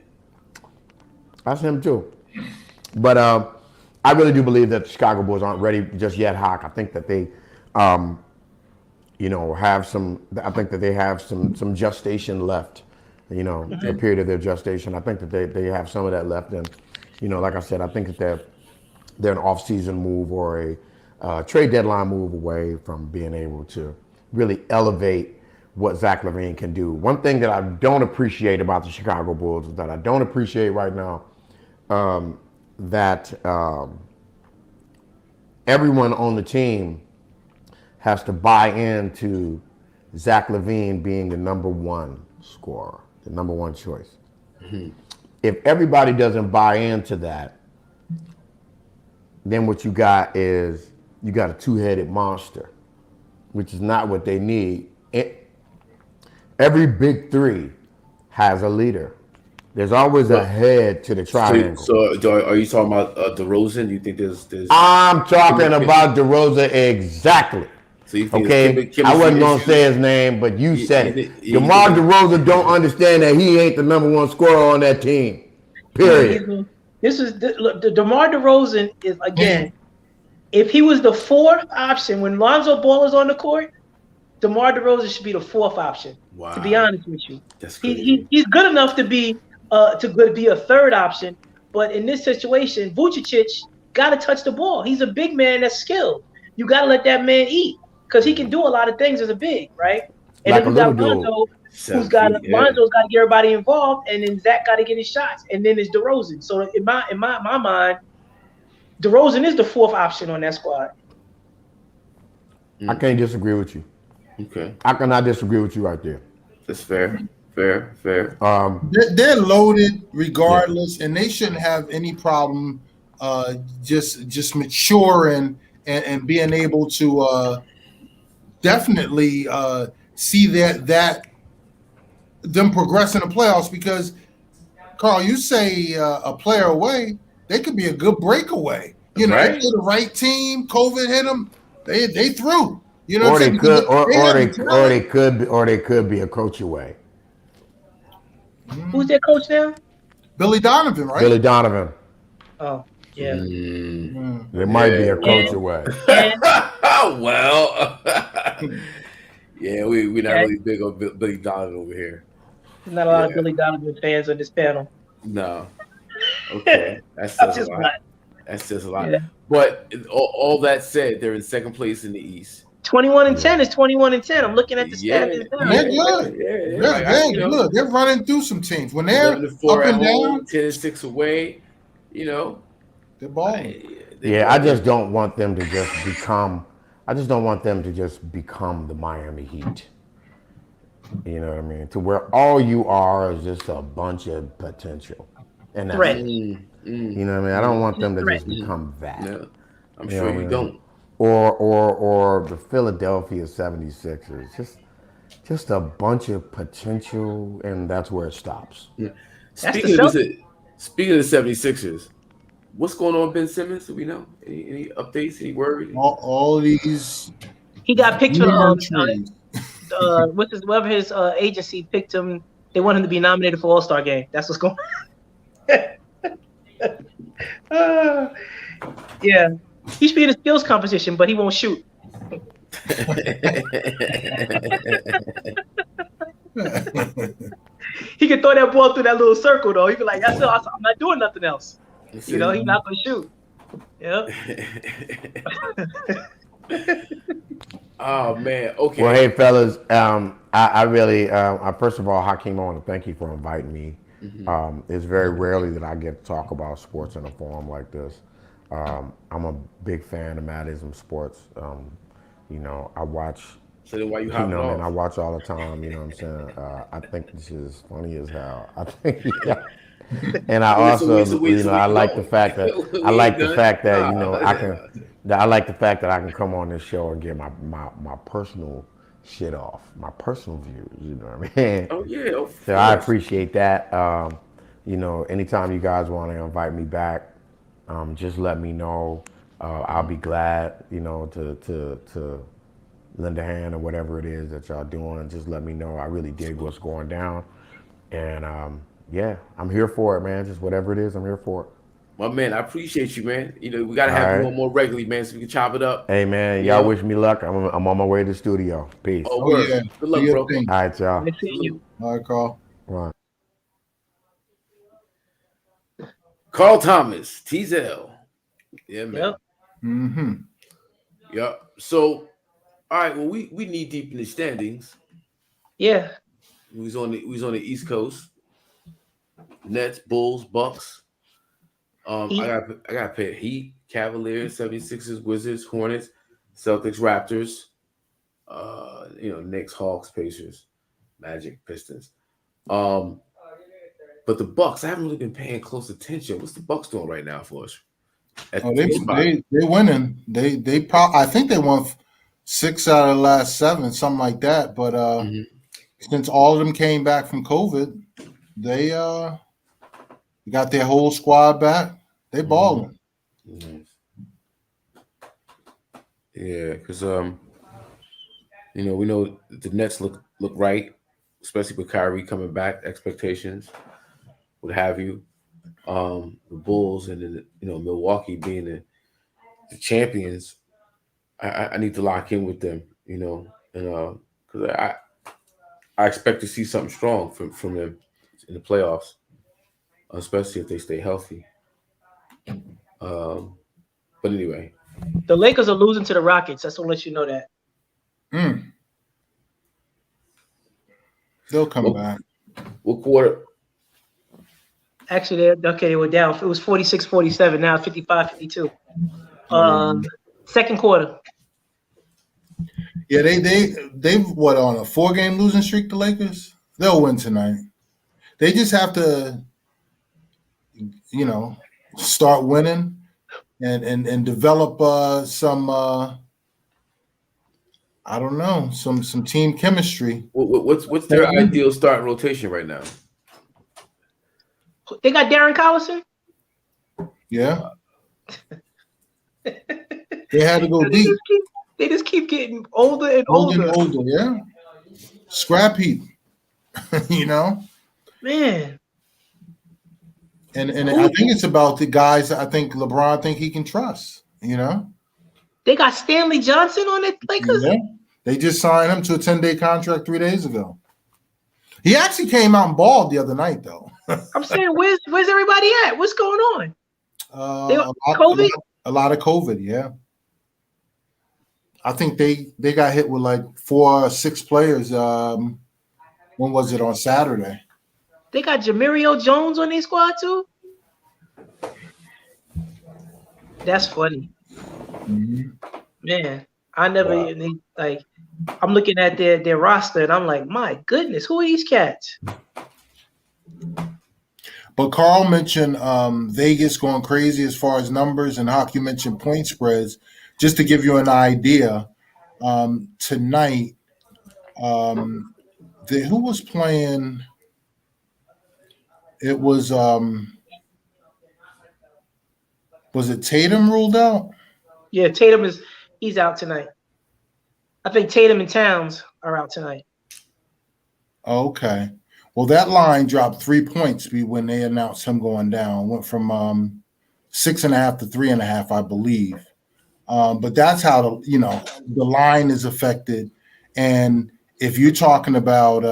That's him too. But I really do believe that the Chicago Bulls aren't ready just yet, Hawk. I think that they, you know, have some. I think that they have some gestation left. You know, a period of their gestation. I think that they have some of that left. And you know, like I said, I think that they're an off-season move or a trade deadline move away from being able to really elevate what Zach LaVine can do. One thing that I don't appreciate about the Chicago Bulls is that I don't appreciate right now that everyone on the team has to buy into Zach LaVine being the number one scorer, the number one choice. If everybody doesn't buy into that, then what you got is you got a two-headed monster, which is not what they need. Every big three has a leader. There's always a head to the triangle.
So are you talking about DeRozan? Do you think there's
I'm talking about DeRozan exactly.
So you think
okay, I wasn't going to say his name, but you said it. DeMar DeRozan don't understand that he ain't the number one scorer on that team. Period.
DeMar DeRozan is, again, if he was the fourth option when Lonzo Ball is on the court, DeMar DeRozan should be the fourth option.
Wow.
To be honest with you,
That's
he's good enough to be a third option, but in this situation, Vucevic got to touch the ball. He's a big man that's skilled. You got to let that man eat because he can do a lot of things as a big, right? And
like
then you got Lonzo, Lonzo's got to get everybody involved, and then Zach got to get his shots, and then it's DeRozan. So in my mind, DeRozan is the fourth option on that squad.
I can't disagree with you.
Okay.
I cannot disagree with you right there.
That's fair. Fair.
They're loaded regardless, and they shouldn't have any problem just maturing and being able to definitely see that them progress in the playoffs. Because Carl, you say a player away, they could be a good breakaway. You know,
right.
They're the right team. COVID hit them. They threw. You know,
or they could be a coach away.
Who's their coach now?
Billy Donovan, right?
Billy Donovan.
Oh, yeah.
They might be a coach away.
Well, yeah, we're not really big on Billy Donovan over here.
There's not a lot of Billy Donovan fans on this panel.
No. Okay, that says a lot. That says a lot. Yeah. But all that said, they're in second place in the East.
21-10 is 21-10. I'm looking at the stats.
They're good. They're good. They're running through some teams. When they're up and down,
10-6 away, you know.
They're balling.
I just don't want them to just become. I just don't want them to just become the Miami Heat. You know what I mean? To where all you are is just a bunch of potential. And that's
Threat.
it. You know what I mean? I don't want them to
Threat.
just become that.
Yeah, I'm
You know
sure
what I
you
mean?
don't.
Or the Philadelphia 76ers. Just a bunch of potential, and that's where it stops.
Yeah.
That's
Speaking
the
of
Celtics.
speaking of the 76ers, what's going on with Ben Simmons? Do we know? Any updates? Any word?
All these
He got picked for
rumor trades.
whatever his agency picked him. They want him to be nominated for All-Star game. That's what's going on. Yeah. He should be in a skills competition, but he won't shoot. He can throw that ball through that little circle, though. He be like, "That's it. I'm not doing nothing else." You know, he's not going to shoot. Yeah.
Oh man. Okay.
Well, hey fellas, I really, first of all, Hakeem, I want to thank you for inviting me. It's very rarely that I get to talk about sports in a forum like this. I'm a big fan of IZM Sports. You know, I watch.
So then why you
You
hopping
know,
off?
man, I watch all the time. You know what I'm saying? I think this is funny as hell. I think, yeah. And I also, you know, I like the fact that I like the fact that you know I like the fact that I can come on this show and get my personal shit off, my personal views. You know what I mean?
Oh yeah.
So I appreciate that. You know, anytime you guys want to invite me back, just let me know. I'll be glad, you know, to lend a hand or whatever it is that y'all doing. Just let me know. I really dig what's going down, and yeah, I'm here for it, man. Just whatever it is, I'm here for it.
My man, I appreciate you, man. You know, we gotta have you on more regularly, man, so we can chop it up.
Hey, man, y'all wish me luck. I'm on my way to the studio. Peace.
Oh,
All
yeah. Good luck, bro.
right, y'all.
Nice seeing you.
All right, Carl.
Right.
Carl Thomas, Teasel. Yeah, man.
Yep.
Mm-hmm.
Yep. So, all right. Well, we knee deep in the standings.
Yeah.
We was on the East Coast. Nets, Bulls, Bucks.
Heat.
I got to pay Heat, Cavaliers, 76ers, Wizards, Hornets, Celtics, Raptors. You know, Knicks, Hawks, Pacers, Magic, Pistons. But the Bucks, I haven't really been paying close attention. What's the Bucks doing right now for us?
They winning. They I think they won 6 out of the last 7, something like that. But since all of them came back from COVID, they got their whole squad back. They balling.
Yeah, because you know, we know the Nets look right, especially with Kyrie coming back, expectations, what have you. The Bulls and then, you know, Milwaukee being the champions, I need to lock in with them, you know, and because I expect to see something strong from them in the playoffs, especially if they stay healthy. But anyway,
The Lakers are losing to the Rockets. That's to let you know that.
They'll come back.
What quarter?
Actually, they were down. It was 46-47. Now 55-52. Second quarter.
Yeah, they've what, on a 4-game losing streak, the Lakers? They'll win tonight. They just have to, you know, start winning and develop some I don't know, some team chemistry.
What's their ideal starting rotation right now?
They got Darren Collison.
Yeah. They had to go deep.
They just keep getting older and older.
Yeah. Scrap heap. You know?
Man.
And I think it's about the guys I think LeBron think he can trust, you know?
They got Stanley Johnson on it, Lakers.
Yeah. They just signed him to a 10-day contract 3 days ago. He actually came out and balled the other night, though.
I'm saying, where's everybody at? What's going on?
COVID? A lot of COVID, yeah. I think they got hit with like 4 or 6 players. When was it, on Saturday?
They got Jamirio Jones on their squad too. That's funny.
Mm-hmm.
Man, I never even like I'm looking at their roster, and I'm like, my goodness, who are these cats?
But Carl mentioned Vegas going crazy as far as numbers, and Hawk, you mentioned point spreads. Just to give you an idea, tonight, who was playing? It was it Tatum ruled out?
Yeah, he's out tonight. I think Tatum and Towns are out tonight.
Okay. Well, that line dropped 3 points when they announced him going down. Went from 6.5 to 3.5, I believe. But that's how the line is affected. And if you're talking about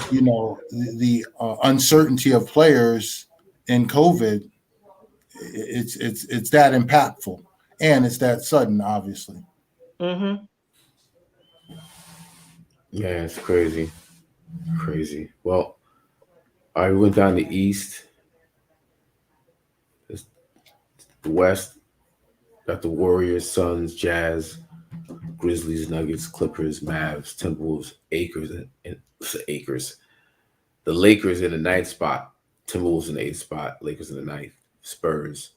the uncertainty of players in COVID, it's that impactful, and it's that sudden, obviously.
Mm-hmm.
Yeah, it's crazy. Crazy. Well, I went down the East. The West got the Warriors, Suns, Jazz, Grizzlies, Nuggets, Clippers, Mavs, Timberwolves, Acres. The Lakers in the 9th spot, Timberwolves in the 8th spot, Lakers in the 9th, Spurs,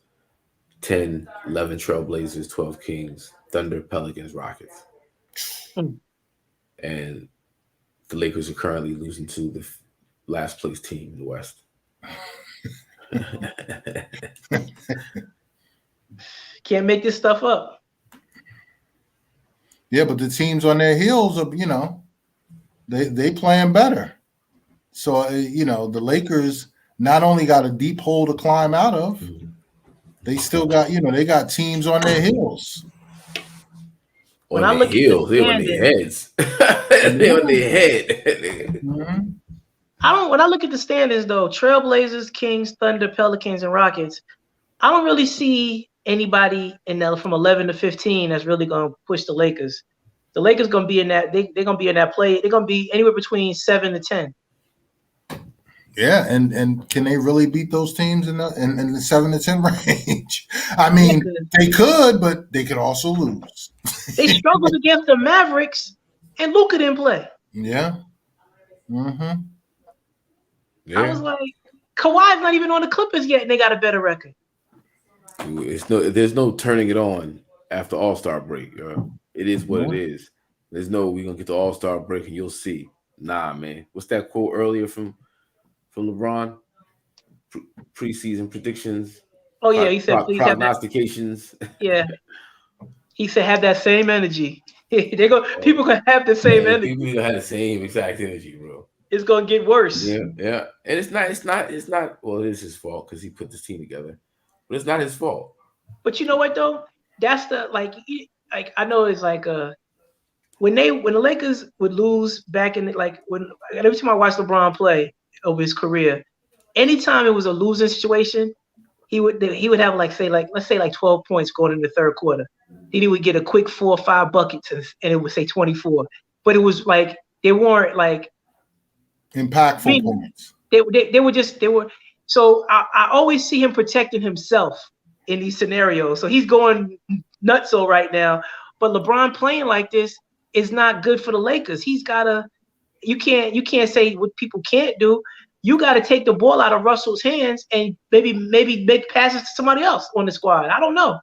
10, 11 Trailblazers, 12 Kings, Thunder, Pelicans, Rockets. And the Lakers are currently losing to the last place team in the West.
Can't make this stuff up.
Yeah, but the teams on their heels are, they playing better. So, the Lakers not only got a deep hole to climb out of, they still got, they got teams on their heels.
When I look
heels,
at
they're on their heads. They're on their head.
When I look at the standings though, Trailblazers, Kings, Thunder, Pelicans, and Rockets, I don't really see anybody from 11 to 15 that's really going to push the Lakers. The Lakers going to be in that. They're going to be in that play. They're going to be anywhere between 7 to 10.
Yeah, and can they really beat those teams in the 7 to 10 range? I mean, they could, but they could also lose.
They struggled against the Mavericks, and Luka didn't play.
Yeah. Mm-hmm.
Yeah.
I was like, Kawhi's not even on the Clippers yet, and they got a better record.
There's no turning it on after All-Star break. It is what it is. There's no we're gonna get the All-Star break and you'll see. Nah, man. What's that quote earlier from LeBron? Preseason predictions.
Oh yeah, he said
prognostications.
Yeah, he said have that same energy. People gonna have the same energy.
People gonna have the same exact energy, bro.
It's gonna get worse.
Yeah. And it's not. Well, it is his fault because he put this team together, but it's not his fault.
But you know what though? That's the like I know it's like when the Lakers would lose back in when every time I watched LeBron play over his career, anytime it was a losing situation, he would have let's say 12 points going in the third quarter. Then he would get a quick 4 or 5 buckets and it would say 24. But it was like they weren't like
impactful points.
They were. So I always see him protecting himself in these scenarios. So he's going nutso right now. But LeBron playing like this is not good for the Lakers. He's gotta. You can't say what people can't do. You got to take the ball out of Russell's hands and maybe make passes to somebody else on the squad. I don't know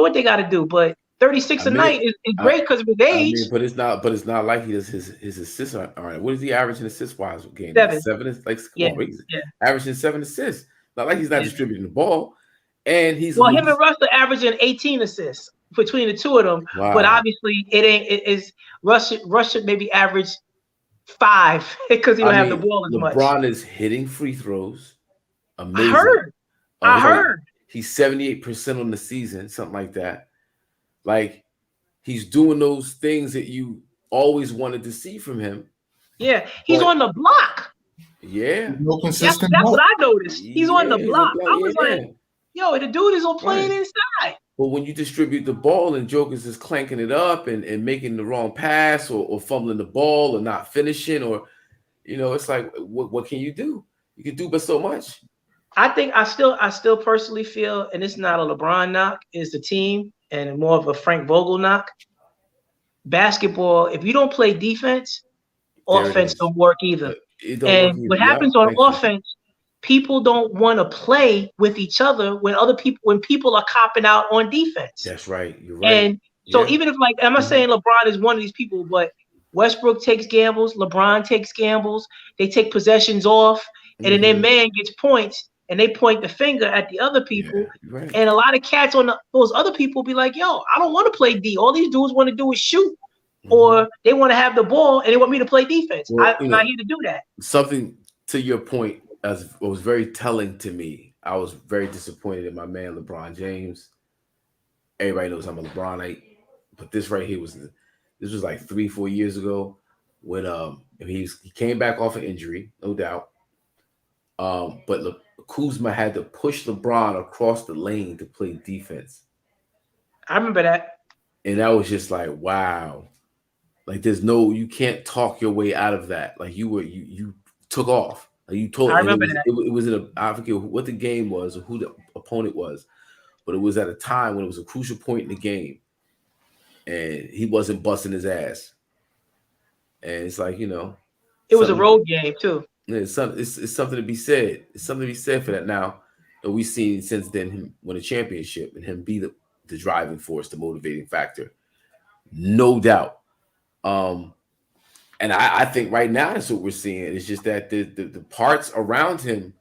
what they got to do, but 36 a night is great because of his age.
But it's not like he does his assists. All right, what is he averaging assist wise game? 7 is like averaging 7 assists. Not like he's not distributing the ball, and him
and Russell averaging 18 assists between the two of them. Wow. But obviously it is Russ should maybe average 5 because he don't have the ball as much.
LeBron is hitting free throws. Amazing.
I heard.
He's 78% on the season, something like that. Like he's doing those things that you always wanted to see from him.
Yeah, he's on the block.
Yeah.
No consistent.
That's what I noticed. He's on the block. I was like, yo, the dude is on playing inside.
But when you distribute the ball and Joker's is clanking it up and making the wrong pass or fumbling the ball or not finishing or, it's like, what can you do? You can do but so much.
I think I still personally feel, and it's not a LeBron knock, it's the team and more of a Frank Vogel knock. basketball, if you don't play defense,
There it
offense
is.
don't work either.
It don't work
And
either.
what
Yeah,
happens on
thank you.
offense, people don't want to play with each other when people are copping out on defense.
That's right. You're right.
And so
Yeah.
even if, like, I'm not saying LeBron is one of these people, but Westbrook takes gambles, LeBron takes gambles, they take possessions off, and then their man gets points, and they point the finger at the other people.
Yeah, you're right.
And a lot of cats on those other people be like, yo, I don't want to play D. All these dudes want to do is shoot. Or they want to have the ball and they want me to play defense.
Well,
I'm not here to do that.
Something to your point was very telling to me. I was very disappointed in my man LeBron James. Everybody knows I'm a LeBronite, but this right here was like 3-4 years ago when he came back off an injury, no doubt. But Kuzma had to push LeBron across the lane to play defense.
I remember that.
And that was just like, wow. Like you can't talk your way out of that. Like you took off. Like you told.
I remember that.
It was in I forget what the game was or who the opponent was, but it was at a time when it was a crucial point in the game, and he wasn't busting his ass. And it's like,
it was a road game too.
It's something to be said. It's something to be said for that. Now, and we've seen since then him win a championship and him be the driving force, the motivating factor, no doubt. And I think right now that's what we're seeing. It's just that the parts around him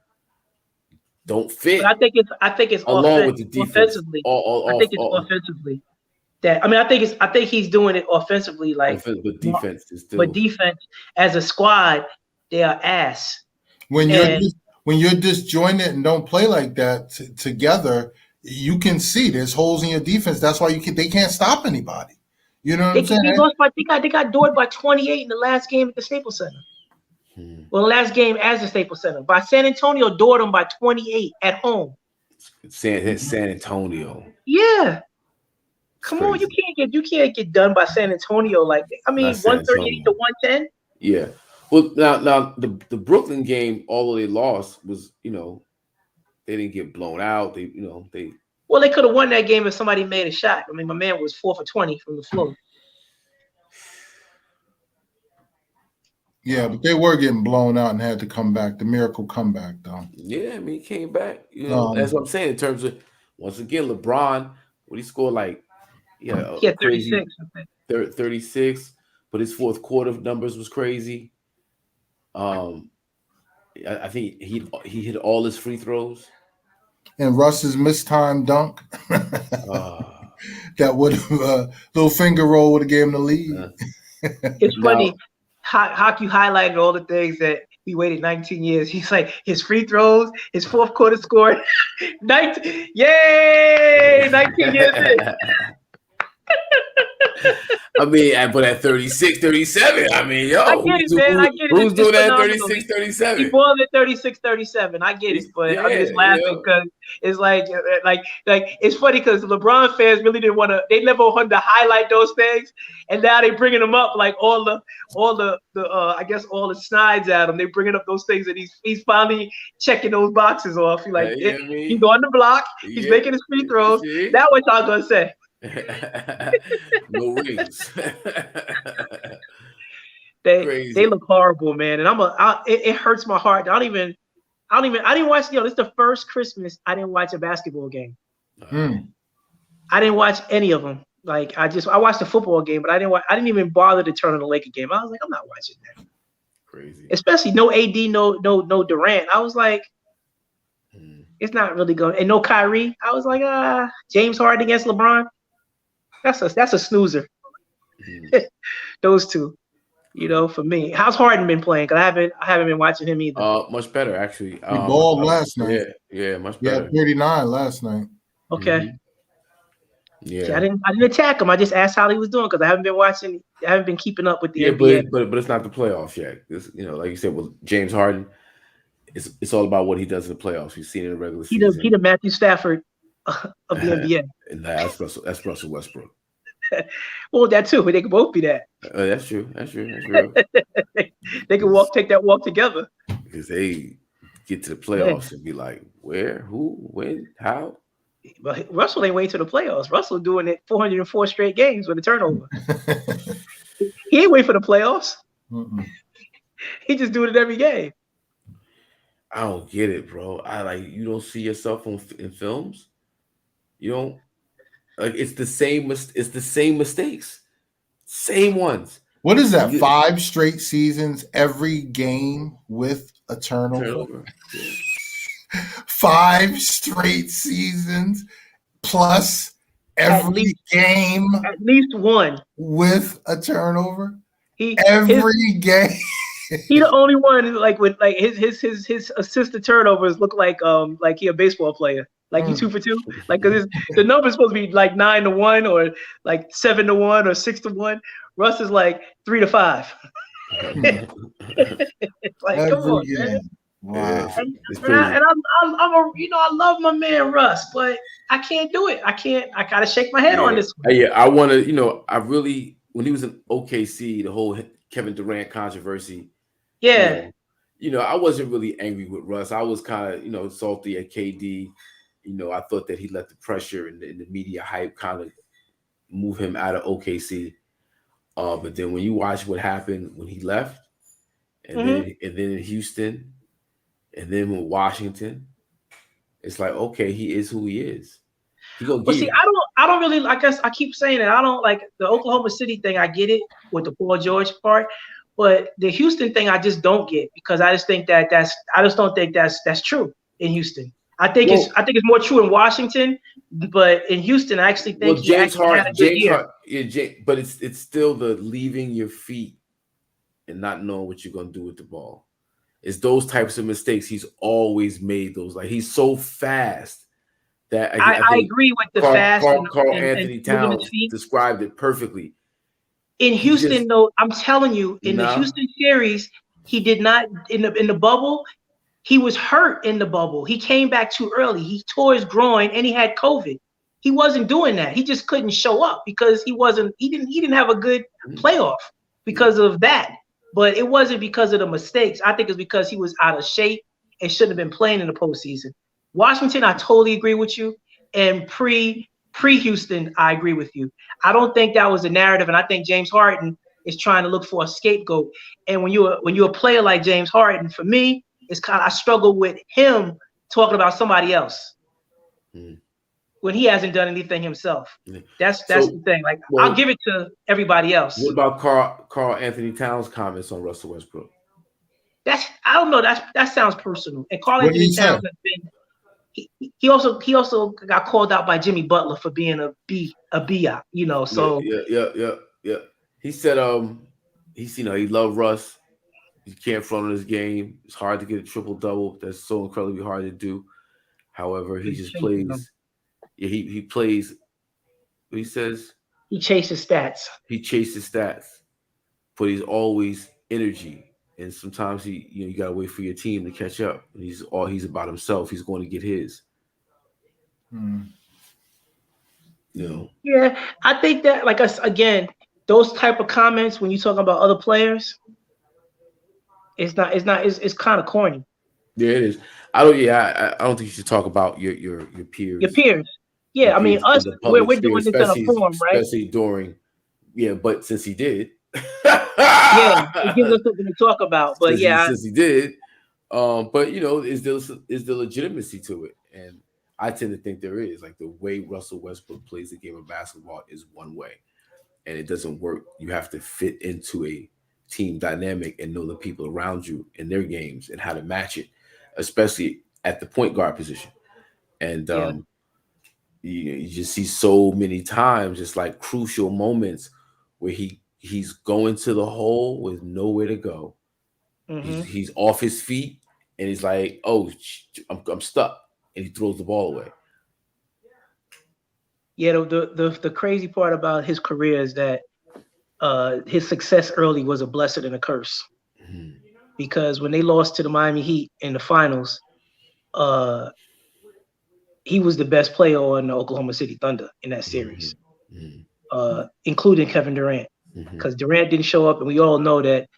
don't fit.
But I think it's
along with the defense.
Offensively. I think it's offensively. I think he's doing it offensively, like.
But defense is still.
But defense as a squad, they are ass.
When you're disjointed and don't play like that together, you can see there's holes in your defense. That's why they can't stop anybody. You know what I'm saying?
They got doored by 28 in the last game at the Staples Center. Well, the last game as the Staples Center. By San Antonio doored them by 28 at home.
San Antonio.
Yeah. Come on, you can't get done by San Antonio like that. I mean, 138 to 110.
Yeah. Well, now the Brooklyn game, although they lost, was they didn't get blown out. They
Well, they could have won that game if somebody made a shot. I mean, my man was 4 for 20 from the floor.
Yeah, but they were getting blown out and had to come back. The miracle comeback, though.
Yeah, I mean, he came back. That's what I'm saying in terms of, once again, LeBron, what he scored like,
he had 36.
36, but his fourth quarter numbers was crazy. I think he hit all his free throws.
And Russ's mistimed dunk. That would have little finger roll would have gave him the lead.
It's funny. Hockey highlighted all the things that he waited 19 years. He's like his free throws, his fourth quarter score. 19 years in.
I mean, but at 36, 37, I mean, who's doing that at 36, 37?
He balled at 36, 37. I get it, but I'm just laughing because it's like it's funny because LeBron fans really didn't want to. They never wanted to highlight those things, and now they bringing them up like all the I guess all the snides at him. They bringing up those things, and he's finally checking those boxes off. He's on the block. He's making his free throws. That's what y'all gonna say.
No rings.
They look horrible, man, and it hurts my heart. I didn't watch. This is the first Christmas I didn't watch a basketball game. I didn't watch any of them. Like I watched the football game, but I didn't even bother to turn on the Laker game. I was like, I'm not watching that.
Crazy. Especially
no AD, no Durant. I was like, it's not really going. And no Kyrie. I was like, James Harden against LeBron. That's a snoozer. Those two, for me. How's Harden been playing? Because I haven't been watching him either.
Much better actually.
He balled last night.
Yeah, much better.
Yeah, 39 last night.
Okay.
Yeah.
See, I didn't attack him. I just asked how he was doing because I haven't been keeping up with the NBA.
But it's not the playoffs yet. Like you said, with James Harden, it's all about what he does in the playoffs. We've seen it in the regular season.
He the Matthew Stafford of the NBA.
And that's Russell Westbrook.
Well, that too. They can both be that.
That's true.
They can take that walk together.
Because they get to the playoffs and be like, where, who, when, how?
But Russell ain't waiting to the playoffs. Russell doing it 404 straight games with a turnover. He ain't waiting for the playoffs. He just doing it every game.
I don't get it, bro. You don't see yourself in films. You don't like it's the same mistakes. Same ones.
What is that? 5 straight seasons, every game with a turnover.
Yeah.
5 straight seasons plus every game
at least one
with a turnover. Game.
He the only one like with like his assisted turnovers look like he a baseball player. Like he 2 for 2. Like because the number's supposed to be like 9-1 or like 7-1 or 6-1. Russ is like 3-5. It's like
every
come on,
game.
man.
Wow.
And I love my man Russ, but I can't do it. I gotta shake my head on this one.
Yeah, I want to. I really when he was in OKC, the whole Kevin Durant controversy.
Yeah.
I wasn't really angry with Russ. I was kind of, salty at KD. I thought that he let the pressure and the media hype kind of move him out of OKC. But then when you watch what happened when he left, and then in Houston, and then with Washington, it's like, okay, he is who he is.
I don't really, I guess I keep saying it. I don't like the Oklahoma City thing. I get it with the Paul George part. But the Houston thing, I just don't get because I just think I just don't think that's true in Houston. I think it's more true in Washington, but in Houston, I actually think
James Harden, but it's still the leaving your feet and not knowing what you're gonna do with the ball. It's those types of mistakes he's always made. Those like he's so fast that
I agree with the fast.
Carl Anthony Towns described it perfectly.
In Houston, though, I'm telling you, in the Houston series, he did not in the bubble. He was hurt in the bubble. He came back too early. He tore his groin and he had COVID. He wasn't doing that. He just couldn't show up because he didn't have a good playoff because of that. But it wasn't because of the mistakes. I think it's because he was out of shape and shouldn't have been playing in the postseason. Washington, I totally agree with you. And pre-Houston, I agree with you. I don't think that was a narrative, and I think James Harden is trying to look for a scapegoat. And when you're a player like James Harden, for me, it's kind of I struggle with him talking about somebody else when he hasn't done anything himself. That's the thing. Like I'll give it to everybody else.
What about Carl Anthony Towns' comments on Russell Westbrook?
I don't know. That sounds personal. And Carl Anthony Towns has been. He also got called out by Jimmy Butler for being a B-op, So
yeah. He said he loved Russ. He can't front on his game. It's hard to get a triple double. That's so incredibly hard to do. However, he just plays. Yeah, he plays. He says
he chases stats.
He chases stats, but he's always energy. And sometimes you gotta wait for your team to catch up. He's about himself. He's going to get his.
Yeah, I think that again, those type of comments when you talk about other players, it's kind of corny.
Yeah, it is. I don't think you should talk about your peers.
Your peers. Yeah, I mean us. We're doing this in a forum, right?
Especially during. Yeah, but since he did.
Yeah, it gives us something to talk about. But
since he did, but is there legitimacy to it? And I tend to think there is. Like the way Russell Westbrook plays the game of basketball is one way, and it doesn't work. You have to fit into a team dynamic and know the people around you in their games and how to match it, especially at the point guard position. And you just see so many times, it's like crucial moments where he's going to the hole with nowhere to go. He's off his feet and he's like, "Oh, I'm stuck," and he throws the ball away.
Yeah, the crazy part about his career is that his success early was a blessing and a curse. Because when they lost to the Miami Heat in the finals, he was the best player on the Oklahoma City Thunder in that series, including Kevin Durant. Because Durant didn't show up, and we all know that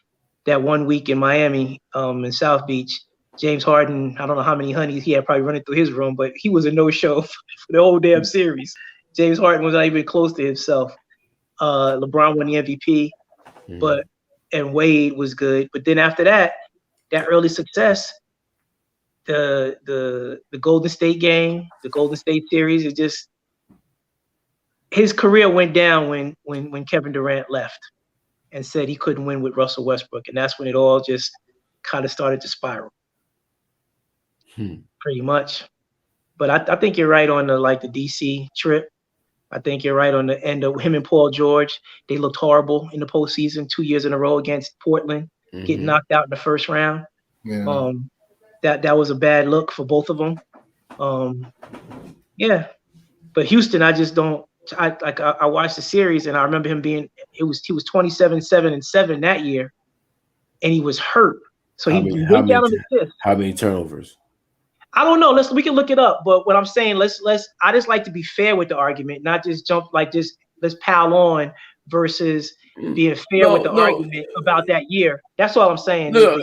1 week in Miami, in South Beach, James Harden, I don't know how many honeys he had probably running through his room, but he was a no-show for the whole damn series. James Harden was not even close to himself. LeBron won the MVP, and Wade was good. But then after that early success, the Golden State game, the Golden State series, it just his career went down when Kevin Durant left and said he couldn't win with Russell Westbrook, and that's when it all just kind of started to spiral. Pretty much. But I think you're right on the DC trip. I think you're right on the end of him and Paul George. They looked horrible in the postseason 2 years in a row against Portland, getting knocked out in the first round.
Yeah.
That was a bad look for both of them. Yeah. But Houston, I just don't. I watched the series and I remember him he was 27-7-7 that year, and he was hurt. So he went down on the fifth.
How many turnovers?
I don't know. We can look it up. But what I'm saying, I just like to be fair with the argument, not just jump let's pile on versus being fair with the argument about that year. That's all I'm saying.
All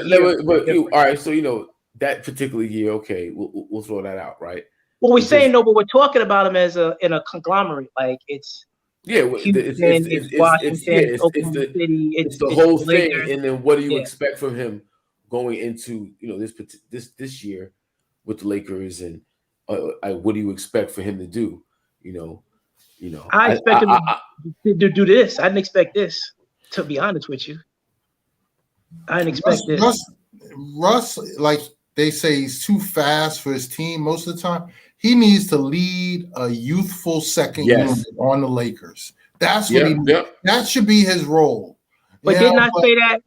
right. So that particular year, okay, we'll throw that out, right?
Well, we're saying no, but we're talking about him as in a conglomerate. Like it's Houston, it's Washington, Oklahoma City.
It's the whole thing. And then what do you expect from him going into this year with the Lakers, and what do you expect for him to do?
I expect him to do this. I didn't expect this, to be honest with you. I didn't expect this.
Russ, like they say, he's too fast for his team most of the time. He needs to lead a youthful second unit on the Lakers. That's what he needs. That should be his role.
But didn't I say that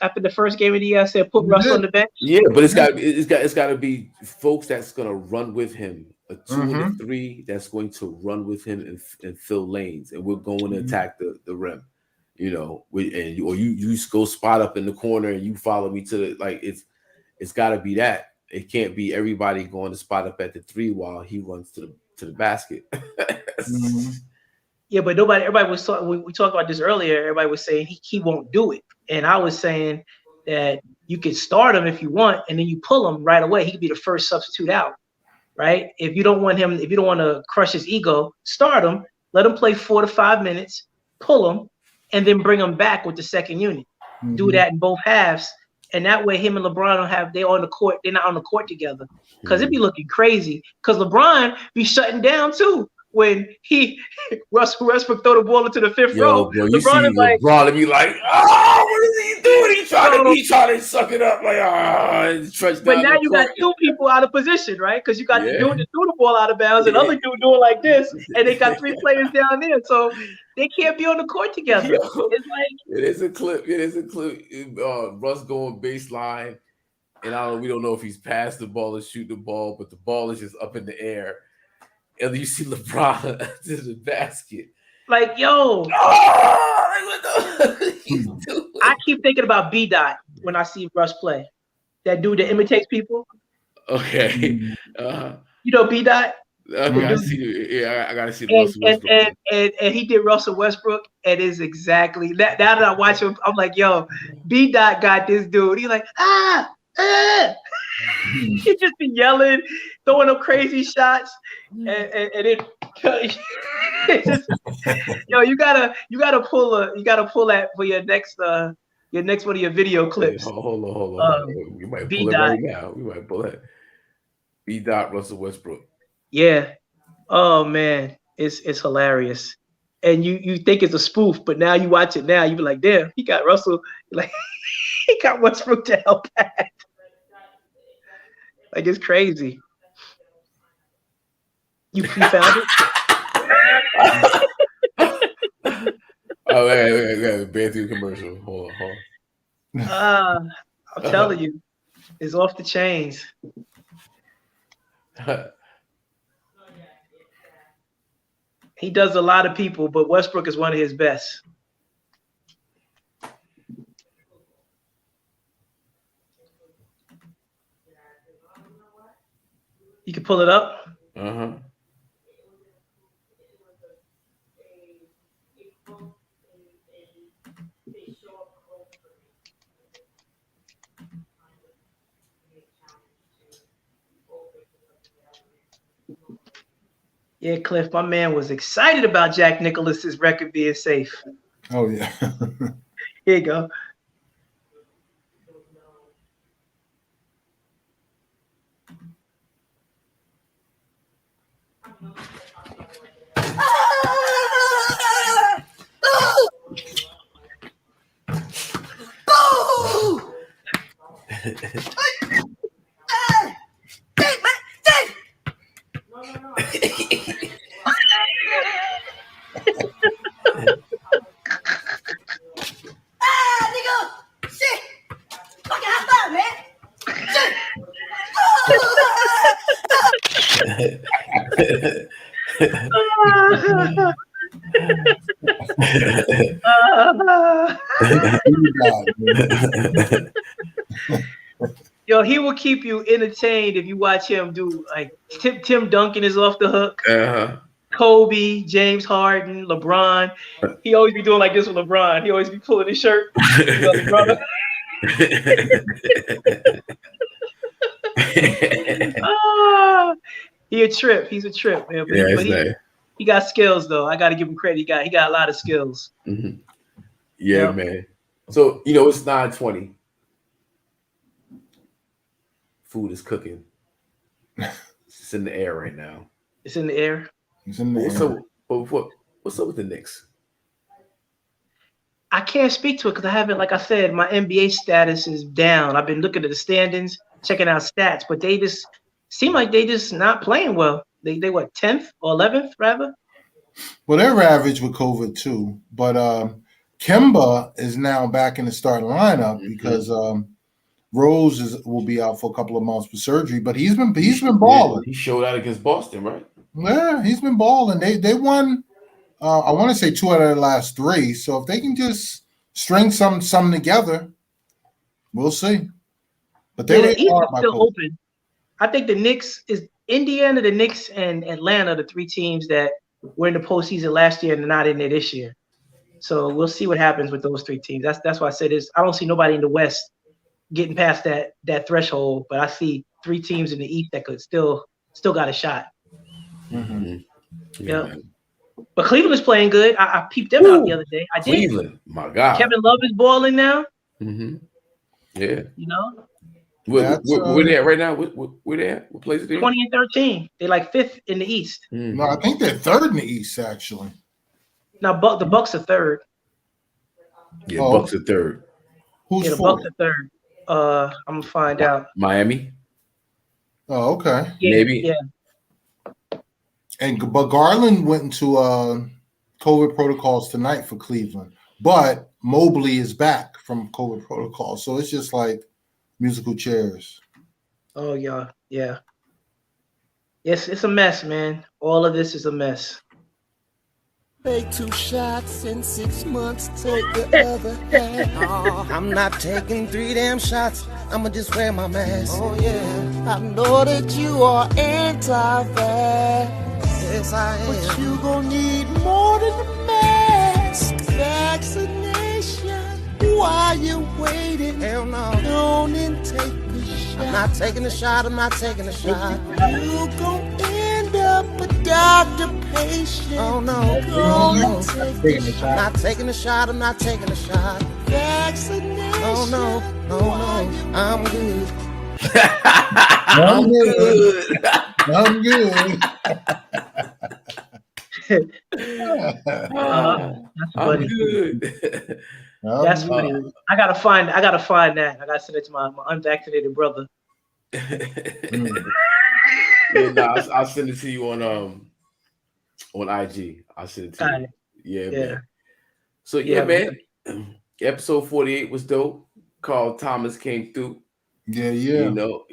after the first game of the year? I said put Russ on the bench.
Yeah, but it's got to be folks that's gonna run with him. A 2 and a 3 that's going to run with him and fill lanes, and we're going to attack the rim. You go spot up in the corner and you follow me to it's got to be that. It can't be everybody going to spot up at the 3 while he runs to the basket.
Yeah, but everybody was talking. We talked about this earlier. Everybody was saying he won't do it, and I was saying that you could start him if you want, and then you pull him right away. He could be the first substitute out, right? If you don't want to crush his ego, start him. Let him play 4 to 5 minutes, pull him, and then bring him back with the second unit. Do that in both halves, and that way him and LeBron they're on the court. They're not on the court together because it'd be looking crazy. Because LeBron be shutting down too. When Russell Westbrook throw the ball into the fifth row,
bro, LeBron is like, LeBron be like, oh, what is he doing? He trying to suck it up,
but now you got 2 people out of position, right? Because you got the dude that threw the ball out of bounds, and other dude doing like this, and they got 3 players down there, so they can't be on the court together. It's like
it is a clip. Russ going baseline, and we don't know if he's passed the ball or shoot the ball, but the ball is just up in the air. And you see LeBron to the basket.
Like, yo.
What he's doing?
I keep thinking about B-Dot when I see Russ play. That dude that imitates people.
Okay.
You know B-Dot?
Okay, I see. Yeah, I got to see Russell Westbrook.
And he did Russell Westbrook, and it's exactly that. Now that I watch him, I'm like, yo, B-Dot got this dude. He's like, he just be yelling, throwing up crazy shots, and it just, you gotta pull that for your next one of your video clips.
Hold on. We might pull it right now. We might pull it. B-Dot Russell Westbrook.
Yeah. Oh man, it's hilarious. And you think it's a spoof, but now you watch it now, you be like, damn, he got Russell, like he got Westbrook to help out. Like it's crazy. You found it?
Oh, wait. Bad through commercial. Hold
on. I'm telling you, it's off the chains. He does a lot of people, but Westbrook is one of his best. You can pull it up. Yeah, Cliff, my man was excited about Jack Nicklaus's record being safe.
Oh yeah.
Here you go. Yo, he will keep you entertained if you watch him do like Tim Duncan is off the hook. Kobe, James Harden, LeBron. He always be doing like this with LeBron. He always be pulling his shirt. He a trip. He's a trip, man. But he got skills though. I got to give him credit. He got a lot of skills.
Mm-hmm. Yeah, man. So it's 9:20. Food is cooking. It's in the air right now.
It's in the air.
It's in the air.
What's up with the Knicks?
I can't speak to it because I haven't, like I said, my NBA status is down. I've been looking at the standings, checking out stats, but they just seem like they just not playing well. They what, 10th or 11th rather?
Well, they're average with COVID too, but Kemba is now back in the starting lineup because Rose will be out for a couple of months with surgery, but he's been balling.
He showed out against Boston, right?
Yeah, he's been balling. They won. I want to say 2 out of the last 3. So if they can just string some together, we'll see. But they're
still open. I think the Knicks is Indiana, the Knicks, and Atlanta, the 3 teams that were in the postseason last year and not in it this year. So we'll see what happens with those 3 teams. That's why I said I don't see nobody in the West getting past that threshold, but I see 3 teams in the East that could still got a shot.
Mm-hmm.
Yeah. But Cleveland is playing good. I peeped them out the other day. I did.
Cleveland, my God.
Kevin Love is balling now.
Mm-hmm. Yeah.
Where
they at right now? Where they at? What place are they?
20 and 13. They're like 5th in the East.
Mm-hmm.
No, I think they're 3rd in the East actually.
Now the Bucks are 3rd.
Yeah, Bucks are 3rd.
Who's
the
4th?
Bucks are 3rd. I'm gonna find out.
Miami.
Oh, okay.
Yeah,
maybe.
Yeah.
But Garland went into COVID protocols tonight for Cleveland. But Mobley is back from COVID protocols. So it's just like musical chairs.
Oh, yeah. Yeah. Yes, it's a mess, man. All of this is a mess.
Take 2 shots in 6 months, take the other hand. Oh, I'm not taking 3 damn shots. I'ma just wear my mask. Oh, yeah. I know that you are anti-vax. Yes, I am. But you gon' need more than a mask. Vaccination. Why you waiting? Hell no. Don't take the shot. I'm not taking the shot. I'm not taking the shot. You gon' end up a doctor patient. Oh no. I'm not taking the shot. I'm not taking the shot. Vaccination. Oh no. I'm good.
I'm good. I'm good.
That's funny.
Good.
That's funny. I gotta find that. I gotta send it to my unvaccinated brother.
I'll send it to you on IG. I'll send it to you. Yeah, man. So man. Episode 48 was dope. Carl Thomas came through.
Yeah.
You know,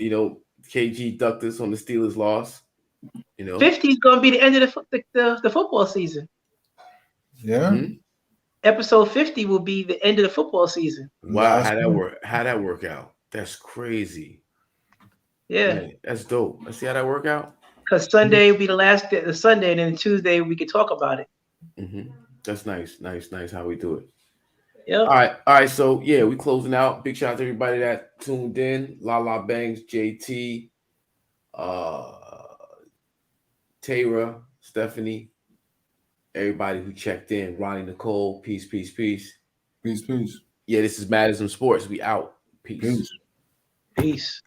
KG ducked us on the Steelers' loss.
50 is gonna be the end of the football season.
Yeah.
Mm-hmm.
Episode 50 will be the end of the football season.
Wow, how'd that work out? That's crazy.
Yeah.
Man, that's dope. Let's see how that work out.
Because Sunday will be the last day, the Sunday, and then Tuesday we can talk about it.
Mm-hmm. That's nice how we do it.
Yeah.
All right. So we closing out. Big shout out to everybody that tuned in. La Bangs, JT, Tara, Stephanie, everybody who checked in, Ronnie, Nicole, peace, peace, peace.
Peace, peace.
Yeah, this is IZM Sports. We out. Peace.
Peace.
Peace.